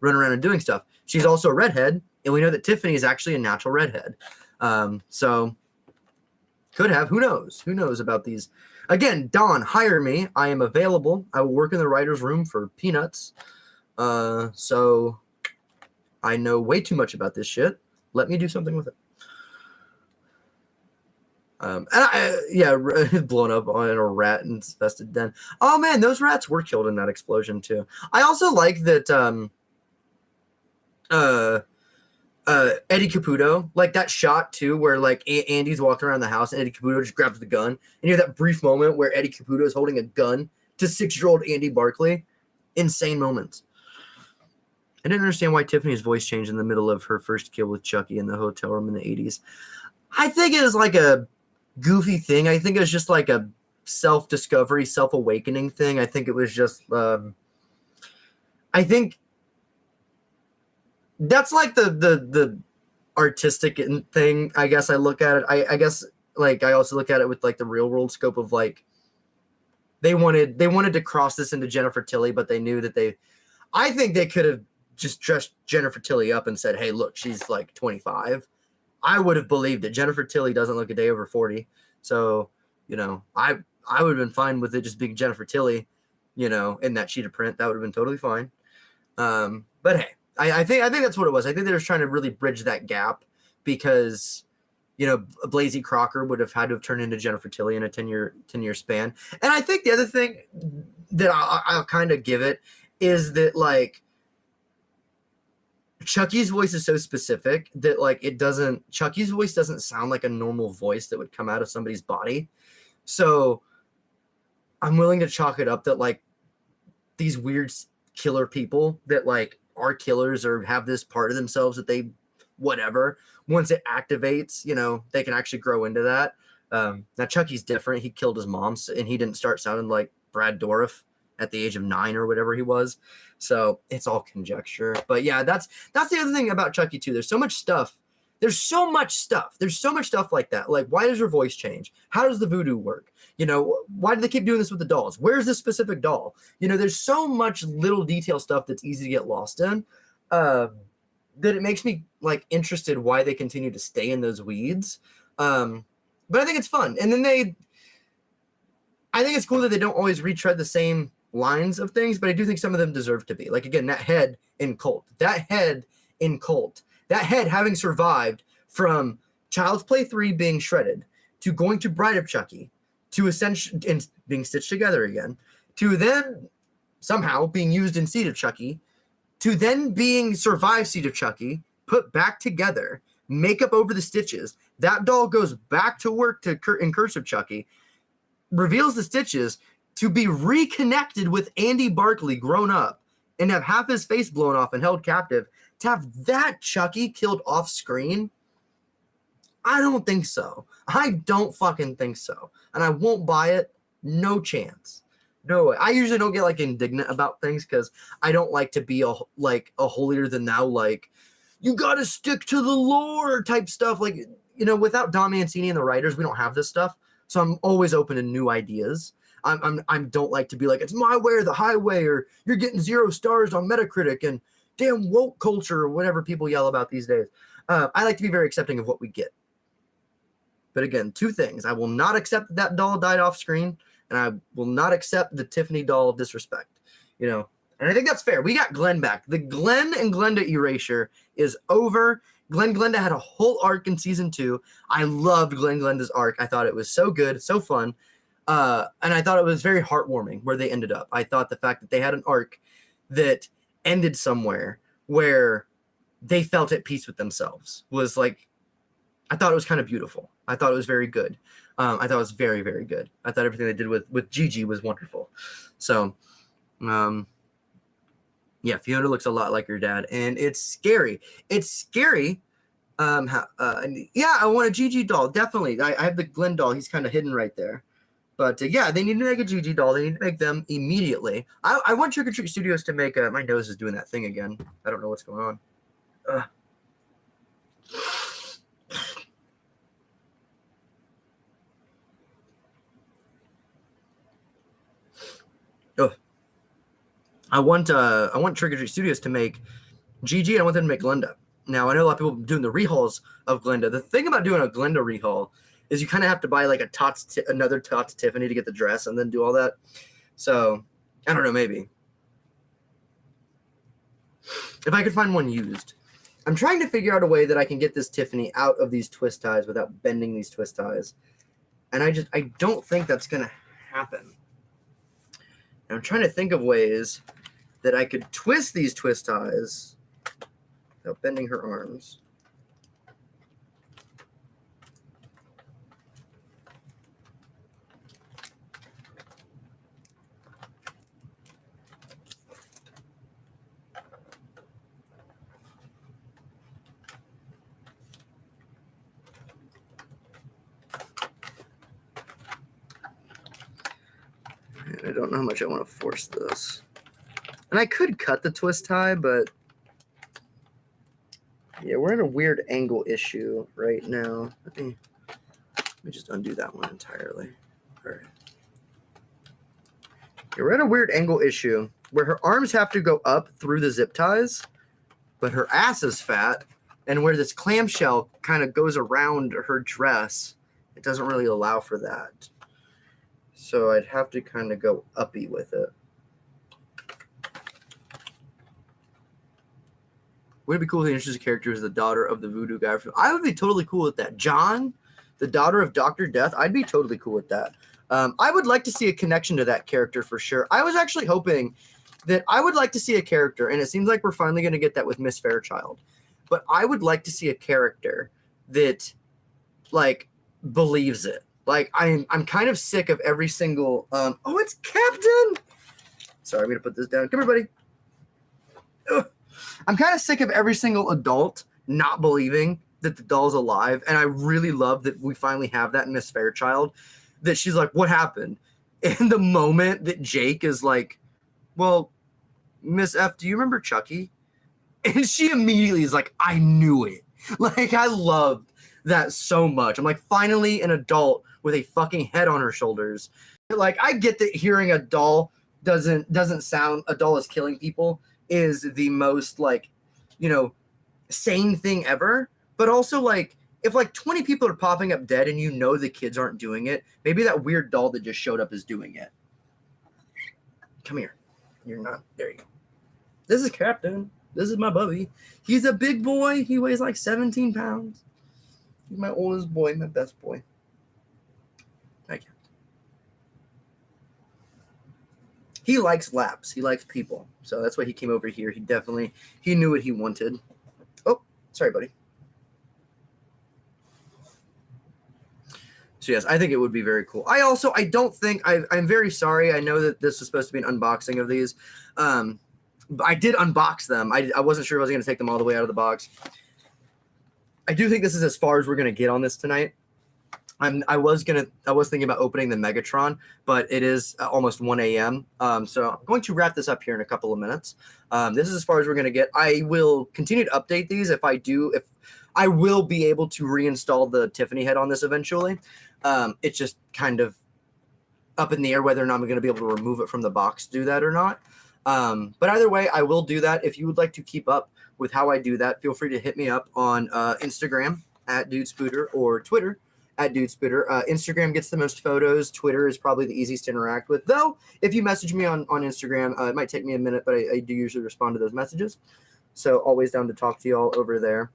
running around and doing stuff. She's also a redhead, and we know that Tiffany is actually a natural redhead. So could have. Who knows? Who knows about these? Again, Don, hire me. I am available. I will work in the writer's room for peanuts. So I know way too much about this shit. Let me do something with it. It's blown up on a rat infested den. Oh man, those rats were killed in that explosion too. I also like that Eddie Caputo, like that shot too, where like Andy's walking around the house and Eddie Caputo just grabs the gun, and you have that brief moment where Eddie Caputo is holding a gun to 6-year-old Andy Barkley. Insane moments. I didn't understand why Tiffany's voice changed in the middle of her first kill with Chucky in the hotel room in the 80s. I think it was like a goofy thing. I think it was just like a self-discovery, self-awakening thing. I think it was just I think that's like the artistic thing. I guess I look at it. I guess like I also look at it with like the real world scope of like they wanted to cross this into Jennifer Tilly, but they knew that I think they could have just dressed Jennifer Tilly up and said, hey, look, she's like 25. I would have believed it. Jennifer Tilly doesn't look a day over 40. So, you know, I would have been fine with it just being Jennifer Tilly, you know, in that sheet of print. That would have been totally fine. But hey, I think that's what it was. I think they were trying to really bridge that gap because, you know, Blasey Crocker would have had to have turned into Jennifer Tilly in a 10-year span. And I think the other thing that I'll kind of give it is that like Chucky's voice is so specific that like Chucky's voice doesn't sound like a normal voice that would come out of somebody's body. So I'm willing to chalk it up that like these weird killer people that like are killers or have this part of themselves that they whatever, once it activates, you know, they can actually grow into that. Now Chucky's different. He killed his mom and he didn't start sounding like Brad Dourif at the age of 9 or whatever he was. So it's all conjecture. But yeah, that's the other thing about Chucky too. There's so much stuff There's so much stuff. There's so much stuff like that. Like, why does her voice change? How does the voodoo work? You know, why do they keep doing this with the dolls? Where's this specific doll? You know, there's so much little detail stuff that's easy to get lost in, that it makes me like interested why they continue to stay in those weeds. But I think it's fun. And then I think it's cool that they don't always retread the same lines of things, but I do think some of them deserve to be. Like, again, that head in Cult, that head having survived from Child's Play 3 being shredded, to going to Bride of Chucky, to Ascension and being stitched together again, to then somehow being used in Seed of Chucky, to then being survived Seed of Chucky, put back together, makeup over the stitches. That doll goes back to work in Curse of Chucky, reveals the stitches, to be reconnected with Andy Barkley grown up and have half his face blown off and held captive, to have that Chucky killed off screen. I don't think so. I don't fucking think so. And I won't buy it. No chance. No way. I usually don't get like indignant about things because I don't like to be a holier than thou, like, you gotta stick to the lore type stuff. Like, you know, without Don Mancini and the writers, we don't have this stuff. So I'm always open to new ideas. I don't like to be like, it's my way or the highway, or you're getting 0 stars on Metacritic and damn woke culture or whatever people yell about these days. I like to be very accepting of what we get. But again, 2 things. I will not accept that doll died off screen, and I will not accept the Tiffany doll disrespect. You know, and I think that's fair. We got Glenn back. The Glenn and Glenda erasure is over. Glenda had a whole arc in season 2. I loved Glenda's arc. I thought it was so good, so fun. And I thought it was very heartwarming where they ended up. I thought the fact that they had an arc that ended somewhere where they felt at peace with themselves was like, I thought it was kind of beautiful. I thought it was very good. I thought it was very, very good. I thought everything they did with Gigi was wonderful. So, yeah, Fiona looks a lot like her dad, and it's scary. It's scary. Yeah, I want a Gigi doll, definitely. I have the Glenn doll. He's kind of hidden right there. But yeah, they need to make a Gigi doll. They need to make them immediately. I want Trick or Treat Studios to make my nose is doing that thing again. I don't know what's going on. I want Trick or Treat Studios to make Gigi, and I want them to make Glenda. Now, I know a lot of people doing the rehauls of Glenda. The thing about doing a Glenda rehaul is you kind of have to buy like another Tots Tiffany to get the dress and then do all that. So, I don't know, maybe. If I could find one used. I'm trying to figure out a way that I can get this Tiffany out of these twist ties without bending these twist ties. And I don't think that's going to happen. And I'm trying to think of ways that I could twist these twist ties without bending her arms. I don't know how much I want to force this. And I could cut the twist tie, but yeah, we're in a weird angle issue right now. Let me just undo that one entirely. All right. Yeah, we're at a weird angle issue where her arms have to go up through the zip ties, but her ass is fat, and where this clamshell kind of goes around her dress, it doesn't really allow for that. So I'd have to kind of go uppy with it. Would it be cool if they introduced a character as the daughter of the voodoo guy? I would be totally cool with that. John, the daughter of Dr. Death, I'd be totally cool with that. I would like to see a connection to that character for sure. I was actually hoping that I would like to see a character, and it seems like we're finally going to get that with Miss Fairchild. But I would like to see a character that, like, believes it. Like, I'm kind of sick of every single... oh, it's Captain! Sorry, I'm going to put this down. Come here, buddy. Ugh. I'm kind of sick of every single adult not believing that the doll's alive, and I really love that we finally have that in Miss Fairchild, that she's like, what happened? In the moment that Jake is like, well, Miss F, do you remember Chucky? And she immediately is like, I knew it. Like, I loved that so much. I'm like, finally an adult with a fucking head on her shoulders. Like, I get that hearing a doll doesn't sound, a doll is killing people is the most, like, you know, sane thing ever. But also, like, if like 20 people are popping up dead and you know the kids aren't doing it, maybe that weird doll that just showed up is doing it. Come here. You're not. There you go. This is Captain. This is my Bubby. He's a big boy. He weighs like 17 pounds. He's my oldest boy, my best boy. Thank you. He likes laps. He likes people. So that's why he came over here. He knew what he wanted. Oh, sorry, buddy. So yes, I think it would be very cool. I don't think, I'm very sorry. I know that this was supposed to be an unboxing of these. But I did unbox them. I wasn't sure if I was going to take them all the way out of the box. I do think this is as far as we're going to get on this tonight. I was thinking about opening the Megatron, but it is almost 1 a.m. So I'm going to wrap this up here in a couple of minutes. This is as far as we're going to get. I will continue to update these if I will be able to reinstall the Tiffany head on this eventually. It's just kind of up in the air whether or not I'm going to be able to remove it from the box to do that or not. But either way, I will do that. If you would like to keep up with how I do that, feel free to hit me up on Instagram at DudeSpooter or Twitter at DudeSpooter. Instagram gets the most photos. Twitter is probably the easiest to interact with. Though, if you message me on Instagram, it might take me a minute, but I do usually respond to those messages. So always down to talk to y'all over there.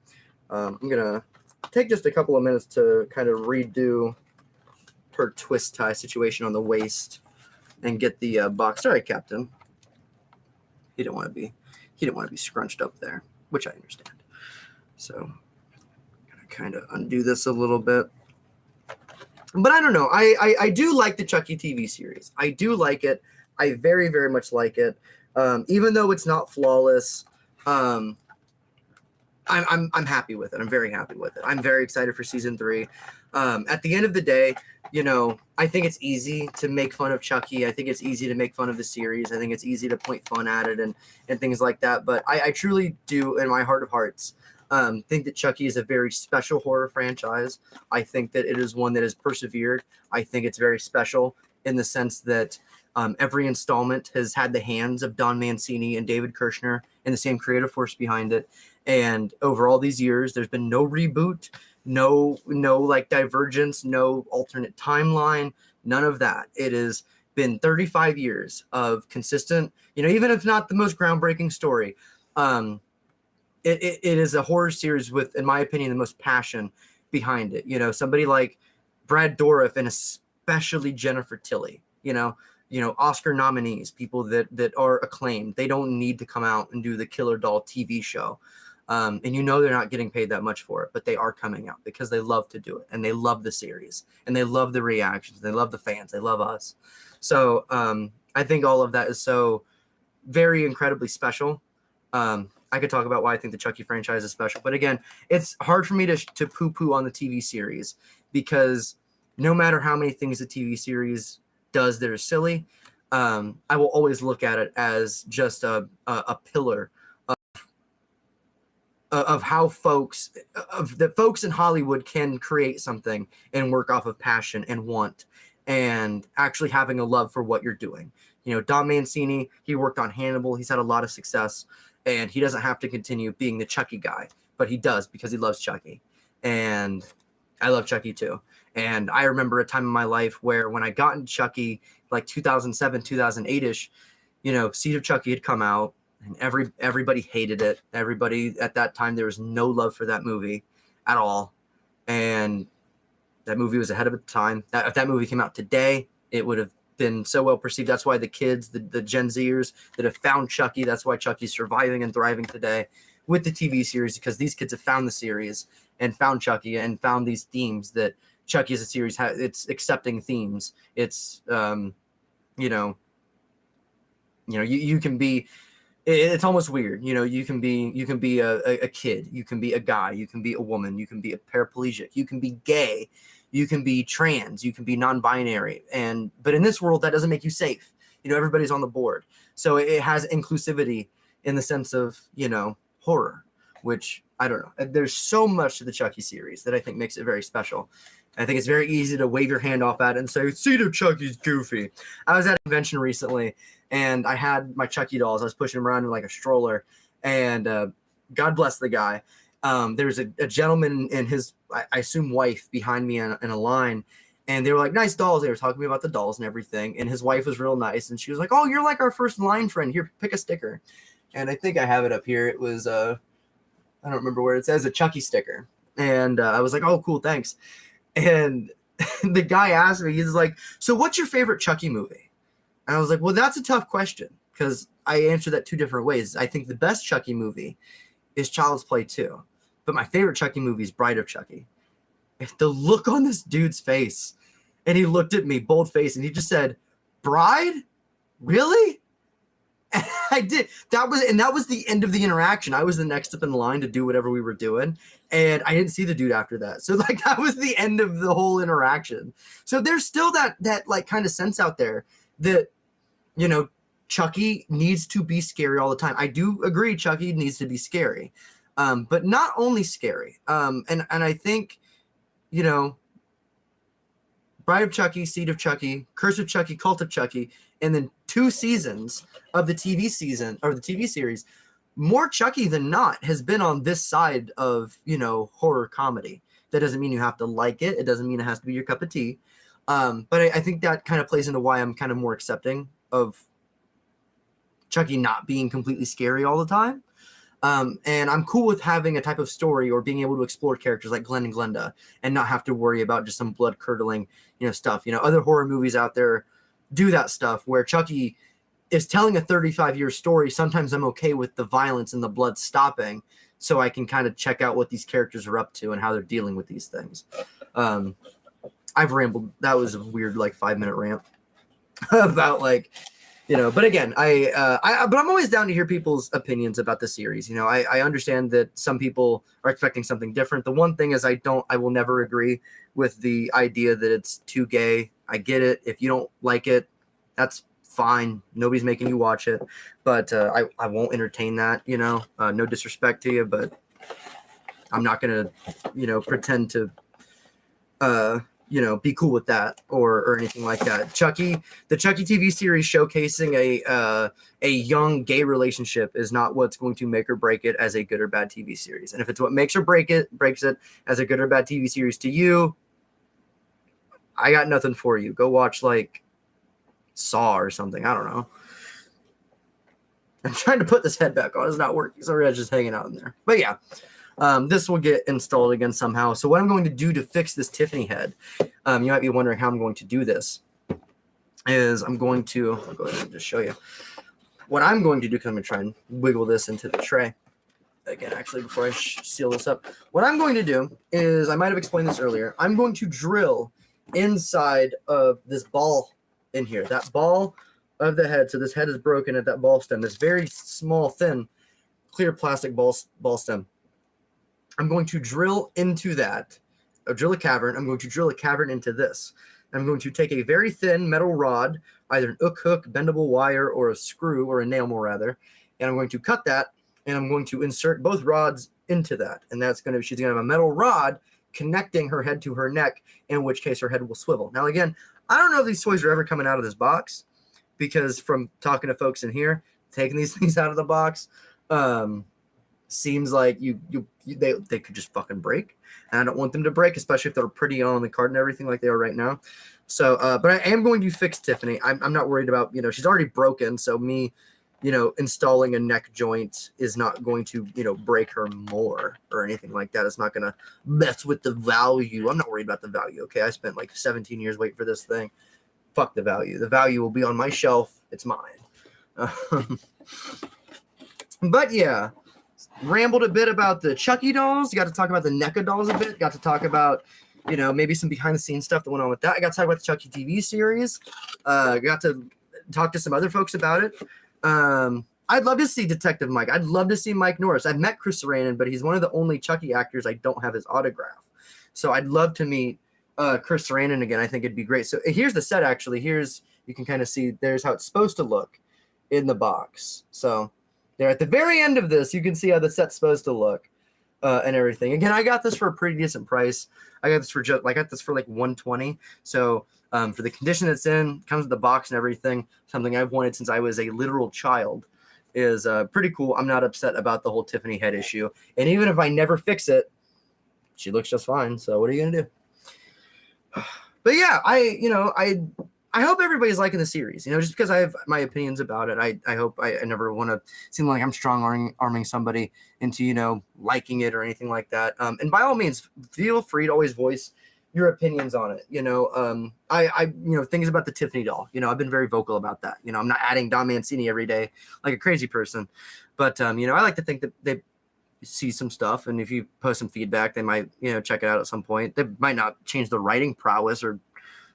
I'm going to take just a couple of minutes to kind of redo her twist tie situation on the waist and get the box. Sorry, Captain. He didn't want to be scrunched up there, which I understand. So I'm gonna kind of undo this a little bit. But I don't know. I do like the Chucky TV series. I do like it. I very, very much like it. Even though it's not flawless, I'm happy with it. I'm very happy with it. I'm very excited for season 3. At the end of the day, you know, I think it's easy to make fun of Chucky. I think it's easy to make fun of the series. I think it's easy to point fun at it and things like that. But I truly do, in my heart of hearts, think that Chucky is a very special horror franchise. I think that it is one that has persevered. I think it's very special in the sense that every installment has had the hands of Don Mancini and David Kirshner and the same creative force behind it. And over all these years, there's been no reboot, no like divergence, no alternate timeline, none of that. It has been 35 years of consistent, you know, even if not the most groundbreaking story, it is a horror series with, in my opinion, the most passion behind it. You know, somebody like Brad Dourif and especially Jennifer Tilly, you know, Oscar nominees, people that are acclaimed. They don't need to come out and do the Killer Doll TV show. And you know they're not getting paid that much for it, but they are coming out because they love to do it, and they love the series, and they love the reactions, they love the fans, they love us. So I think all of that is so very incredibly special. I could talk about why I think the Chucky franchise is special, but again, it's hard for me to poo-poo on the TV series because no matter how many things the TV series does that are silly, I will always look at it as just a pillar of how folks in Hollywood can create something and work off of passion and want and actually having a love for what you're doing. You know, Don Mancini, he worked on Hannibal. He's had a lot of success, and he doesn't have to continue being the Chucky guy, but he does because he loves Chucky. And I love Chucky too. And I remember a time in my life where when I got into Chucky, like 2007, 2008-ish, you know, Seed of Chucky had come out, and everybody hated it. Everybody at that time, there was no love for that movie at all. And that movie was ahead of its time. If that movie came out today, it would have been so well perceived. That's why the kids, the Gen Zers that have found Chucky, that's why Chucky's surviving and thriving today with the TV series, because these kids have found the series and found Chucky and found these themes that Chucky as a series, it's accepting themes. It's, you can be, it's almost weird. You know, you can be a kid, you can be a guy, you can be a woman, you can be a paraplegic, you can be gay, you can be trans, you can be non-binary. But in this world, that doesn't make you safe. You know, everybody's on the board. So it has inclusivity in the sense of, you know, horror, which I don't know. There's so much to the Chucky series that I think makes it very special. I think it's very easy to wave your hand off at it and say, "See, the Chucky's goofy." I was at a convention recently, and I had my Chucky dolls. I was pushing them around in like a stroller, and God bless the guy. There's a gentleman and his, I assume, wife behind me in a line, and they were like, "Nice dolls." They were talking to me about the dolls and everything, and his wife was real nice, and she was like, "Oh, you're like our first line friend. Here, pick a sticker." And I think I have it up here. It was I don't remember where it says, a Chucky sticker, and I was like, "Oh, cool, thanks." And the guy asked me, he's like, "So what's your favorite Chucky movie?" And I was like, "Well, that's a tough question because I answered that two different ways. I think the best Chucky movie is Child's Play 2, but my favorite Chucky movie is Bride of Chucky." The look on this dude's face, and he looked at me, bold face, and he just said, "Bride? Really?" And I did. That was the end of the interaction. I was the next up in line to do whatever we were doing, and I didn't see the dude after that. So like that was the end of the whole interaction. So there's still that like kind of sense out there that, you know, Chucky needs to be scary all the time. I do agree Chucky needs to be scary, but not only scary. And I think, you know, Bride of Chucky, Seed of Chucky, Curse of Chucky, Cult of Chucky, and then 2 seasons of the TV season or the TV series, more Chucky than not has been on this side of, you know, horror comedy. That doesn't mean you have to like it. It doesn't mean it has to be your cup of tea. But I think that kind of plays into why I'm kind of more accepting of Chucky not being completely scary all the time. And I'm cool with having a type of story or being able to explore characters like Glenn and Glenda and not have to worry about just some blood curdling, you know, stuff. You know, other horror movies out there do that stuff where Chucky is telling a 35-year story. Sometimes I'm okay with the violence and the blood stopping so I can kind of check out what these characters are up to and how they're dealing with these things. I've rambled. That was a weird, like 5-minute rant about like, you know, but again, but I'm always down to hear people's opinions about the series. You know, I understand that some people are expecting something different. The one thing is I will never agree with the idea that it's too gay. I get it. If you don't like it, that's fine. Nobody's making you watch it, but I won't entertain that, you know, no disrespect to you, but I'm not going to, you know, pretend to, you know, be cool with that or anything like that. Chucky, the Chucky TV series showcasing a young gay relationship is not what's going to make or break it as a good or bad TV series. And if it's what makes or breaks it as a good or bad TV series to you, I got nothing for you. Go watch like Saw or something. I don't know. I'm trying to put this head back on. It's not working. Sorry, I was just hanging out in there. But yeah. This will get installed again somehow. So what I'm going to do to fix this Tiffany head, you might be wondering how I'm going to do this, is I'll go ahead and just show you. What I'm going to do, because I'm going to try and wiggle this into the tray. Again, actually, before I seal this up. What I'm going to do is, I might have explained this earlier, I'm going to drill inside of this ball in here. That ball of the head, so this head is broken at that ball stem. This very small, thin, clear plastic ball stem. I'm going to drill into that, drill a cavern. I'm going to drill a cavern into this. I'm going to take a very thin metal rod, either an hook, bendable wire, or a screw, or a nail more rather, and I'm going to cut that, and I'm going to insert both rods into that. And she's going to have a metal rod connecting her head to her neck, in which case her head will swivel. Now, again, I don't know if these toys are ever coming out of this box, because from talking to folks in here, taking these things out of the box, seems like they could just fucking break, and I don't want them to break, especially if they're pretty on the card and everything like they are right now. So, but I am going to fix Tiffany. I'm not worried about, you know, she's already broken, so me, you know, installing a neck joint is not going to, you know, break her more or anything like that. It's not going to mess with the value. I'm not worried about the value. Okay, I spent like 17 years waiting for this thing. Fuck the value. The value will be on my shelf. It's mine. But yeah. Rambled a bit about the Chucky dolls. Got to talk about the NECA dolls a bit. Got to talk about, you know, maybe some behind the scenes stuff that went on with that. I got to talk about the Chucky TV series. Got to talk to some other folks about it. I'd love to see Detective Mike. I'd love to see Mike Norris. I've met Chris Sarandon, but he's one of the only Chucky actors I don't have his autograph. So I'd love to meet Chris Sarandon again. I think it'd be great. So here's the set, actually. You can kind of see, there's how it's supposed to look in the box. So there at the very end of this, you can see how the set's supposed to look. and everything. Again, I got this for a pretty decent price. I got this for like $120. So for the condition it's in, comes with the box and everything, something I've wanted since I was a literal child, is pretty cool. I'm not upset about the whole Tiffany head issue. And even if I never fix it, she looks just fine. So what are you going to do? But yeah, I hope everybody's liking the series, just because I have my opinions about it. I hope I never want to seem like I'm strong arming somebody into, liking it or anything like that. And by all means, feel free to always voice your opinions on it. Things about the Tiffany doll, I've been very vocal about that. I'm not adding Don Mancini every day like a crazy person, but I like to think that they see some stuff, and if you post some feedback, they might, check it out at some point. They might not change their writing prowess or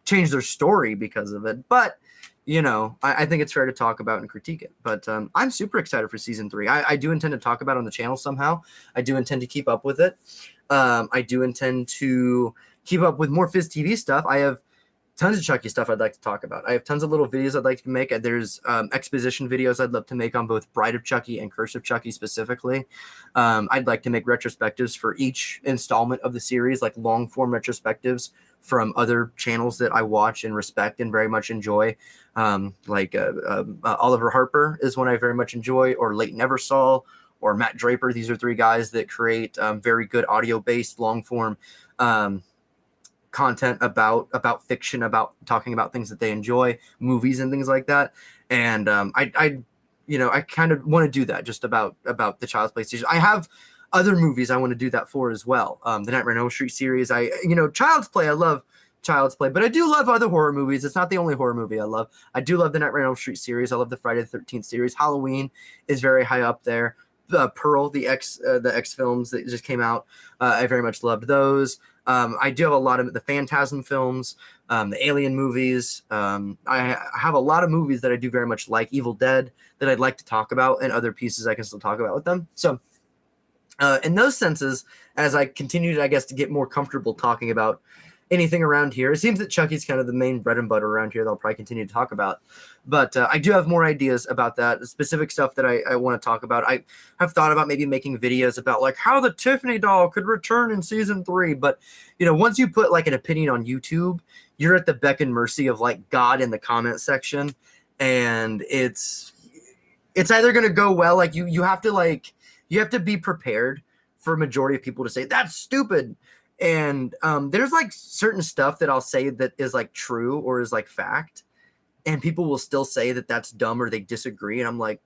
change their story because of it, but I think it's fair to talk about and critique it. But I'm super excited for season 3. I do intend to talk about it on the channel somehow. I do intend to keep up with it. I do intend to keep up with more Fizz TV stuff. I have tons of Chucky stuff I'd like to talk about. I have tons of little videos I'd like to make. There's exposition videos I'd love to make on both Bride of Chucky and Curse of Chucky specifically. I'd like to make retrospectives for each installment of the series, like long form retrospectives from other channels that I watch and respect and very much enjoy. Oliver Harper is one I very much enjoy, or Leighton Eversole, or Matt Draper. These are 3 guys that create very good audio-based long form content about fiction, about talking about things that they enjoy, movies and things like that. And I kind of want to do that just about the Child's Play series. I have other movies I want to do that for as well. The Nightmare on Elm Street series. Child's Play, I love Child's Play, but I do love other horror movies. It's not the only horror movie I love. I do love the Nightmare on Elm Street series. I love the Friday the 13th series. Halloween is very high up there. Pearl, the X films that just came out, I very much loved those. I do have a lot of the Phantasm films, the Alien movies. I have a lot of movies that I do very much like. Evil Dead that I'd like to talk about, and other pieces I can still talk about with them. So in those senses, as I continue to, I guess, to get more comfortable talking about anything around here, it seems that Chucky's kind of the main bread and butter around here that I'll probably continue to talk about. But I do have more ideas about that, specific stuff that I want to talk about. I have thought about maybe making videos about like how the Tiffany doll could return in season 3. But, once you put like an opinion on YouTube, you're at the beck and mercy of like God in the comment section. And it's either going to go well, like you have to be prepared for a majority of people to say, that's stupid. And there's like certain stuff that I'll say that is like true or is like fact, and people will still say that that's dumb or they disagree. And I'm like,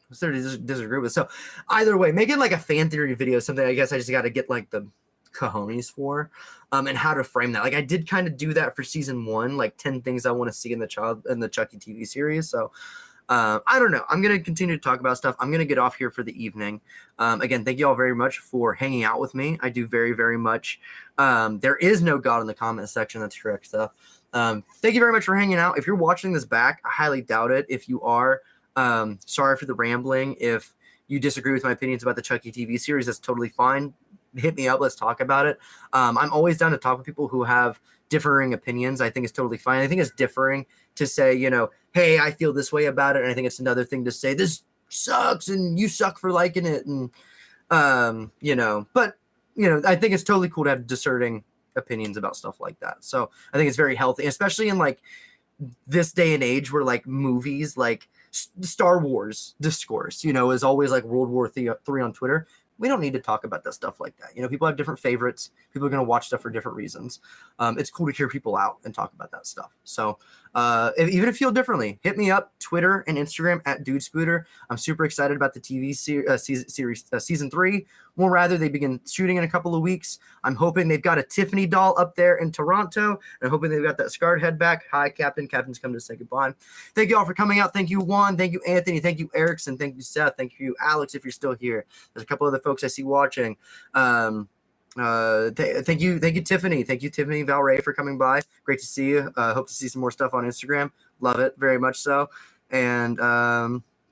what's there to disagree with? So either way, making like a fan theory video, something I guess I just got to get like the cojones for, and how to frame that. Like I did kind of do that for season 1, like 10 things I want to see in the Chucky TV series. So I don't know. I'm going to continue to talk about stuff. I'm going to get off here for the evening. Again, thank you all very much for hanging out with me. I do very, very much. There is no God in the comment section. That's correct stuff. Thank you very much for hanging out. If you're watching this back, I highly doubt it. If you are, sorry for the rambling. If you disagree with my opinions about the Chucky TV series, that's totally fine. Hit me up. Let's talk about it. I'm always down to talk with people who have differing opinions. I think it's totally fine. I think it's differing to say, hey, I feel this way about it. And I think it's another thing to say, this sucks and you suck for liking it. And, but, I think it's totally cool to have discerning opinions about stuff like that. So I think it's very healthy, especially in like this day and age where like movies, like Star Wars discourse, is always like World War III on Twitter. We don't need to talk about that stuff like that. People have different favorites. People are going to watch stuff for different reasons. It's cool to hear people out and talk about that stuff. So even if you feel differently, hit me up, Twitter and Instagram at DudeSpooter. I'm super excited about the TV series season 3. More rather, they begin shooting in a couple of weeks. I'm hoping they've got a Tiffany doll up there in Toronto. And I'm hoping they've got that scarred head back. Hi, Captain. Captain's come to say goodbye. Thank you all for coming out. Thank you, Juan. Thank you, Anthony. Thank you, Erickson. Thank you, Seth. Thank you, Alex, if you're still here. There's a couple other folks I see watching. Thank you, Tiffany. Thank you, Tiffany Valray, for coming by. Great to see you. Hope to see some more stuff on Instagram. Love it very much so. And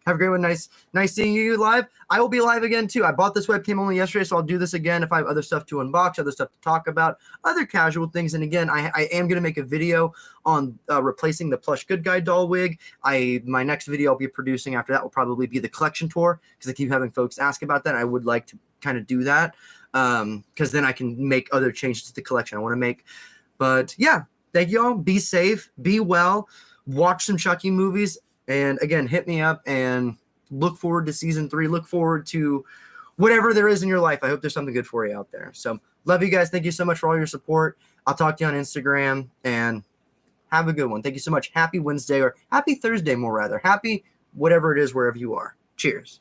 Have a great one. Nice seeing you live. I will be live again too. I bought this webcam only yesterday, so I'll do this again if I have other stuff to unbox, other stuff to talk about, other casual things. And again, I am going to make a video on replacing the plush good guy doll wig. My next video I'll be producing after that will probably be the collection tour, because I keep having folks ask about that. I would like to kind of do that because then I can make other changes to the collection I want to make. But yeah, thank you all. Be safe, be well, watch some Chucky movies. And again, hit me up and look forward to season 3. Look forward to whatever there is in your life. I hope there's something good for you out there. So love you guys. Thank you so much for all your support. I'll talk to you on Instagram, and have a good one. Thank you so much. Happy Wednesday, or happy Thursday, more rather. Happy whatever it is, wherever you are. Cheers.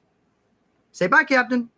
Say bye, Captain.